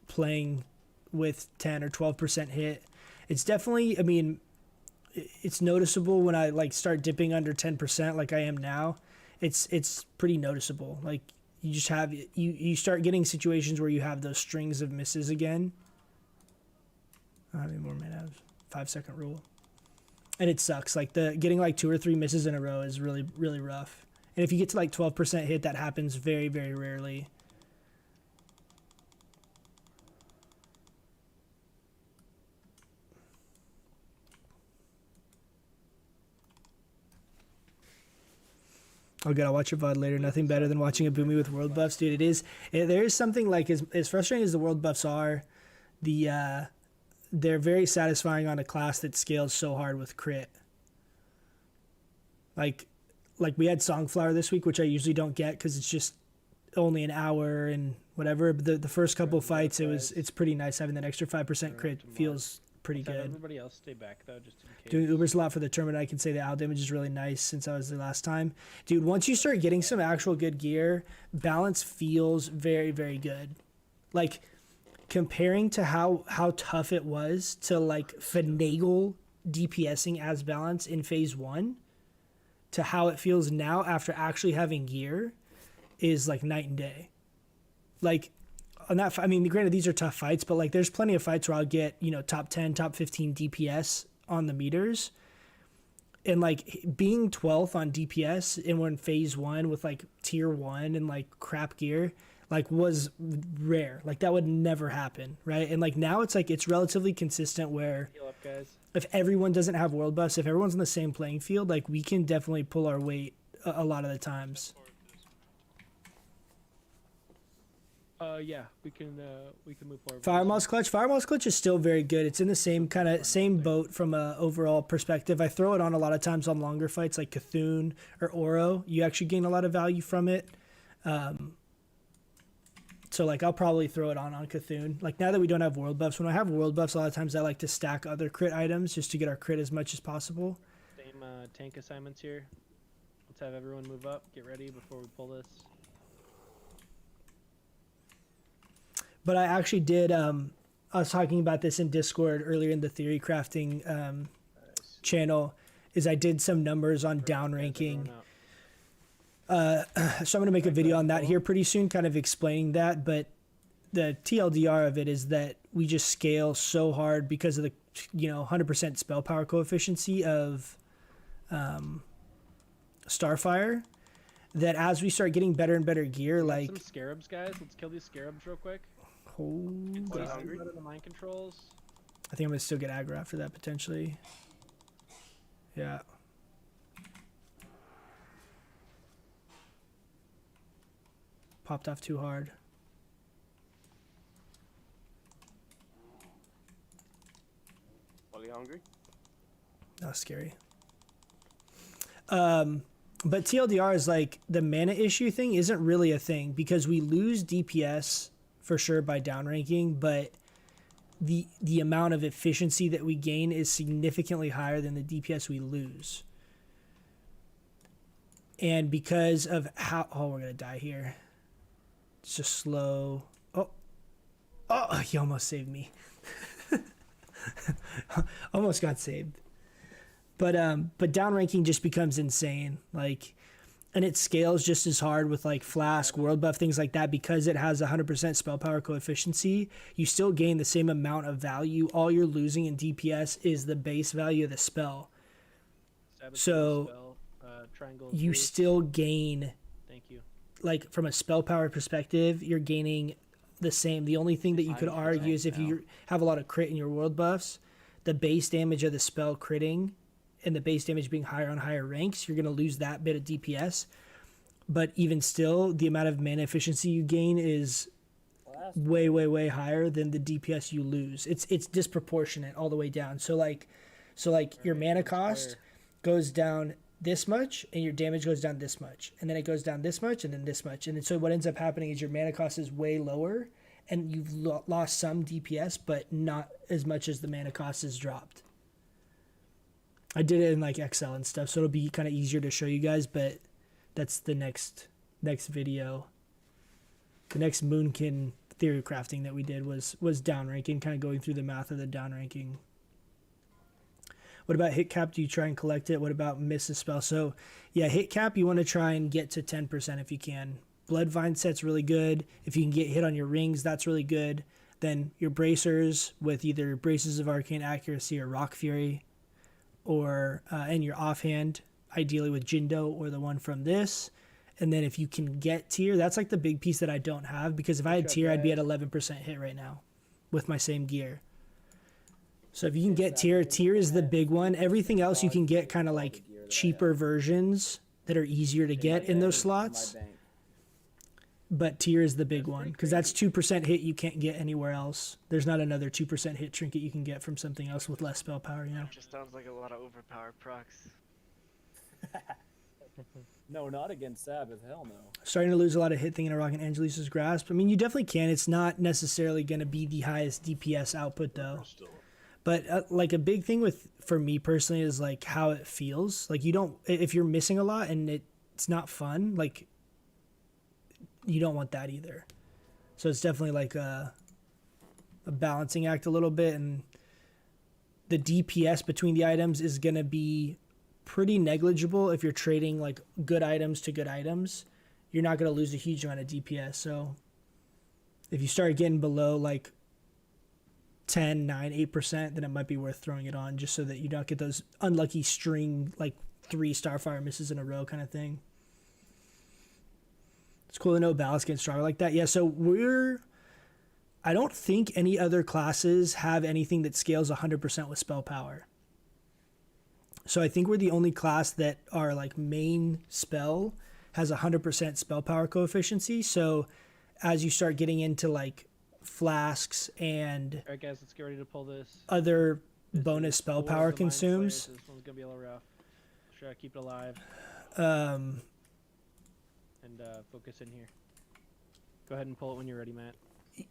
playing with 10 or 12% hit. It's definitely, I mean, it's noticeable when I like start dipping under 10% like I am now. It's pretty noticeable. Like you just have you start getting situations where you have those strings of misses again. How many more minutes? 5-second rule. And it sucks. Like getting like 2 or 3 misses in a row is really, really rough. And if you get to like 12% hit, that happens very, very rarely. Oh, good. I'll watch your VOD later. Nothing better than watching a Boomy with world buffs, dude. There is something like as frustrating as the world buffs are, they're very satisfying on a class that scales so hard with crit. Like we had Songflower this week, which I usually don't get because it's just only an hour and whatever. But the first couple fights, it's pretty nice having that extra 5% crit. Feels pretty good. Everybody else stay back though, just in case. Doing Ubers a lot for the tournament. I can say the owl damage is really nice since I was there last time. Dude, once you start getting some actual good gear, balance feels very, very good. Like comparing to how tough it was to like finagle DPSing as balance in phase 1 to how it feels now after actually having gear is like night and day. Like on that, I mean, granted these are tough fights, but like there's plenty of fights where I'll get, top 10, top 15 DPS on the meters. And like being 12th on DPS and we're in phase 1 with like tier 1 and like crap gear, like was rare. Like that would never happen, right? And like now it's like it's relatively consistent where Heal up, guys. if everyone doesn't have world buffs, if everyone's on the same playing field, like we can definitely pull our weight a lot of the times. Yeah, we can move forward. Firemouse clutch is still very good. It's in the same boat from a overall perspective. I throw it on a lot of times on longer fights like Cthulhu or Oro. You actually gain a lot of value from it. So like I'll probably throw it on Cthulhu. Like now that we don't have world buffs, when I have world buffs, a lot of times I like to stack other crit items just to get our crit as much as possible. Same tank assignments here. Let's have everyone move up. Get ready before we pull this. But I actually did, I was talking about this in Discord earlier in the theory crafting channel, is I did some numbers on downranking. So I'm going to make a video on that here pretty soon, kind of explaining that. But the TLDR of it is that we just scale so hard because of the, 100% spell power coefficiency of Starfire, that as we start getting better and better gear, like some scarabs, guys. Let's kill these scarabs real quick. The mind controls. I think I'm gonna still get aggro after that potentially. Yeah. Popped off too hard. Are you hungry? That was scary. But TLDR is like the mana issue thing isn't really a thing because we lose DPS for sure by downranking, but the amount of efficiency that we gain is significantly higher than the DPS we lose. And because of how... Oh, we're going to die here. It's just slow. Oh, he almost saved me. Almost got saved. But downranking just becomes insane. Like... And it scales just as hard with like Flask, World Buff, things like that, because it has 100% spell power coefficiency. You still gain the same amount of value. All you're losing in DPS is the base value of the spell. So you still gain. Thank you. Like from a spell power perspective, you're gaining the same. The only thing that you could argue is if you have a lot of crit in your World Buffs, the base damage of the spell critting and the base damage being higher on higher ranks, you're going to lose that bit of DPS. But even still, the amount of mana efficiency you gain is way, way, way higher than the DPS you lose. It's disproportionate all the way down. So like your mana cost goes down this much and your damage goes down this much. And then it goes down this much and then this much. And then so what ends up happening is your mana cost is way lower and you've lost some DPS, but not as much as the mana cost has dropped. I did it in like Excel and stuff, so it'll be kind of easier to show you guys, but that's the next video. The next Moonkin theory crafting that we did was downranking, kind of going through the math of the downranking. What about hit cap? Do you try and collect it? What about miss a spell? So yeah, hit cap, you want to try and get to 10% if you can. Bloodvine set's really good. If you can get hit on your rings, that's really good. Then your bracers with either Braces of Arcane Accuracy or Rock Fury, or and your offhand, ideally with Jindo or the one from this. And then if you can get tier, that's like the big piece that I don't have, because if I had tier, I'd be at 11% hit right now with my same gear. So if you can get tier, tier is the big one. Everything else you can get kind of like cheaper versions that are easier to get in those slots. But tier is the big one, because that's 2% hit you can't get anywhere else. There's not another 2% hit trinket you can get from something else with less spell power, you know? Just sounds like a lot of overpowered procs. No, not against Sabbath. Hell no. Starting to lose a lot of hit thing in a Rock and Angelisa's Grasp. I mean, you definitely can. It's not necessarily going to be the highest DPS output, though. But like a big thing for me personally is like how it feels. Like you don't, if you're missing a lot and it's not fun, like you don't want that either. So it's definitely like a balancing act a little bit, and the DPS between the items is going to be pretty negligible if you're trading like good items to good items. You're not going to lose a huge amount of DPS. So if you start getting below like 10, 9, 8%, then it might be worth throwing it on, just so that you don't get those unlucky string like 3 Starfire misses in a row kind of thing. It's cool to know Ballast getting stronger like that. Yeah, so I don't think any other classes have anything that scales 100% with spell power. So I think we're the only class that our like main spell has 100% spell power coefficiency. So as you start getting into like flasks and Alright guys, let's get ready to pull this. other bonus spell power consumes. This one's gonna be a little rough. Try to keep it alive. And focus in here. Go ahead and pull it when you're ready, Matt.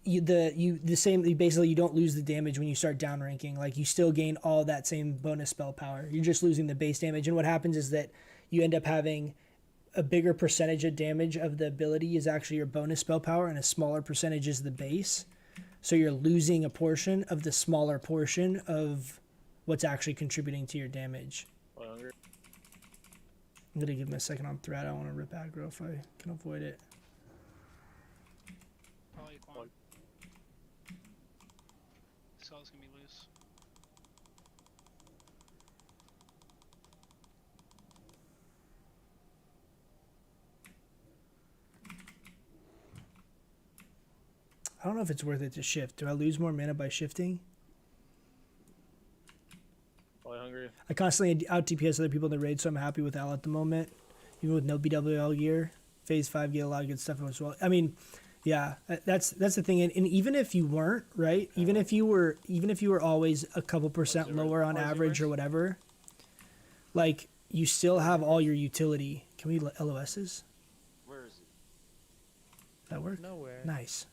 You basically you don't lose the damage when you start downranking. Like you still gain all that same bonus spell power. You're just losing the base damage, and what happens is that you end up having a bigger percentage of damage of the ability is actually your bonus spell power, and a smaller percentage is the base. So you're losing a portion of the smaller portion of what's actually contributing to your damage. I'm gonna give him a second on threat. I don't want to rip aggro if I can avoid it. Probably Quan. Cell's gonna be loose. I don't know if it's worth it to shift. Do I lose more mana by shifting? Probably hungry. I constantly out DPS other people in the raid, so I'm happy with Al at the moment. Even with no BWL gear. Phase 5 get a lot of good stuff as well. I mean, yeah, that's the thing. And even if you weren't, right? Even if you were always a couple percent lower on average or whatever, like you still have all your utility. Can we LOSs? Where is it? That work? Nowhere. Nice.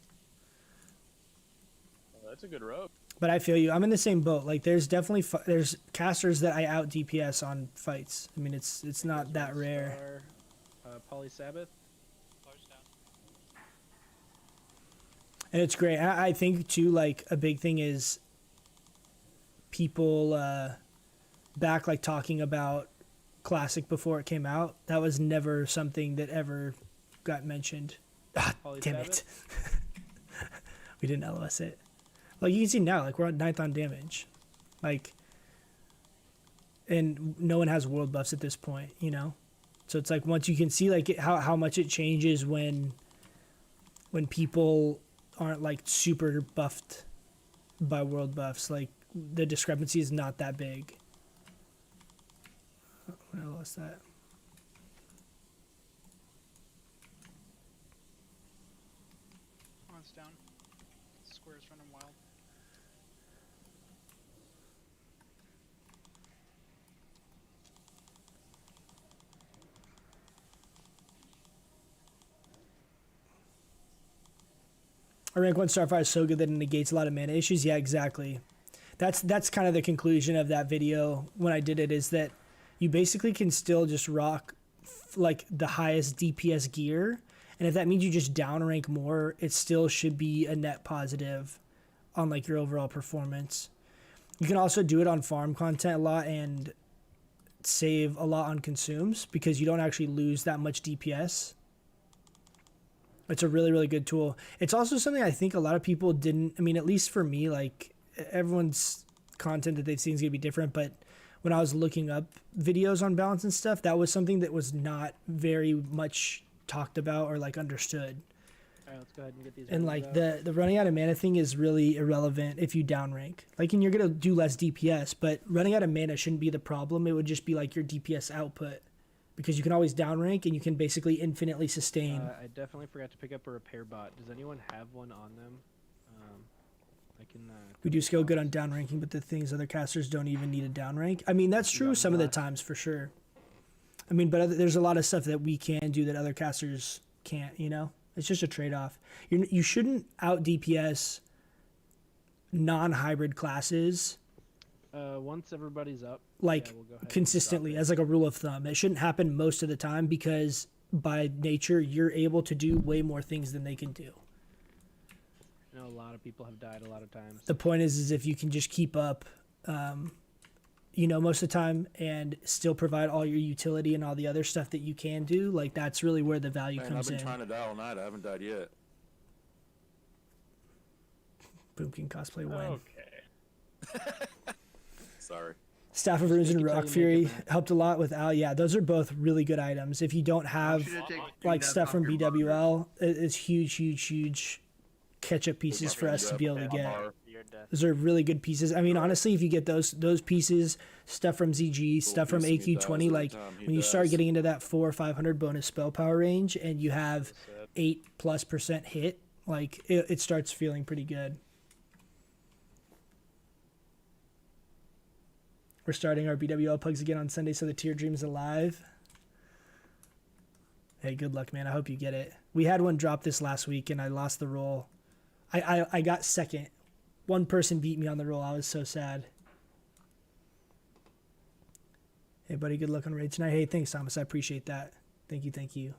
That's a good rope. But I feel you. I'm in the same boat. Like, there's definitely there's casters that I out DPS on fights. I mean, it's not that rare. Poly Sabbath. And it's great. I think too, like a big thing is people back like talking about Classic before it came out. That was never something that ever got mentioned. Ah, damn it. We didn't LOS it. Like you can see now, like we're at 9th on damage, like, and no one has world buffs at this point, you know. So it's like once you can see like how much it changes when people aren't like super buffed by world buffs, like the discrepancy is not that big. Oh, I lost that. Quan's down. Square's running wild. A rank 1 Starfire is so good that it negates a lot of mana issues. Yeah, exactly. That's kind of the conclusion of that video when I did it, is that you basically can still just rock like the highest DPS gear, and if that means you just down rank more, it still should be a net positive on like your overall performance. You can also do it on farm content a lot and save a lot on consumes because you don't actually lose that much DPS. It's a really, really good tool. It's also something I think a lot of people didn't, I mean, at least for me, like everyone's content that they've seen is going to be different, but when I was looking up videos on balance and stuff, that was something that was not very much talked about or like understood. All right, let's go ahead and get these. And runs like out. the running out of mana thing is really irrelevant if you downrank. Like, and you're gonna do less DPS, but running out of mana shouldn't be the problem. It would just be like your DPS output, because you can always downrank and you can basically infinitely sustain. I definitely forgot to pick up a repair bot. Does anyone have one on them? I can. We do skill good on downranking, but the thing is, other casters don't even need a downrank. I mean, that's true some of the times for sure. I mean, but there's a lot of stuff that we can do that other casters can't. You know, it's just a trade-off. You shouldn't out DPS non-hybrid classes. Once everybody's up, Like yeah, we'll go ahead and consistently, as like a rule of thumb. It shouldn't happen most of the time because by nature you're able to do way more things than they can do. I know a lot of people have died a lot of times. The point is if you can just keep up, you know, most of the time and still provide all your utility and all the other stuff that you can do, like that's really where the value Man, I've comes been in. trying to die all night. I haven't died yet. Boom King cosplay win. Okay. Sorry. Staff of Runes and Rock Fury helped a lot with Al. Yeah, those are both really good items. If you don't have like stuff from BWL, it's huge catch-up pieces for us to be able to get. Those are really good pieces. I mean, honestly, if you get those pieces, stuff from ZG, stuff from AQ20, like when you start getting into that 400 or 500 bonus spell power range, and you have 8+% hit, like it starts feeling pretty good. We're starting our BWL pugs again on Sunday, so the tier dream's alive. Hey, good luck, man. I hope you get it. We had one drop this last week, and I lost the roll. I got second. One person beat me on the roll. I was so sad. Hey, buddy, good luck on raid tonight. Hey, thanks, Thomas. I appreciate that. Thank you.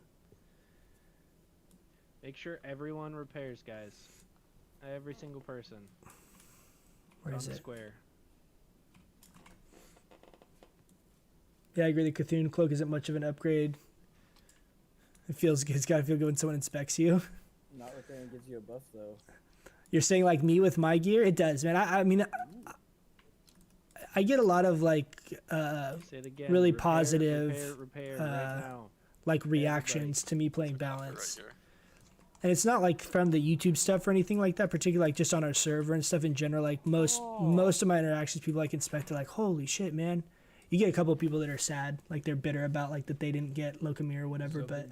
Make sure everyone repairs, guys. Every single person. Where is on the it? Square. Yeah, I agree. The Cthulhu cloak isn't much of an upgrade. It feels good. It's got to feel good when someone inspects you. Not with it gives you a buff though. You're saying like me with my gear? It does, man. I mean, I get a lot of like Say it again. really Repair, positive repair right now. like reactions to me playing balance. And it's not like from the YouTube stuff or anything like that, particularly like just on our server and stuff in general. Like most of my interactions, people like inspect are like, holy shit, man. You get a couple of people that are sad, like they're bitter about like that they didn't get Locomir or whatever, but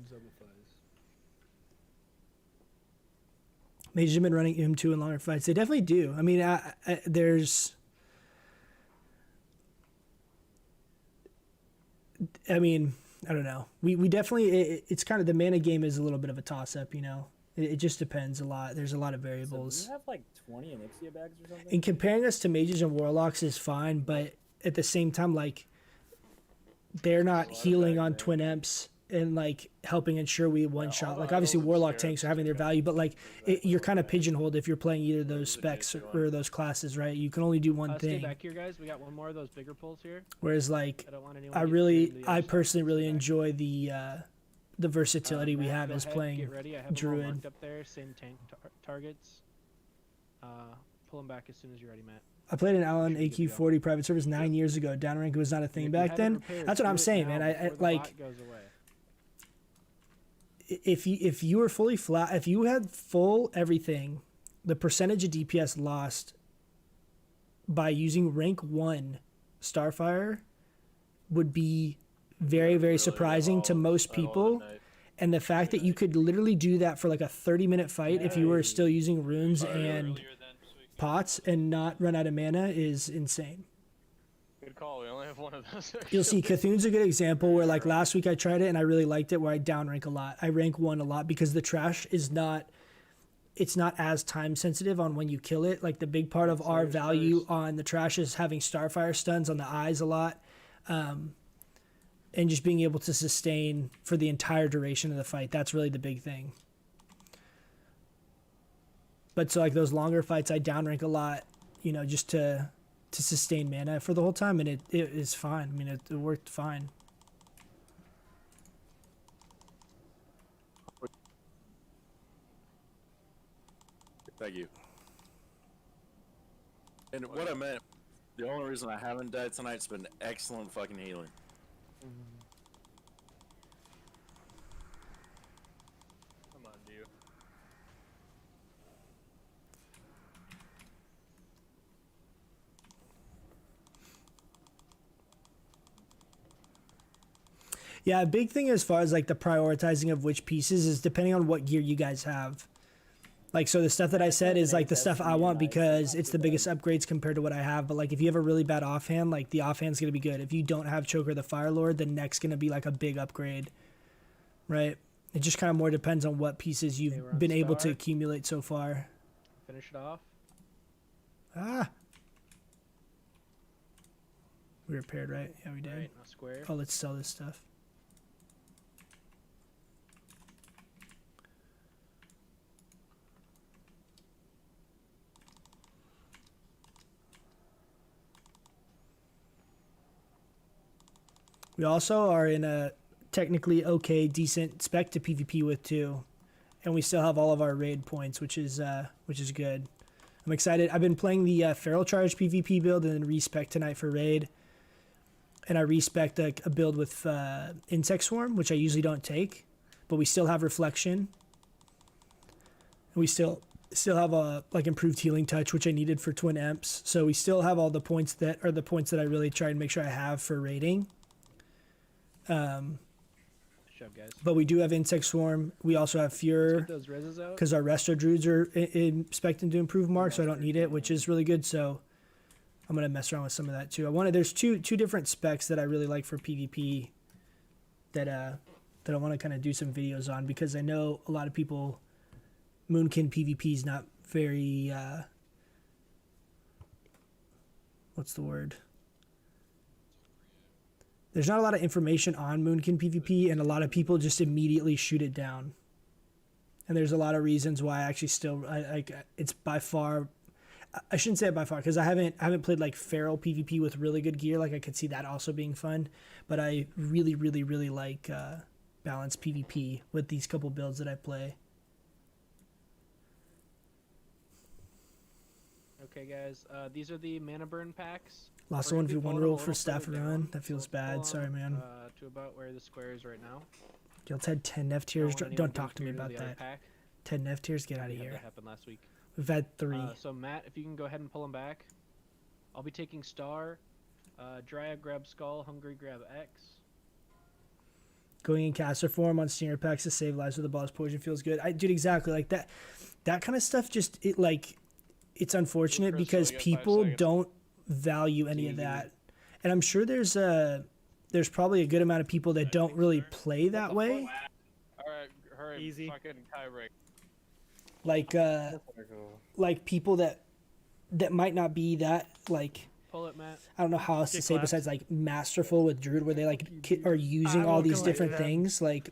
Mages have been running M2 in longer fights. They definitely do. I mean, there's... I mean, I don't know. We definitely... It's kind of... The mana game is a little bit of a toss-up, you know? It just depends a lot. There's a lot of variables. So do you have like 20 Onyxia bags or something? And comparing us to Mages and Warlocks is fine, but at the same time, like, they're not healing on twin emps and like helping ensure we one shot. Like obviously Warlock tanks are having their value, but like you're kind of pigeonholed if you're playing either those specs or those classes, right? You can only do one Stay thing. back here, guys. We got one more of those bigger pulls here. Whereas like I don't want anyone to get I personally really enjoy the versatility we have Go as ahead, playing get ready. I have them all Druid. marked up there. Same tank targets. Pull them back as soon as you're ready, Matt. I played an Allen AQ40 private service 9 years ago. Downrank was not a thing back then. That's what I'm saying, man. I like if you were fully flat, if you had full everything, the percentage of DPS lost by using rank 1 Starfire would be very, very surprising to most people. And the fact that you could literally do that for like a 30-minute fight if you were still using runes and pots and not run out of mana is insane. Good call. We only have one of those. You'll see Cthulhu's a good example where like last week I tried it and I really liked it, where I downrank a lot. I rank 1 a lot because the trash is not, it's not as time sensitive on when you kill it. Like the big part of our value on the trash is having Starfire stuns on the eyes a lot. And just being able to sustain for the entire duration of the fight. That's really the big thing. But so like those longer fights, I downrank a lot, you know, just to to sustain mana for the whole time, and it is fine. I mean, it worked fine. Thank you. And what I meant, the only reason I haven't died tonight's been excellent fucking healing. Come on, dude. Yeah, a big thing as far as like the prioritizing of which pieces is depending on what gear you guys have. Like, so the stuff that I said is like the stuff I want because it's the biggest upgrades compared to what I have. But like, if you have a really bad offhand, like the offhand's gonna be good. If you don't have Choker the Fire Lord, the neck's gonna be like a big upgrade, right? It just kind of more depends on what pieces you've been able to accumulate so far. Finish it off. Ah. We repaired, right? Yeah, we did. Right, now square. Oh, let's sell this stuff. We also are in a technically okay, decent spec to PvP with too, and we still have all of our raid points, which is good. I'm excited. I've been playing the Feral Charge PvP build and then respec tonight for raid, and I respec a build with Insect Swarm, which I usually don't take, but we still have Reflection. And we still have a like improved healing touch, which I needed for Twin Emps. So we still have all the points that are the points that I really try and make sure I have for raiding. But we do have Insect Swarm. We also have Fure because our Resto Druids are expecting to improve Mark, so I don't need it, which is really good. So I'm gonna mess around with some of that too. There's two different specs that I really like for PvP that I want to kind of do some videos on because I know a lot of people Moonkin PvP is not very what's the word? There's not a lot of information on Moonkin PvP, and a lot of people just immediately shoot it down. And there's a lot of reasons why I actually still it's by far. I shouldn't say it by far because I haven't played like Feral PvP with really good gear. Like I could see that also being fun, but I really like balanced PvP with these couple builds that I play. Okay, guys. These are the mana burn packs. Lost a 1v1 roll for staff run. That feels bad. Sorry, man. To about where the square is right now. Guild's had 10 F tiers. Don't talk to me about that. 10 F tiers. Get out of here. That happened last week. We've had 3. So Matt, if you can go ahead and pull them back. I'll be taking Star. Dryad grab Skull. Hungry grab X. Going in caster form on Stinger packs to save lives with the boss poison feels good. Dude, exactly like that. That kind of stuff just it's unfortunate because people don't value any of that, and I'm sure there's probably a good amount of people that don't really play that way. All right, hurry, easy. Fucking tie break. Like people that might not be that like. Pull it, Matt. I don't know how else to say besides like masterful with Druid, where they like are using all these different things. Like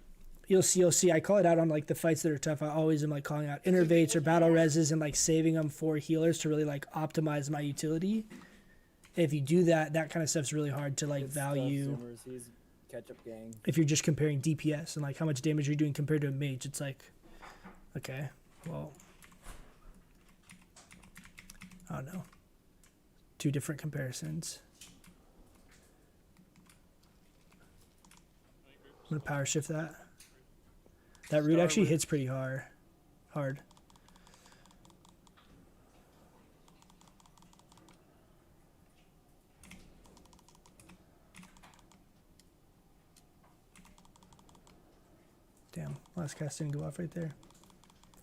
you'll see. I call it out on like the fights that are tough. I always am like calling out innervates or battle reses and like saving them for healers to really like optimize my utility. If you do that kind of stuff's really hard to like value. Catch-up gang. If you're just comparing DPS and like how much damage you're doing compared to a mage, it's like, okay, well, I don't know. 2 different comparisons. I'm gonna power shift that. That root actually hits pretty hard. Damn, last cast didn't go off right there.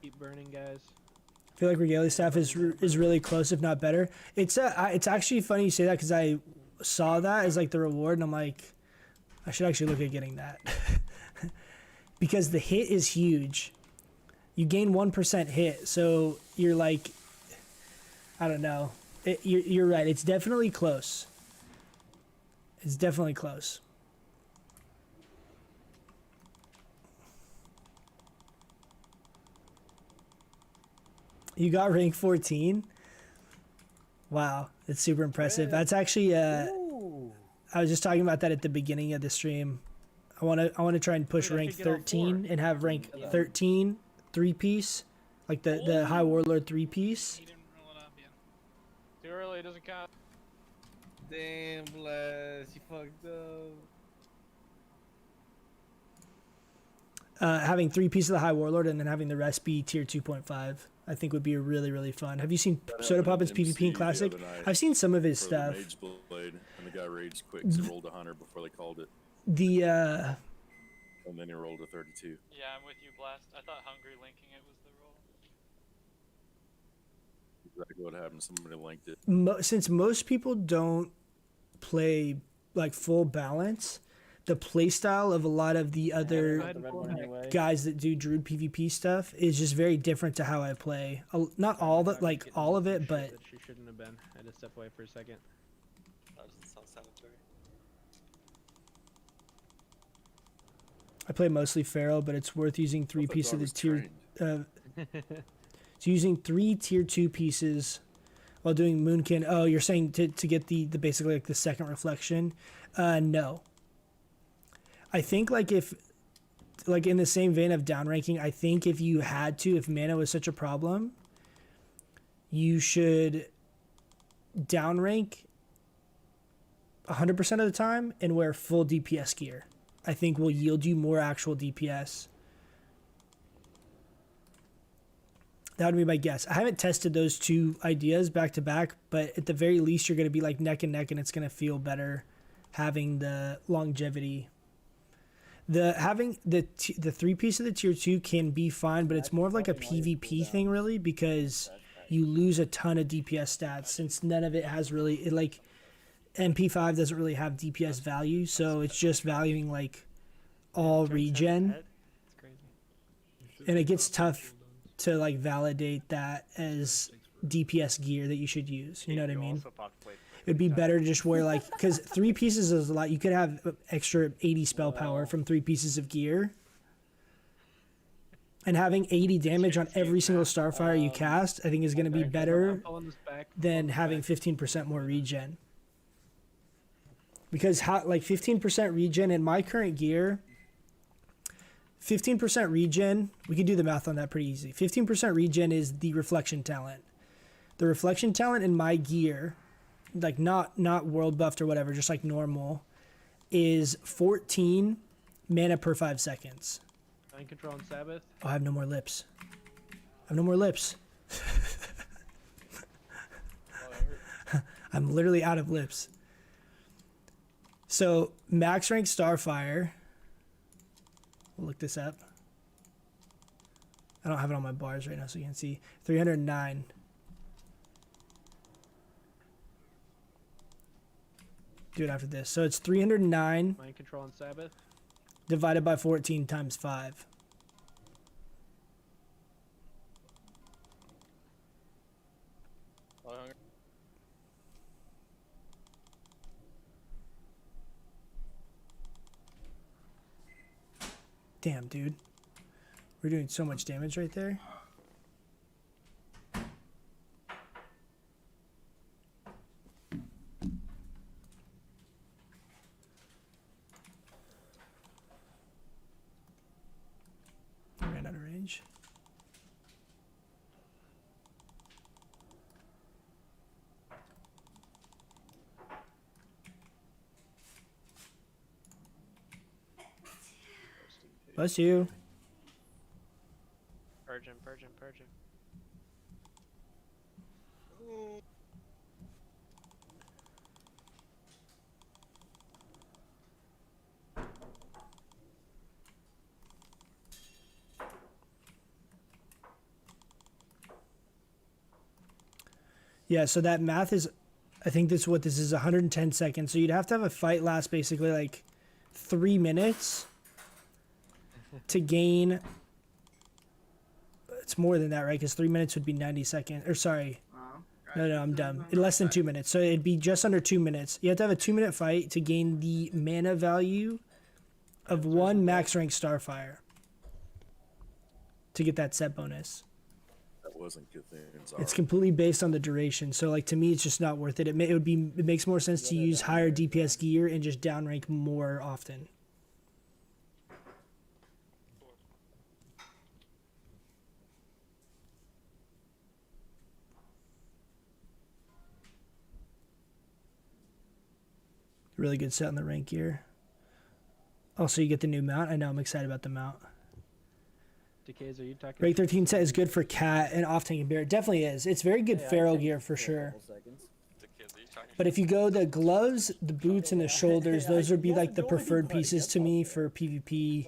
Keep burning, guys. I feel like Regalia staff is really close, if not better. It's actually funny you say that because I saw that as like the reward, and I'm like, I should actually look at getting that because the hit is huge. You gain 1% hit, so you're like, I don't know. You're right. It's definitely close. It's definitely close. You got rank 14? Wow, it's super impressive. That's actually I was just talking about that at the beginning of the stream. I want to try and push Dude, I rank could get all 13 and have rank 13 3-piece, like the High Warlord 3-piece. Too early, it doesn't count. Damn, Blast, you fucked up. Having 3 pieces of the High Warlord and then having the rest be tier 2.5, I think would be really, really fun. Have you seen Soda Poppin's PvP in Classic? I've seen some of his stuff. Mage Blade, and the guy raged quick because he rolled 100 before they called it. The And then he rolled a 32. Yeah, I'm with you, Blast. I thought Hungry linking it was the roll. Exactly what happened. Somebody linked it. Since most people don't play like full balance, the playstyle of a lot of the other guys that do Druid PvP stuff is just very different to how I play. Not all that, like all of it, but She shouldn't have been. I had to step away for a second. I play mostly Pharaoh, but it's worth using 3 pieces of the tier. It's using 3 tier 2 pieces while doing Moonkin. Oh, you're saying to get the basically like the second reflection? No. I think like if like in the same vein of downranking, I think if you had to, if mana was such a problem, you should downrank 100% of the time and wear full DPS gear. I think will yield you more actual DPS. That would be my guess. I haven't tested those 2 ideas back to back, but at the very least, you're going to be like neck and neck, and it's going to feel better having the longevity. Having the 3 piece of the tier 2 can be fine, but it's more of like a PvP thing, really, because you lose a ton of DPS stats since none of it has really like. MP5 doesn't really have DPS value, so it's just valuing like all regen, and it gets tough to like validate that as DPS gear that you should use. You know what I mean? It'd be better to just wear like, because 3 pieces is a lot. You could have extra 80 spell power from 3 pieces of gear, and having 80 damage on every single Starfire you cast, I think is going to be better than having 15% more regen. Because like 15% regen in my current gear, 15% regen, we can do the math on that pretty easy. 15% regen is the reflection talent. The reflection talent in my gear, like not world buffed or whatever, just like normal, is 14 mana per 5 seconds. Mind control on Sabbath. Oh, I have no more lips. I have no more lips. I'm literally out of lips. So max rank Starfire, we'll look this up. I don't have it on my bars right now, so you can see 309. Do it after this. So it's 309 Mind control on Sabbath. divided by 14 times 5. Damn, dude. We're doing so much damage right there. Ran out of range. Bless you. Purge him, purge him, purge him. Yeah, so that math is, I think this is what this is, 110 seconds. So you'd have to have a fight last basically like 3 minutes to gain. It's more than that, right? Because 3 minutes would be 90 seconds. Or sorry. No, I'm dumb. In less than 2 minutes. So it'd be just under 2 minutes. You have to have a 2-minute fight to gain the mana value of 1 max rank Starfire to get that set bonus. that wasn't Cthulhu's It's art. completely based on the duration. So like to me, it's just not worth it. It makes more sense to use higher DPS gear and just downrank more often. Really good set on the rank gear. Also, you get the new mount. I know I'm excited about the mount. Decays, are you talking? Rank 13 set is good for cat and off tank and bear. It definitely is. It's very good Hey, I feral tanked gear for a sure. couple seconds. But if you go the gloves, the boots, and the shoulders, those would be like the preferred pieces to me for PvP.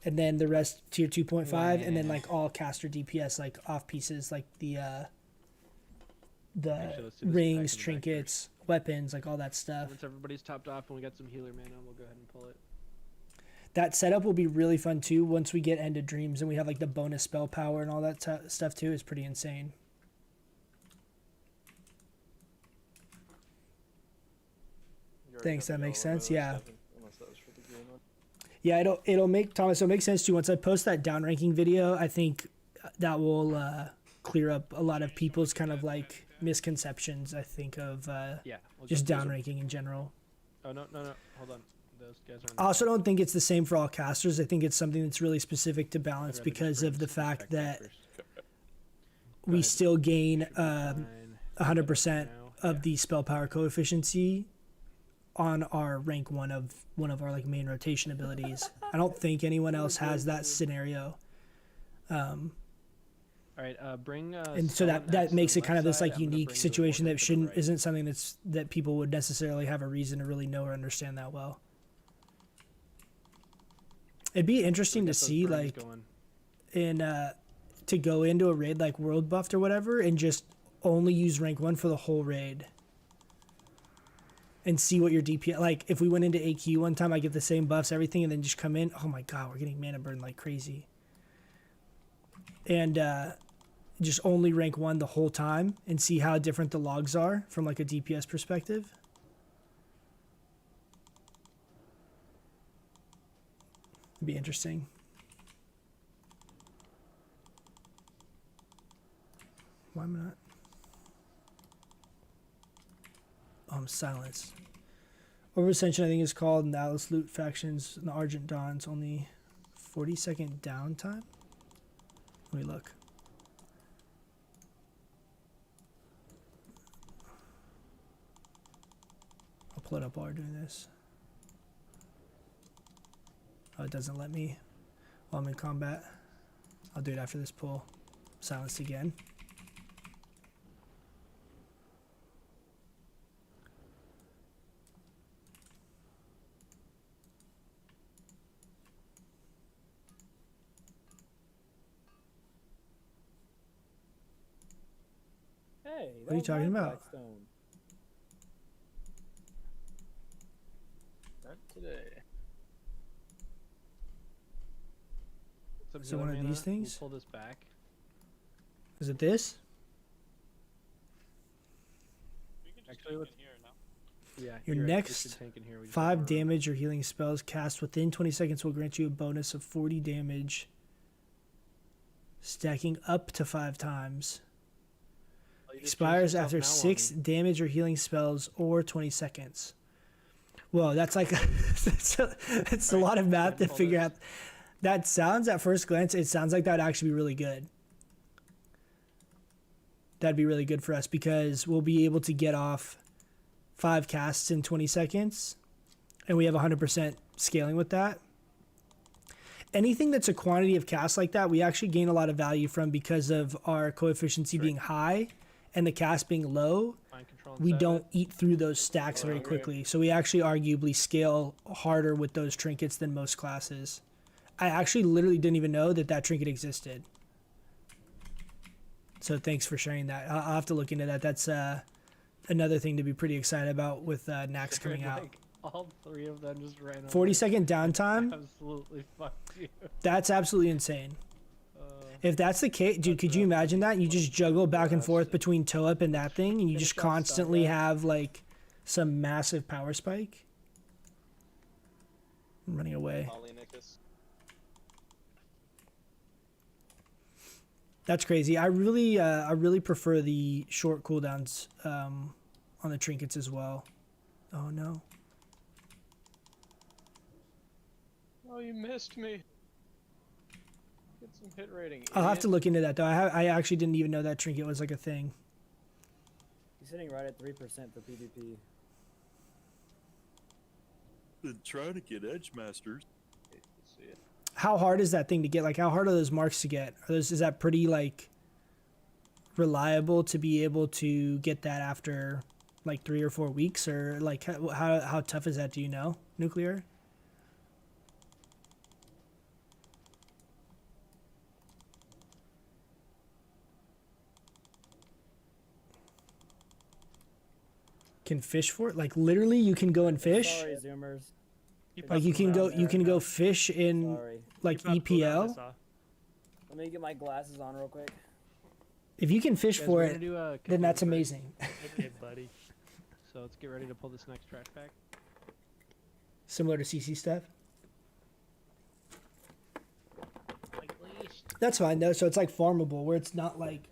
And then the rest tier 2.5, and then like all caster DPS like off pieces like the Actually, let's do this rings, back in the back trinkets, weapons, like all that stuff. Once everybody's topped off and we got some healer mana, we'll go ahead and pull it. That setup will be really fun too once we get End of Dreams and we have like the bonus spell power and all that stuff too. Is pretty insane. Thanks, that makes sense. Yeah. Unless that was for the green one. Yeah, it'll make Thomas. It'll make sense too. Once I post that downranking video, I think that will clear up a lot of people's kind of like misconceptions. I think of Yeah, we'll just go through downranking in general. Oh no, hold on. Those guys are. I also don't think it's the same for all casters. I think it's something that's really specific to balance because of the fact that we still gain 100% of the spell power coefficiency on our rank one of our like main rotation abilities. I don't think anyone else has that scenario. All right, bring. And so that makes it kind of this like unique situation that isn't something that people would necessarily have a reason to really know or understand that well. It'd be interesting to see like in to go into a raid like World Buffed or whatever and just only use rank 1 for the whole raid. And see what your DPS like if we went into AQ one time, I get the same buffs, everything, and then just come in. Oh my god, we're getting mana burn like crazy. And just only rank 1 the whole time and see how different the logs are from like a DPS perspective. It'd be interesting. Why am I not? Oh, I'm silenced. Overascension, I think, is called, and the Atlas Loot factions and the Argent Dawns only 40-second downtime. Let me look. I'll pull it up while we're doing this. Oh, it doesn't let me while I'm in combat. I'll do it after this pull. Silenced again. Hey, What are you talking about? Not today. Is it one of these things? We'll pull this back. Is it this? Actually, let's. Yeah. Your you're right, we next should tank in here, we just 5 overrun. damage or healing spells cast within 20 seconds will grant you a bonus of 40 damage, stacking up to 5 times. Expires after 6 damage or healing spells or 20 seconds. Whoa, that's like it's a lot of math to figure out. That sounds, at first glance, it sounds like that would actually be really good. That'd be really good for us because we'll be able to get off 5 casts in 20 seconds, and we have 100% scaling with that. Anything that's a quantity of casts like that, we actually gain a lot of value from because of our coefficiency being high and the cast being low. We don't eat through those stacks very quickly, so we actually arguably scale harder with those trinkets than most classes. I actually literally didn't even know that trinket existed. So thanks for sharing that. I'll have to look into that. That's another thing to be pretty excited about with Nax coming out. Like, all 3 of them just ran 40-second downtime? Absolutely fucked you. That's absolutely insane. If that's the case, dude, could you imagine that? You just juggle back and forth between toe up and that thing, and you just constantly have like some massive power spike. I'm running away. That's crazy. I really prefer the short cooldowns on the trinkets as well. Oh no. Oh, you missed me. Get some hit rating. I'll have to idiot. look into that though. I actually didn't even know that trinket was like a thing. He's sitting right at 3% for PvP. Been trying to get Edge Masters. See it. How hard is that thing to get? Like, how hard are those marks to get? Is that pretty like reliable to be able to get that after like 3 or 4 weeks, or like how tough is that? Do you know, Nuclear? Can fish for it? Like literally, you can go and fish. Sorry, Zoomers. Like you can go fish in Sorry. like EPL. Let me get my glasses on real quick. If you can fish Guys, for we're it, gonna do a then that's cooking break. amazing. Okay, buddy. So let's get ready to pull this next trash pack. Similar to CC stuff. That's fine though. So it's like farmable, where it's not like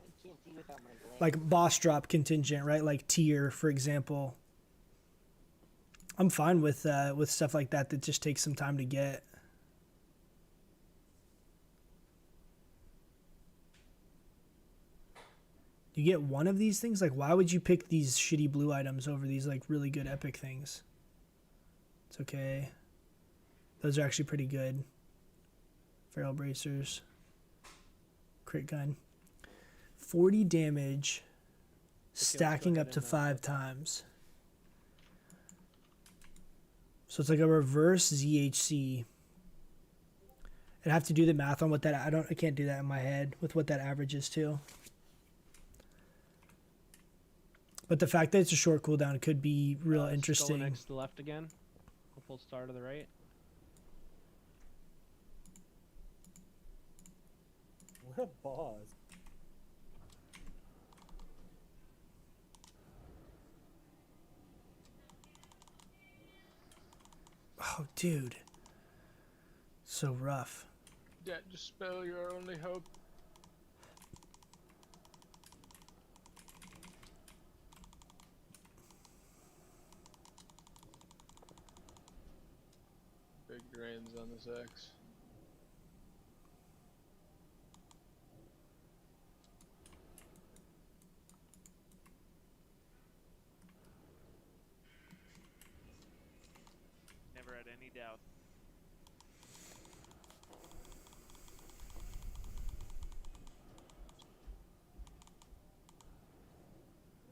boss drop contingent, right? Like tier, for example. I'm fine with stuff like that just takes some time to get. You get one of these things? Like, why would you pick these shitty blue items over these like really good epic things? It's okay. Those are actually pretty good. Feral bracers. Crit gun. 40 damage. Stacking up to 5 times. So it's like a reverse ZHC. I'd have to do the math on what that, I can't do that in my head with what that average is too. But the fact that it's a short cooldown could be real interesting. Next to the left again. We'll pull star to the right. What a boss. Oh, dude. So rough. Yeah, just spell your only hope. Big drains on this X. Never had any doubt.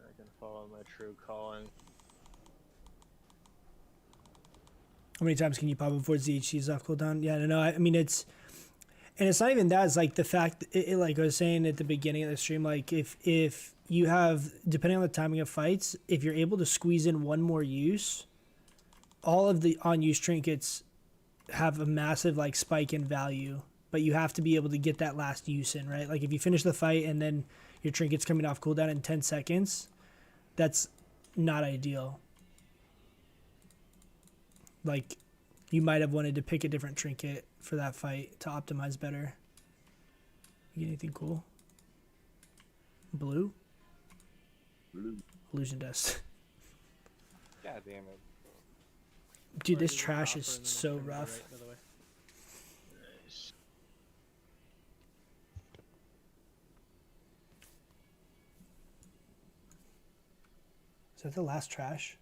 I can follow my true calling. How many times can you pop before ZHC is off cooldown? Yeah, no, I mean, it's not even that. It's like the fact, like I was saying at the beginning of the stream, like if you have, depending on the timing of fights, if you're able to squeeze in one more use, all of the on-use trinkets have a massive like spike in value, but you have to be able to get that last use in, right? Like if you finish the fight and then your trinket's coming off cooldown in 10 seconds, that's not ideal. Like, you might have wanted to pick a different trinket for that fight to optimize better. You get anything cool? Blue? Blue. Illusion dust. God damn it. Dude, this trash is so rough. Right, by the way. Nice. Is that the last trash?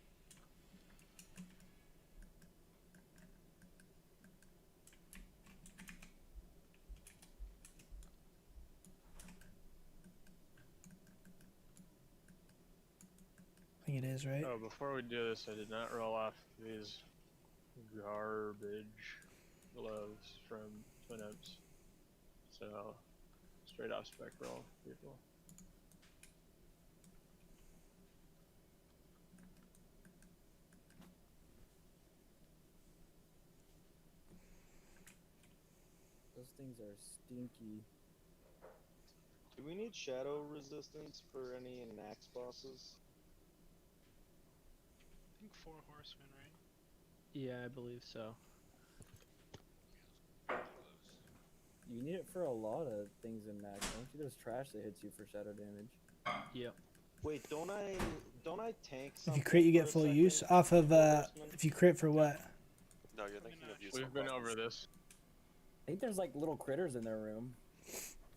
I think it is, right? Oh, before we do this, I did not roll off these garbage gloves from Twin Oaks. So, straight off spec roll, people. Those things are stinky. Do we need shadow resistance for any Nax bosses? I think 4 horsemen, right? Yeah, I believe so. You need it for a lot of things in Max. Don't you? There's trash that hits you for shadow damage. Yep. Wait, don't I tank If something you crit, you for get a full second use off of. before horseman? If you crit for what? No, you're thinking of using. We've been over this. I think there's like little critters in their room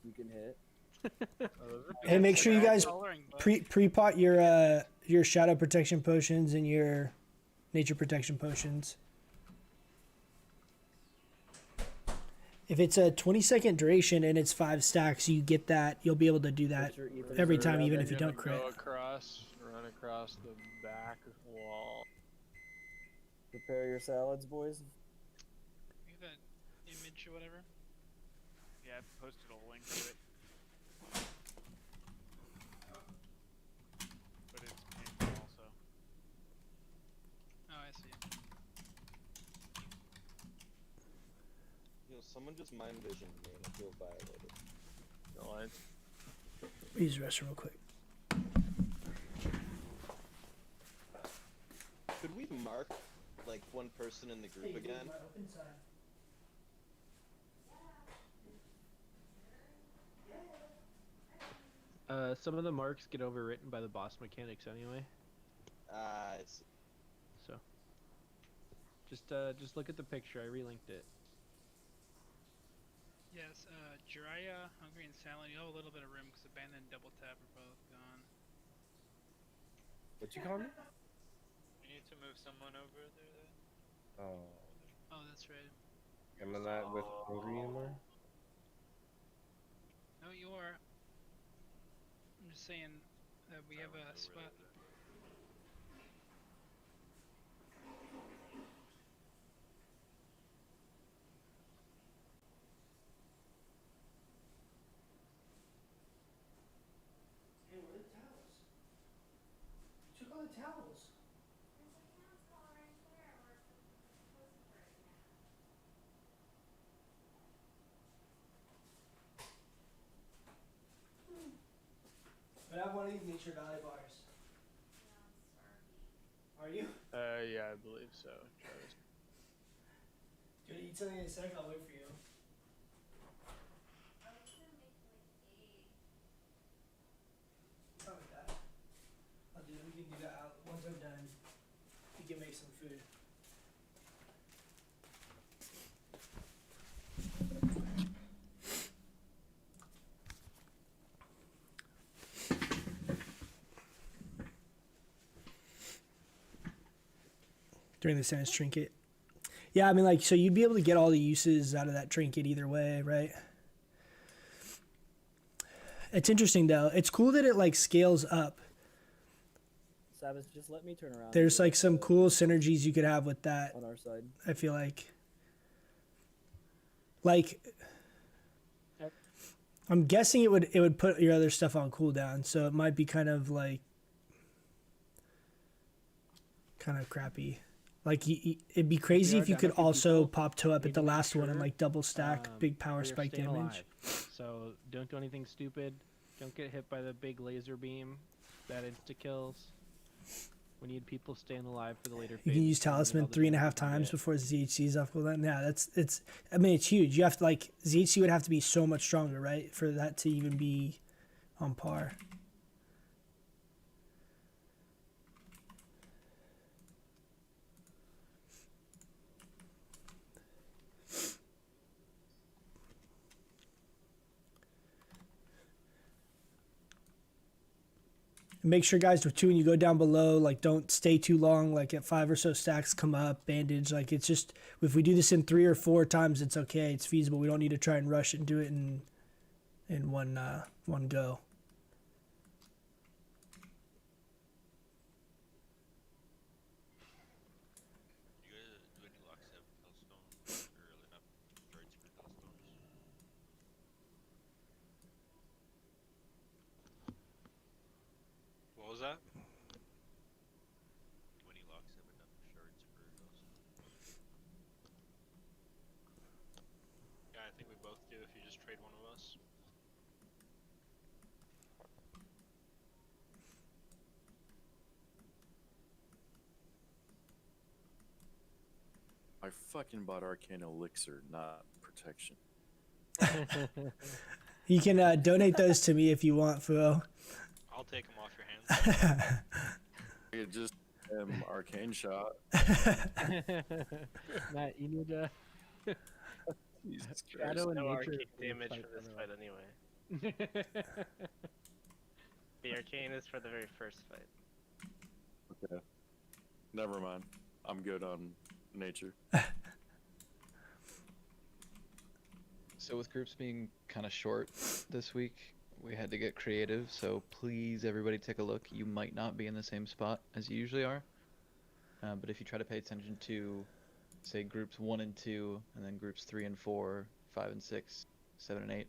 you can hit. Hey, make sure you guys pre-pot your shadow protection potions and your nature protection potions. If it's a 20-second duration and it's 5 stacks, you get that. You'll be able to do that every time, even if you don't crit. Go across, run across the back wall. Prepare your salads, boys. You have that image or whatever? Yeah, I posted a link to it. But it's painful also. Oh, I see. Yo, someone just mind visioned me and I feel violated. No lines. Use the restroom real quick. Could we mark like one person in the group again? Some of the marks get overwritten by the boss mechanics anyway. I see. So, just look at the picture. I relinked it. Yes, Jiraiya, Hungry, and Silent, you have a little bit of room because Abandon and Double Tap are both gone. What you call me? We need to move someone over there then. Oh. Oh, that's right. Am I not with Hungry anymore? No, you are. I'm just saying that we have a spot. Hey, where are the towels? You took all the towels. But I want to eat Nature Valley bars. Are you? Yeah, I believe so. Travis. Do you want to eat something in a sec? I'll wait for you. Fine with that. We can do that once I'm done. We can make some food. During the Sans trinket. Yeah, I mean, like, so you'd be able to get all the uses out of that trinket either way, right? It's interesting, though. It's cool that it, like, scales up. Sabbath, just let me turn around. There's, like, some cool synergies you could have with that. On our side. I feel like. Like, I'm guessing it would put your other stuff on cooldown, so it might be kind of, like, kind of crappy. Like, it'd be crazy if you could also pop toe up at the last one and, like, double stack big power spike damage. Alive. So don't do anything stupid. Don't get hit by the big laser beam that insta kills. We need people staying alive for the later You can use Talisman 3.5 times before ZHC is off cooldown. Yeah, it's. I mean, it's huge. You have to, like, ZHC would have to be so much stronger, right, for that to even be on par. Make sure, guys, too, when you go down below, like, don't stay too long. Like, at 5 or so stacks, come up, bandage. Like, it's just, if we do this in 3 or 4 times, it's okay. It's feasible. We don't need to try and rush it and do it in one go. What was that? Yeah, I think we both do if you just trade one of us. I fucking bought Arcane Elixir, not protection. You can donate those to me if you want, Fuo. I'll take them off your hands. It just arcane shot. Matt, you need to. Jesus Christ. Shadow and No nature arcane will damage fight for this otherwise. fight anyway. The arcane is for the very first fight. Okay. Never mind. I'm good on nature. So with groups being kind of short this week, we had to get creative. So please, everybody, take a look. You might not be in the same spot as you usually are, but if you try to pay attention to, say, groups 1 and 2, and then groups 3 and 4, 5 and 6, 7 and 8,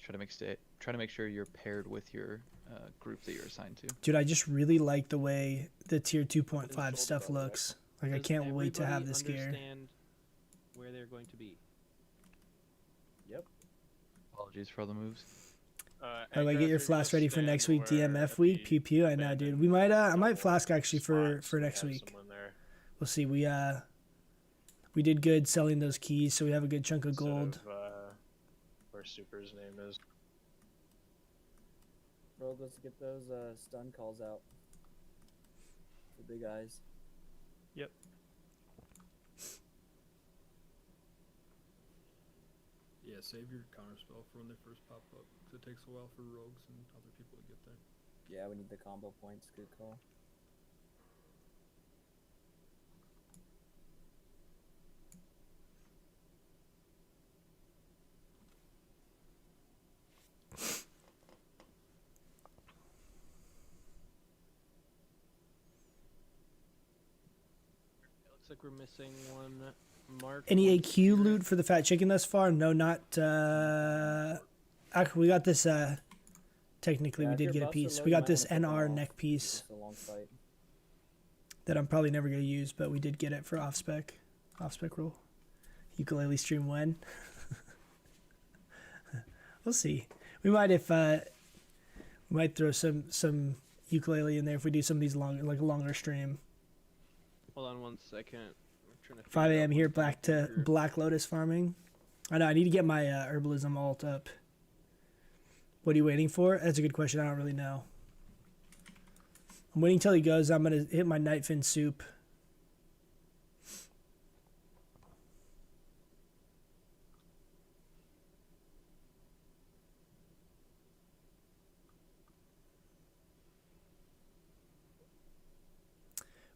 try to make sure you're paired with your group that you're assigned to. Dude, I just really like the way the tier 2.5 stuff looks. Like, I Does can't wait to have everybody this gear. understand where they're going to be? Yep. Apologies for all the moves. How do I get your flask ready for next week? DMF week? Pew pew. I know, dude. We might. I might flask actually for next week. We'll see. We did good selling those keys, so we have a good chunk of gold. Where Super's name is. Rogue, let's get those stun calls out. The big eyes. Yep. Yeah, save your counter spell for when they first pop up, 'cause it takes a while for rogues and other people to get there. Yeah, we need the combo points. Good call. Looks like we're missing one mark. Any one AQ loot for the fat chicken thus far? No, not. Actually, we got this. Technically, Yeah, we if did your get a buffs are piece. low, We you got might this wanna put them NR off. neck piece It's a long fight. that I'm probably never gonna use, but we did get it for off spec rule. Ukulele stream when? We'll see. We might we might throw some ukulele in there if we do some of these longer stream. Hold on 1 second. We're trying to 5 figure out a.m. here, what's back to happening. Black Lotus farming. I know, I need to get my herbalism alt up. What are you waiting for? That's a good question. I don't really know. I'm waiting till he goes. I'm going to hit my Nightfin soup.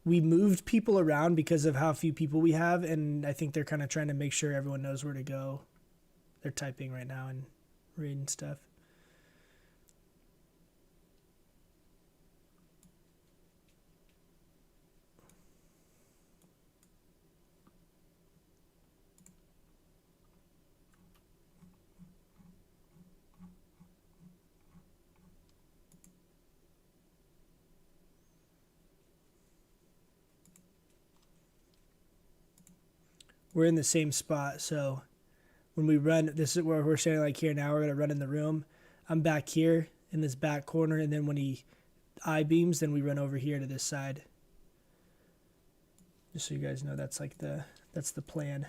We moved people around because of how few people we have, and I think they're kind of trying to make sure everyone knows where to go. They're typing right now and reading stuff. We're in the same spot, so when we run, this is where we're standing like here now. We're gonna run in the room. I'm back here in this back corner, and then when he eye beams, then we run over here to this side. Just so you guys know, that's the plan.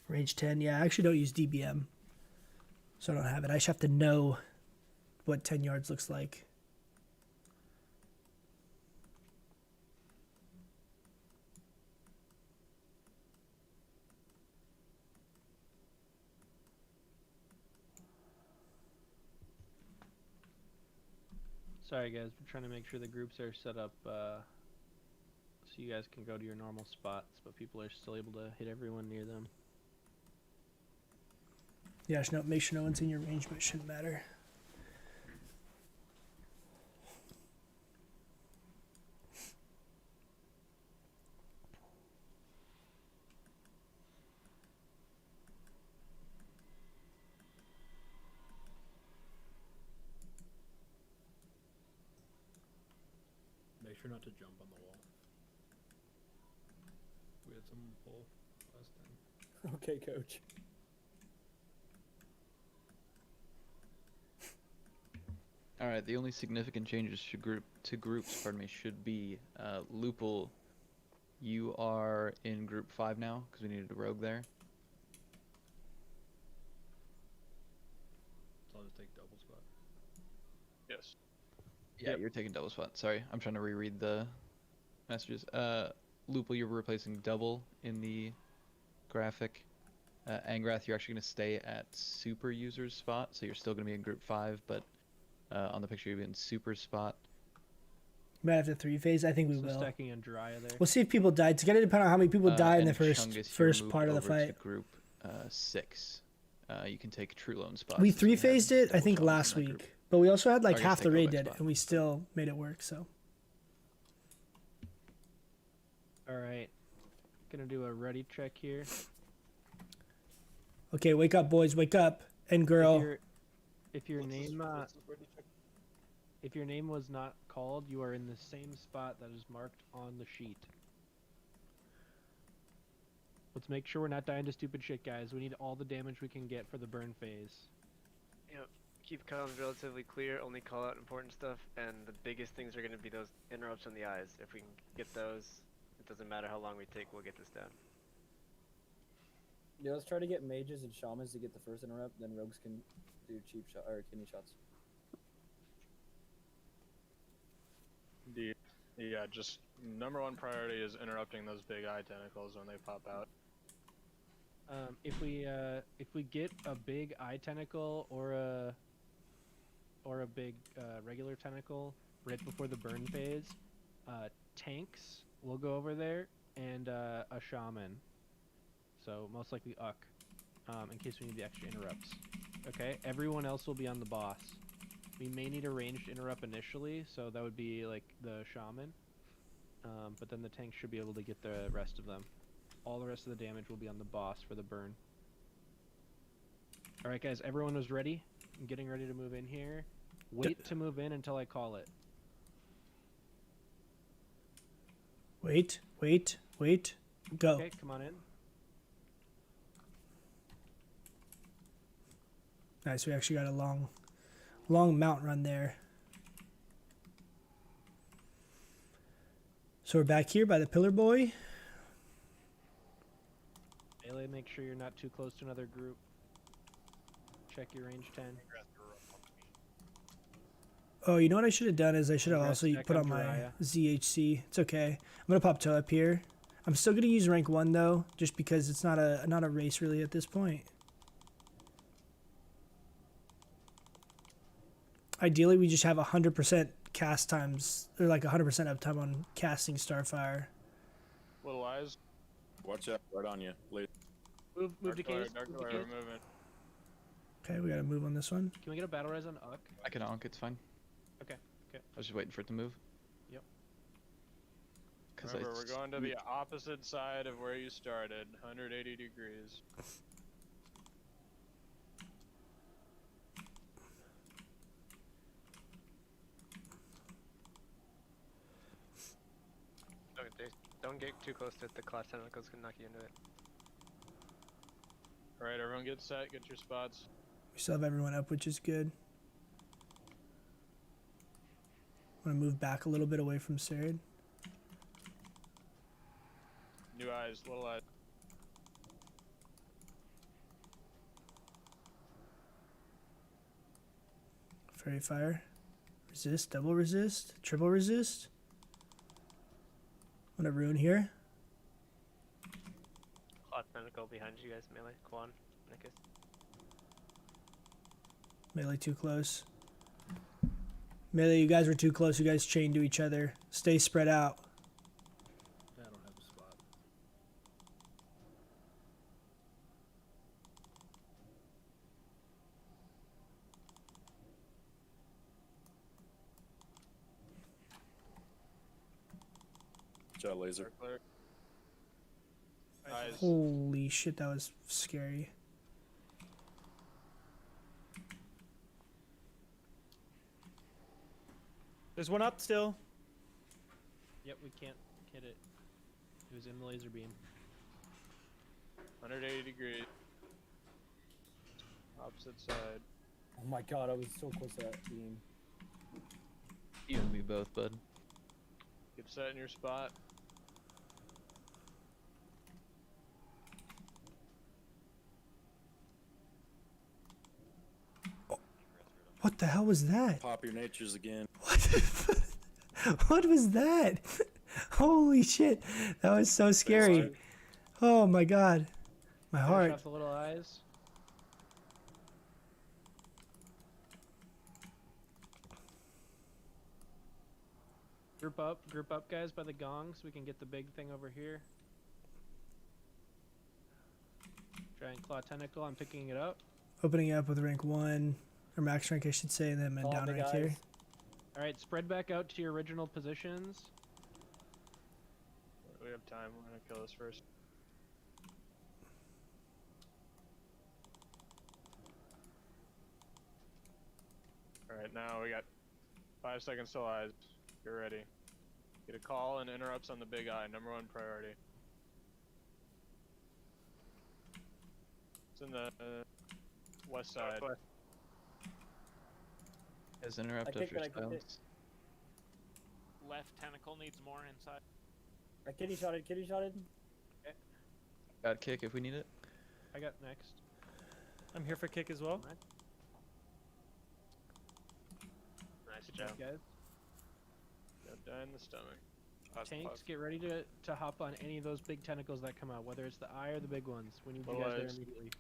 Range 10, yeah. I actually don't use DBM, so I don't have it. I just have to know what 10 yards looks like. Sorry guys, we're trying to make sure the groups are set up so you guys can go to your normal spots, but people are still able to hit everyone near them. Yeah, just make sure no one's in your range, but it shouldn't matter. Make sure not to jump on the wall. We had someone pull last time. Okay, coach. All right, the only significant changes to groups, should be Lupul. You are in group 5 now because we needed a rogue there. take double spot. Yes. Yeah, you're taking double spot. Sorry, I'm trying to reread the messages. Lupo, you're replacing double in the graphic. Angrath, you're actually going to stay at super user's spot, so you're still going to be in group 5, but on the picture you're in super spot. Might have to 3-phase. I think we will. Stacking on Jiraiya there. We'll see if people die. It's gonna depend on how many people die in the And first Chungus, first you're moved part of the over to fight. group 6. You can take true lone spots. We so you have 3-phased it, I double think, shots in last that group. week, but we also had like I guess half the take raid Kovac did it, spot. and we still made it work. So. All right. Gonna do a ready check here. Okay, wake up, boys. Wake up, and girl. If your name if your name was not called, you are in the same spot that is marked on the sheet. Let's make sure we're not dying to stupid shit, guys. We need all the damage we can get for the burn phase. Yep. Keep comms relatively clear. Only call out important stuff, and the biggest things are going to be those interrupts on the eyes. If we can get those, it doesn't matter how long we take. We'll get this down. Yeah, let's try to get mages and shamans to get the first interrupt, then rogues can do cheap shot or kidney shots. Indeed. Yeah, just number one priority is interrupting those big eye tentacles when they pop out. If we get a big eye tentacle or a big regular tentacle right before the burn phase, tanks will go over there and a shaman. So most likely Uck, in case we need the extra interrupts. Okay, everyone else will be on the boss. We may need a ranged interrupt initially, so that would be like the shaman. But then the tank should be able to get the rest of them. All the rest of the damage will be on the boss for the burn. Alright guys, everyone was ready? I'm getting ready to move in here. Wait to move in until I call it. Wait. Go. Okay, come on in. Nice. We actually got a long mount run there. So we're back here by the pillar boy. Melee, make sure you're not too close to another group. Check your range 10. Oh, you know what I should have done is I should have Congrats, also Jack, put on on my Jiraiya. ZHC. It's okay. I'm gonna pop toe up here. I'm still gonna use rank 1 though, just because it's not a race really at this point. Ideally, we just have 100% cast times, or like 100% uptime on casting Starfire. Little eyes. Watch out, right on you. Late. Move to case. Dark Move to Lord, case. we're moving. Okay, we gotta move on this one. Can we get a battle res on Uck? I can onk, it's fine. Okay. I was just waiting for it to move. Yep. Remember, we're going to the opposite side of where you started, 180 degrees. Don't get too close to it. The class tentacles can knock you into it. Alright, everyone get set, get your spots. We still have everyone up, which is good. I'm gonna move back a little bit away from Sarid. New eyes, little eyes. Fairy Fire. Resist, double resist, triple resist. I'm gonna rune here. Cloth tentacle behind you guys, melee. Quan, Nikus. Melee too close. Melee, you guys were too close. You guys chained to each other. Stay spread out. I don't have a spot. Watch out, laser. Clear. Eyes. Holy shit, that was scary. There's one up still. Yep, we can't hit it. It was in the laser beam. 180 degrees. Opposite side. Oh my god, I was so close to that beam. You and me both, bud. Get set in your spot. What the hell was that? Pop your natures again. What was that? Holy shit. That was so scary. Oh my god. My Finish heart. off the little eyes. Group up, guys, by the gong, so we can get the big thing over here. Giant claw tentacle. I'm picking it up. Opening it up with rank 1, or max rank, I should say, and then I'm down rank here. All right, spread back out to your original positions. We have time. We're gonna kill this first. Alright, now we got 5 seconds till eyes. Get ready. Get a call and interrupts on the big eye. #1 priority. It's in the west side. Has interrupt I kicked after it, I kicked spells. Left tentacle needs more inside. I kitty shotted, kitty shotted. Got kick if we need it. I got next. I'm here for kick as well. Nice Good job, guys. Got die in the stomach. Tanks, get ready to hop on any of those big tentacles that come out, whether it's the eye or the big ones. We need you guys there immediately.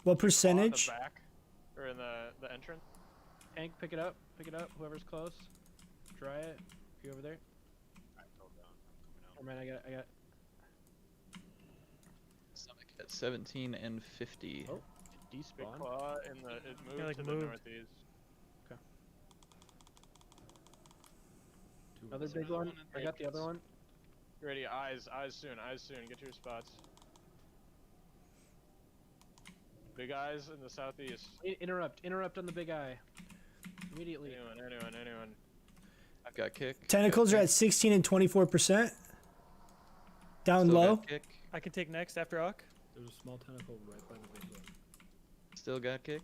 What percentage? The back, or in the entrance. Tank, pick it up. Pick it up. Whoever's close. Try it. You over there? Oh man, I got. Stomach at 17 and 50. Oh, Big despawn. claw in the it moved like to moved. the northeast. Okay. Another big one. I got the other one. Get ready, eyes soon, get to your spots. Big eyes in the southeast. Interrupt on the big eye. Immediately. Anyone. I've got kick. Tentacles are at 16 and 24%. Down Still low. got kick. I can take next after Ak. There's a small tentacle right by the big one. Still got kick.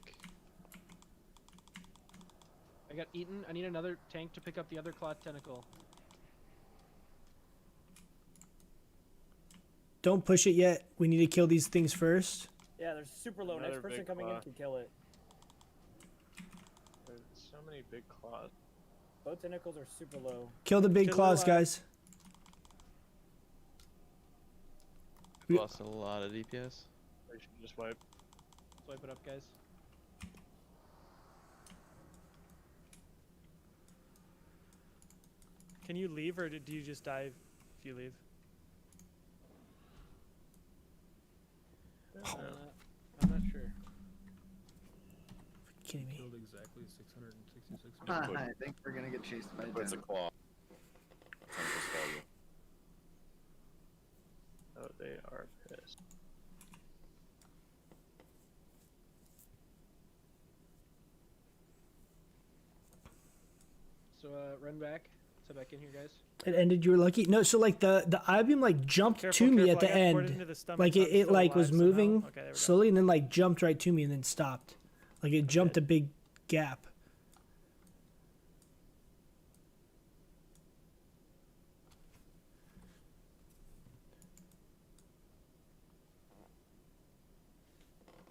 I got eaten. I need another tank to pick up the other claw tentacle. Don't push it yet. We need to kill these things first. Yeah, they're super low. Another Next person big coming claw. in can kill it. There's so many big claws. Both tentacles are super low. Kill the big Kill claws, the eye. guys. We lost a lot of DPS. We should just wipe. Swipe it up, guys. Can you leave, or do you just die if you leave? I'm not sure. Kidding me. Killed exactly 666 I think we're gonna get chased by a It's a tentacle. claw. Tentacles follow you. Oh, they are pissed. So run back. So back in here, guys. It ended. You were lucky. No, so like the I-beam like jumped Careful, to me careful, at the I got ported end. into the stomach, Like so it, I'm it still like was alive somehow. moving Okay, there we go. slowly and then like jumped right to me and then stopped. Like it jumped a big gap.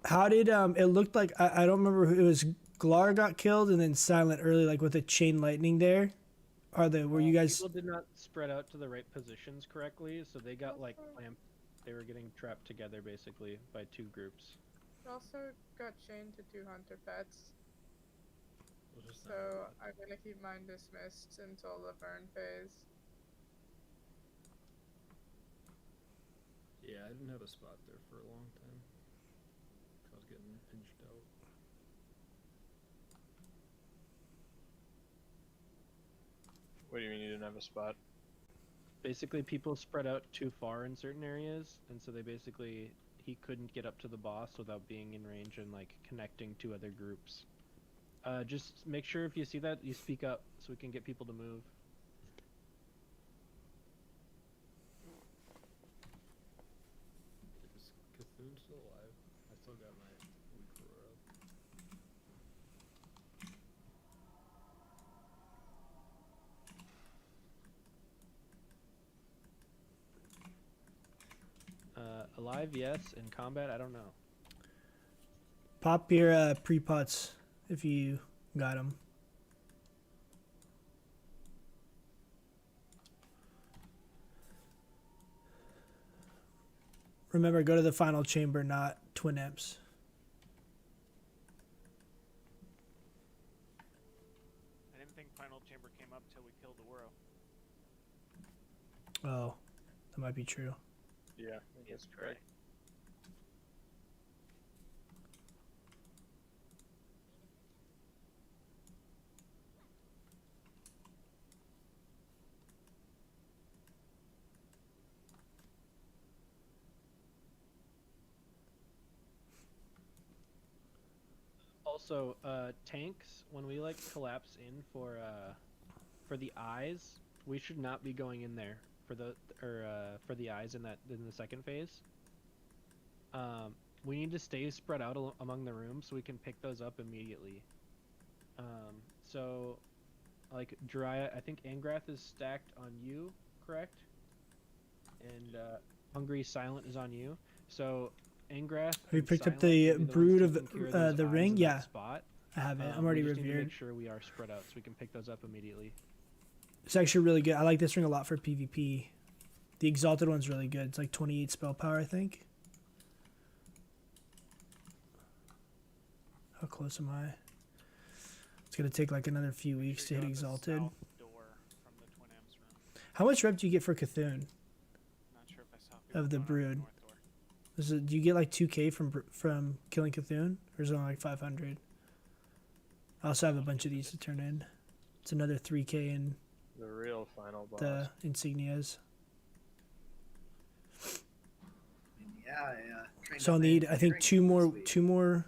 How did it looked like I don't remember who it was. Glar got killed and then Silent early like with a chain lightning there. Were you guys? People did not spread out to the right positions correctly, so they got like clamped. They were getting trapped together basically by two groups. Also got chained to 2 hunter pets. So I'm gonna keep mine dismissed until the burn phase. Yeah, I didn't have a spot there for a long time. I was getting pinched out. What do you mean you didn't have a spot? Basically, people spread out too far in certain areas, and so he couldn't get up to the boss without being in range and like connecting to other groups. Just make sure if you see that, you speak up so we can get people to move. Is Cthulhu still alive? I still got my weak roar up. Alive, yes. In combat, I don't know. Pop your pre-pots if you Got him. Remember, go to the final chamber, not twin imps. I didn't think final chamber came up till we killed the Wuro. Oh, that might be true. Yeah, I guess correct. Also, tanks, when we like collapse in for the eyes, we should not be going in there for the eyes in the second phase. We need to stay spread out among the rooms so we can pick those up immediately. So like Jiraiya, I think Angrath is stacked on you, correct? And Hungry Silent is on you. So Angrath. Have you picked up the brood of the ring? Yeah, spot. I have it. I'm already we just need to revered. make sure we are spread out so we can pick those up immediately. It's actually really good. I like this ring a lot for PvP. The exalted one's really good. It's like 28 spell power, I think. How close am I? It's gonna take like another few weeks to hit exalted. Door from the Twin Amps room. How much rep do you get for Cthulhu Not sure if I saw people of the going out brood? north door. Do you get like 2k from killing Cthulhu, or is it only like 500? I also have a bunch of these to turn in. It's another 3k in The real final boss. the insignias. Yeah, So I'll need, I think, two more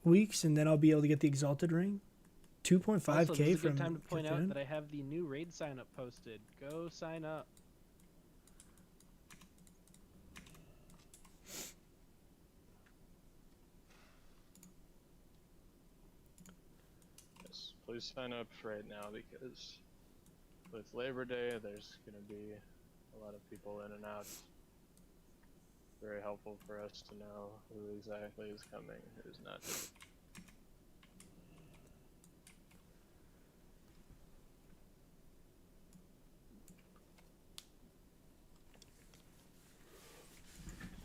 weeks, and then I'll be able to get the exalted ring. 2.5k Also, this is a from good time to point out Cthulhu. that I have the new raid sign up posted. Go sign up. Yes, please sign up right now because with Labor Day, there's going to be a lot of people in and out. Very helpful for us to know who exactly is coming, who's not.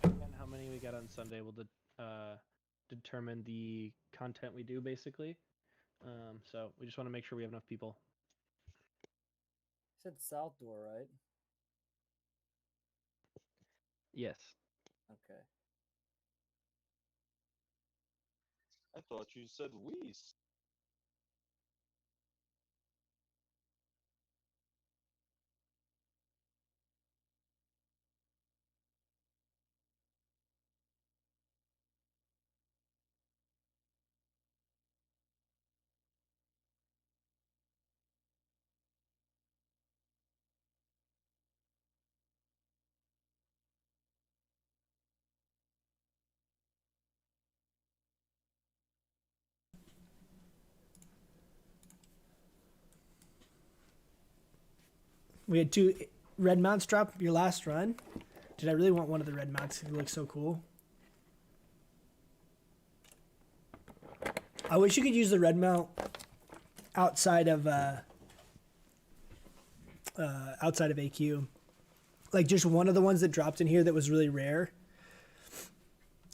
And how many we got on Sunday will determine the content we do, basically. So we just want to make sure we have enough people. You said south door, right? Yes. Okay. I thought you said Weiss. We had 2 red mounts drop your last run. Did I really want one of the red mounts? It looks so cool. I wish you could use the red mount outside of AQ. Like just one of the ones that dropped in here that was really rare.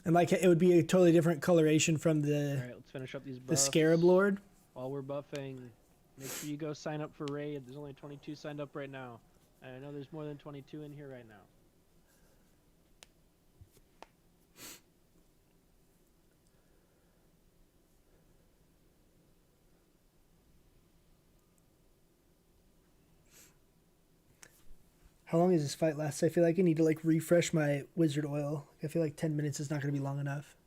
And like it would be a totally different coloration from the All right, let's finish up these the buffs. Scarab Lord. While we're buffing, make sure you go sign up for raid. There's only 22 signed up right now. And I know there's more than 22 in here right now. How long does this fight last? I feel like I need to like refresh my wizard oil. I feel like 10 minutes is not going to be long enough.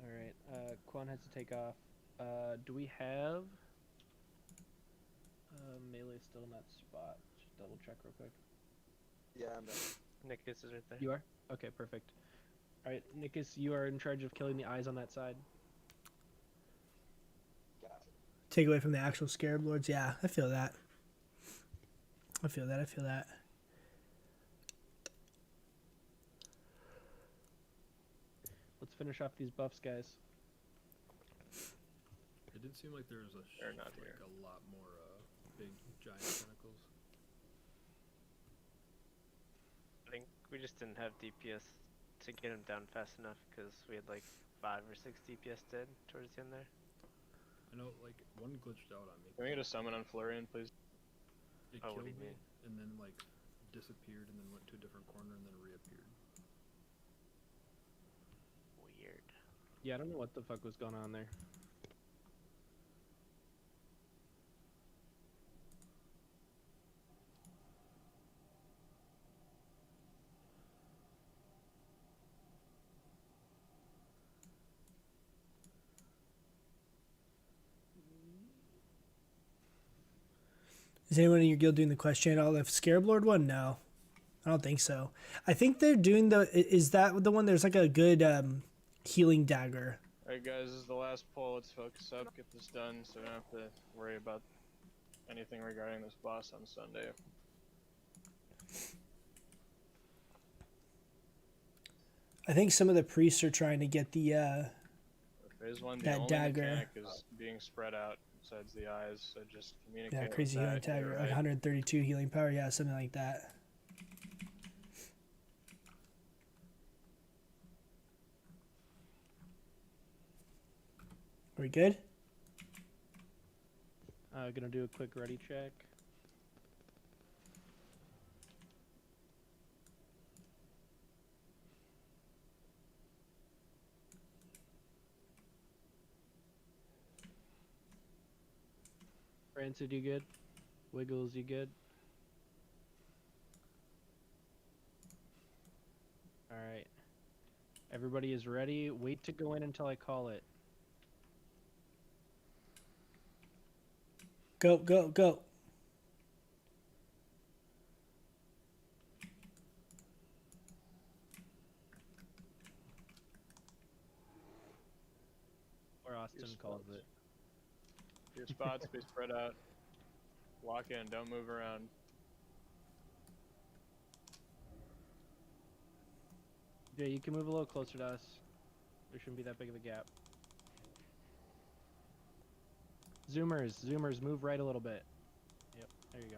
Alright, Quan has to take off. Do we have melee still in that spot? Just double check real quick. Yeah, I'm back. Nikus is right there. You are? Okay, perfect. Alright, Nikus, you are in charge of killing the eyes on that side. Take away from the actual Scarab Lords. Yeah, I feel that. I feel that. I feel that. Let's finish off these buffs, guys. It did seem like there was They're not here. a lot more big giant tentacles. I think we just didn't have DPS to get him down fast enough because we had like 5 or 6 DPS dead towards the end there. I know, like, one glitched out on me. Can we get a summon on Florian, please? It Oh, what killed do you me, mean? and then, like, disappeared, and then went to a different corner, and then reappeared. Weird. Yeah, I don't know what the fuck was going on there. Is anyone in your guild doing the quest chain at all? The Scarab Lord one? No. I don't think so. I think they're doing the... Is that the one? There's like a good healing dagger. Alright guys, this is the last poll. Let's focus up, get this done, so we don't have to worry about anything regarding this boss on Sunday. I think some of the priests are trying to get the For phase 1, the that only dagger. mechanic is being spread out besides the eyes, so just communicate Yeah, with crazy healing that, you're dagger, like right. 132 healing power. Yeah, something like that. Are we good? Gonna do a quick ready check. Rancid, you good? Wiggles, you good? Alright. Everybody is ready. Wait to go in until I call it. Go, go, go. Or Austin calls it. Your spots be spread out. Lock in, don't move around. Yeah, you can move a little closer to us. There shouldn't be that big of a gap. Zoomers, move right a little bit. Yep, there you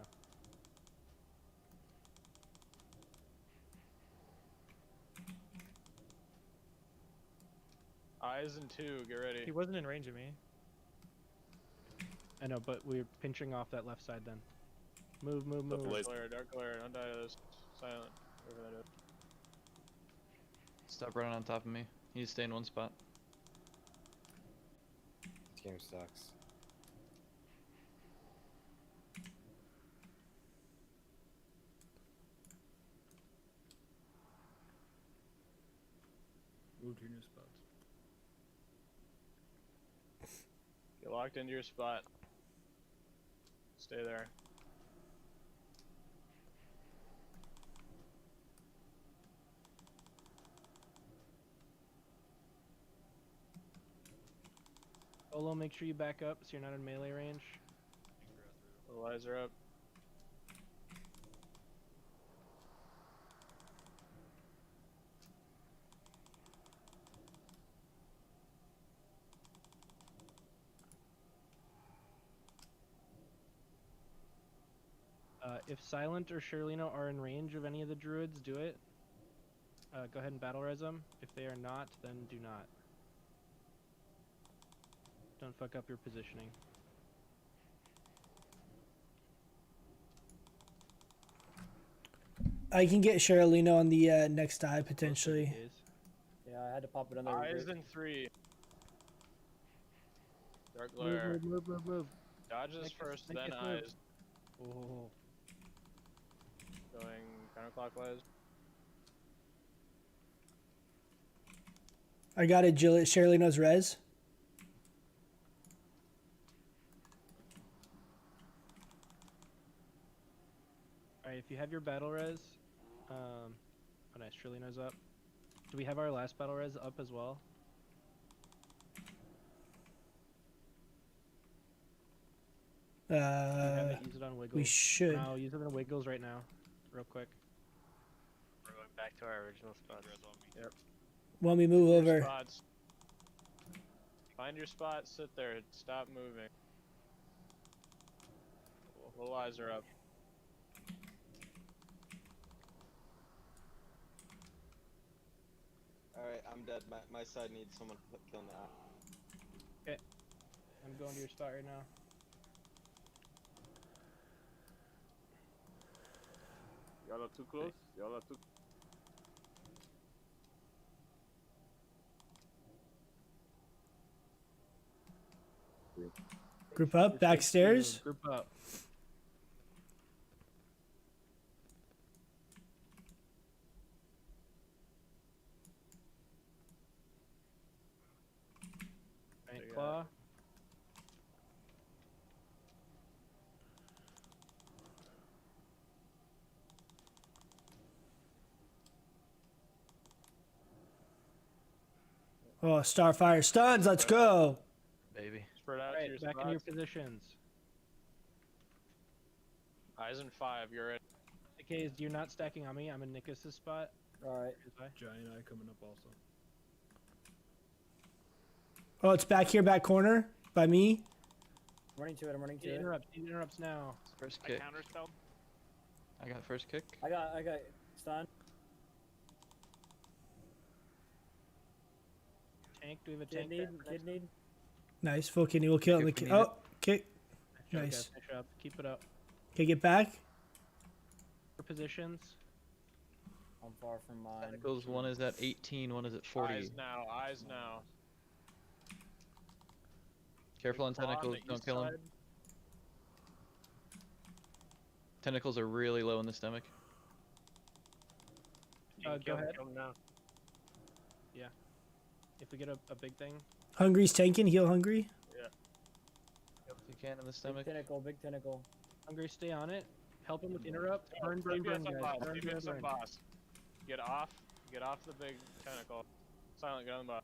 go. Eyes in 2, get ready. He wasn't in range of me. I know, but we're pinching off that left side then. Move, move, move. Dark glare, don't die to this. Silent, whatever that is. Stop running on top of me. You need to stay in one spot. This game sucks. Move to your new spots. Get locked into your spot. Stay there. Olo, make sure you back up so you're not in melee range. The eyes are up. If Silent or Sherlino are in range of any of the druids, do it. Go ahead and battle res them. If they are not, then do not. Don't fuck up your positioning. I can get Sherlino on the next eye potentially. Yeah, I had to pop it on there. Eyes in 3. Dark glare. Move. Dodges first, then move. eyes. Oh. Going counterclockwise. I got it, Jill. Sherlino's res. Alright, if you have your battle res, Nice, Trilino's up. Do we have our last battle res up as well? We haven't used it on Wiggles. we should. No, use it on Wiggles right now, real quick. We're going back to our original spots. Yep. When we move Your over, spots. Find your spot, sit there, stop moving. Little eyes are up. Alright, I'm dead. My side needs someone to kill that. Okay, I'm going to your spot right now. Y'all are too close. Y'all are too. group up, backstairs. Group up. Giant claw. Oh, Starfire stuns. Let's go. Baby. Spread out to your Alright, back in your spots. positions. Eyes in 5, you're in. Okay, you're not stacking on me. I'm in Nickas's spot. Alright. Giant Eye coming up also. Oh, it's back here, back corner by me. I'm running to it. I'm running to It it. interrupts now. First I kick. counterspelled. I got first kick. I got stun. Tank, do we have a Kid tank? need. there? Kid need. Nice, full kidney. We'll kill it in the If we kick. need Oh, kick. Nice job, Nice. guys. Nice job. Keep it up. Okay, get back. For positions. I'm far from mine. Tentacles, one is at 18, one is at 40. Eyes now, eyes now. Careful on Claw on tentacles, the don't east kill him. side. Tentacles are really low in the stomach. Go ahead. Kill him now. Yeah. If we get a big thing. Hungry's tanking. Heal Hungry. Yeah. If you can in the Big stomach. tentacle. Big tentacle. Hungry, stay on it. Help him with interrupt. Burn, burn, burn, DPS guys. on boss, Burn, burn, DPS on burn. boss. Get off the big tentacle. Silent, get on the boss.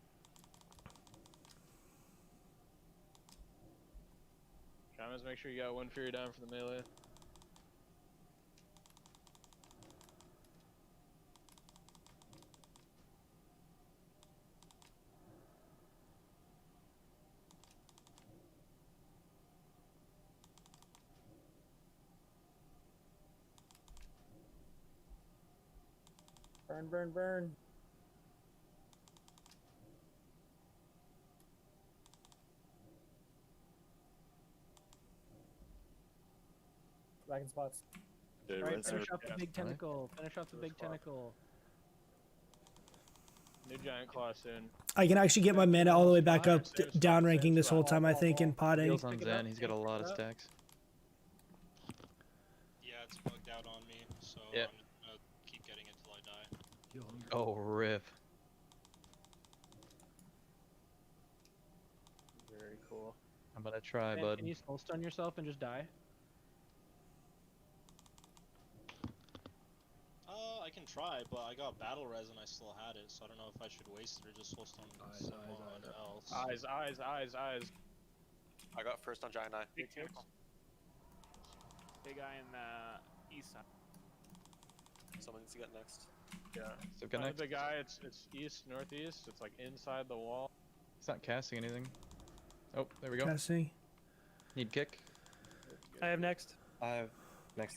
Shamans, make sure you got one fury down for the melee. Burn, burn, burn. Back in spots. Okay, Alright, right finish side. off the big tentacle. Finish off the big spot. tentacle. New giant claw soon. I can actually get my mana all the way back up, down ranking this whole time, I think, in potting. Heals on Zen, he's got a lot of stacks. Yeah, it's bugged out on me, so Yeah. I'm gonna keep getting it till I die. Heal Hungry. Oh, rip. Very cool. I'm gonna try, Ben, bud. can you soul stun yourself and just die? I can try, but I got battle res and I still had it, so I don't know if I should waste it or just soul stone someone else. Eyes, eyes, eyes, eyes. I got first on Giant Eye. Big tentacle. Big eye in the east side. Someone needs to get next. Yeah. So Find connect. the big eye, it's east, northeast. It's like inside the wall. He's not casting anything. Oh, there we go. Casting. Need kick. I have next. I have next.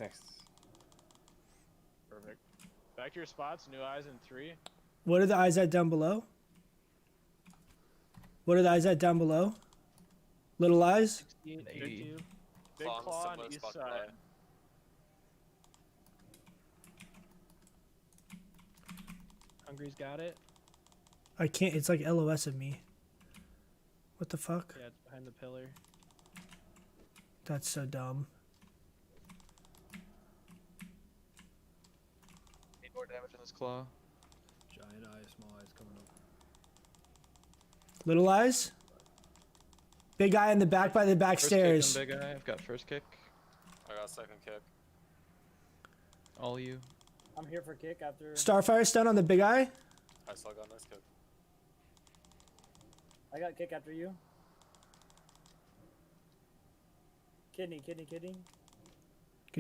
Perfect. Back to your spots. New eyes in 3. What are the eyes at down below? What are the eyes at down below? Little eyes? 68, 80. 32. Big Claw on claw on similar east spot to side. mine. Hungry's got it. I can't. It's like LOS of me. What the fuck? Yeah, it's behind the pillar. That's so dumb. Need more damage in this claw. Giant Eye, small eyes coming up. Little eyes? Big eye in the back by the back First kick on stairs. big eye. I've got first kick. I got second kick. All you. I'm here for kick after. Starfire stun on the big eye. I still got nice cook. I got kick after you. Kidney. Good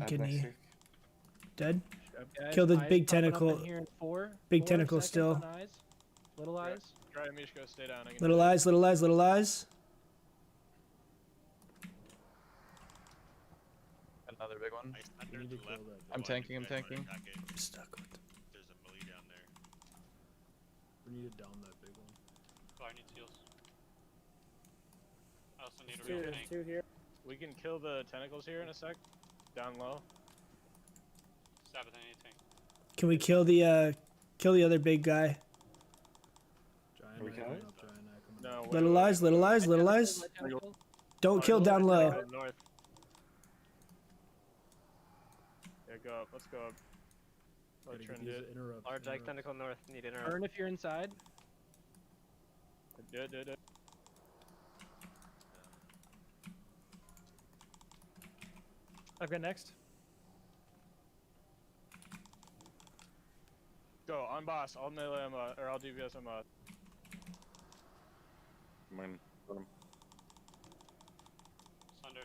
kidney. Dead. Guys, Kill the eyes big popping up in tentacle. here in four, Big 4 tentacle seconds still. on eyes. Little eyes. Try Mishko, stay down. I can Little do it. eyes, little eyes, little eyes. Another big one. We need to kill that. I'm tanking. Stuck with them. There's a melee down there. We need to down that big one. Oh, I need seals. I also need a Two, real tank. two here. We can kill the tentacles here in a sec. Down low. Sabbath, I need a tank. Can we kill the other big guy? Giant We eye can? coming up, giant eye coming No. up. Little eyes, little eyes, little eyes. Don't kill down low. North. Yeah, go up. Let's go up. Let Gotta Trin get do these it. interrupts, Large egg interrupts. tentacle north. Need interrupt. Burn if you're inside. Do it. I've got next. Go, on boss. I'll melee him, or I'll DPS him. I'm in. Got him. Sunder.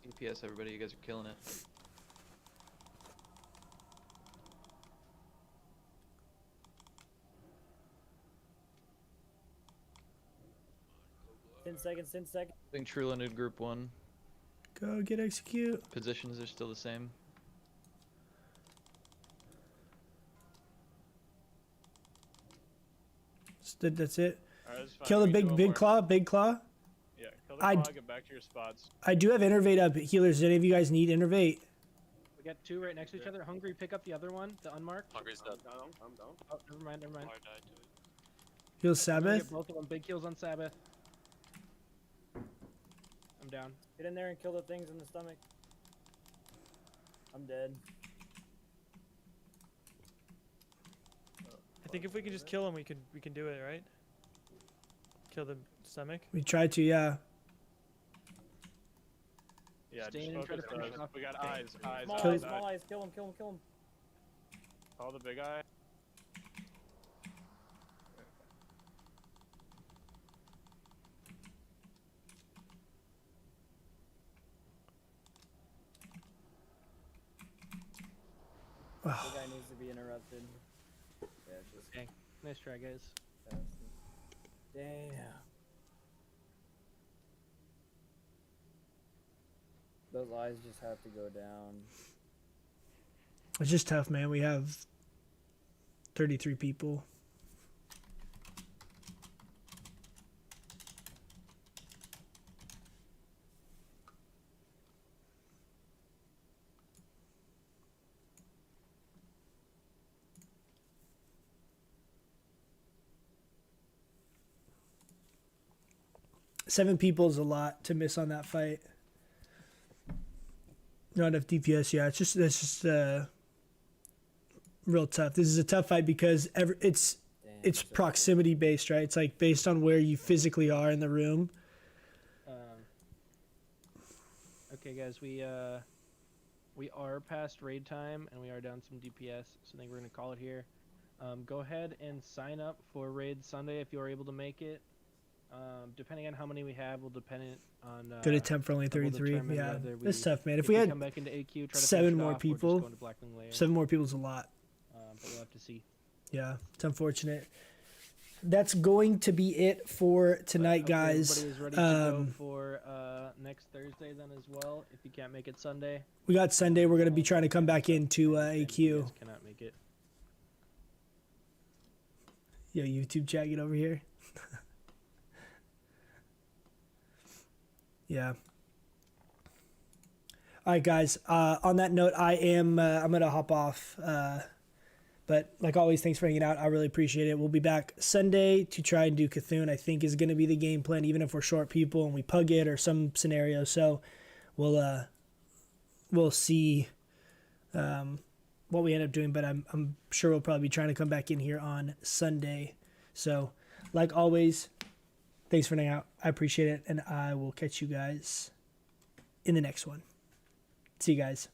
DPS, everybody. You guys are killing it. Ten seconds. I think True ended group 1. Go get execute. Positions are still the same. That's it. Alright, that's fine. Kill the We can do big one big more. claw, big claw. Yeah, kill the I claw, d- get back to your spots. I do have innervate up. Healers, do any of you guys need innervate? We got 2 right next to each other. Hungry, pick up the other one, the unmarked. Hungry's dead. I'm down. Oh, never mind. Oh, I died to it. Heal I'm gonna Sabbath. get both of them. Big kills on Sabbath. I'm down. Get in there and kill the things in the stomach. I'm dead. I think if we can just kill him, we can do it, right? Kill the stomach. We tried to, yeah. Yeah, Stay in just and try to focus finish those. off We got the eyes. Small Kill- eyes, small eyes. Kill him. Call the big eye. The guy needs to be interrupted. Yeah, just Okay. Nice try, guys. fast. Damn. Those eyes just have to go down. It's just tough, man. We have 33 people. Seven people is a lot to miss on that fight. Not enough DPS. Yeah, it's just real tough. This is a tough fight because it's proximity based, right? It's like based on where you physically are in the room. Okay, guys, we are past raid time and we are down some DPS, so I think we're gonna call it here. Go ahead and sign up for raid Sunday if you are able to make it. Depending on how many we have, will depend on. Good attempt for only will 33. determine Yeah, whether it's we- tough, man. If we had come back into AQ, try to 7 finish it more off, or just people, go into Blackwing Lair. 7 more people is a lot. But we'll have to see. Yeah, it's unfortunate. That's going to be it for tonight, Hopefully guys. Everybody is ready to go for next Thursday then as well. If you can't make it Sunday, We got Sunday. We're gonna be trying to come back into and you AQ. guys cannot make it. Yo, YouTube chat, get over here. Yeah. All right, guys. On that note, I'm gonna hop off. But like always, thanks for hanging out. I really appreciate it. We'll be back Sunday to try and do Cthulhu. I think is gonna be the game plan, even if we're short people and we pug it or some scenario. So we'll see. what we end up doing, but I'm sure we'll probably be trying to come back in here on Sunday. So, like always, thanks for hanging out. I appreciate it, and I will catch you guys in the next one. See you guys.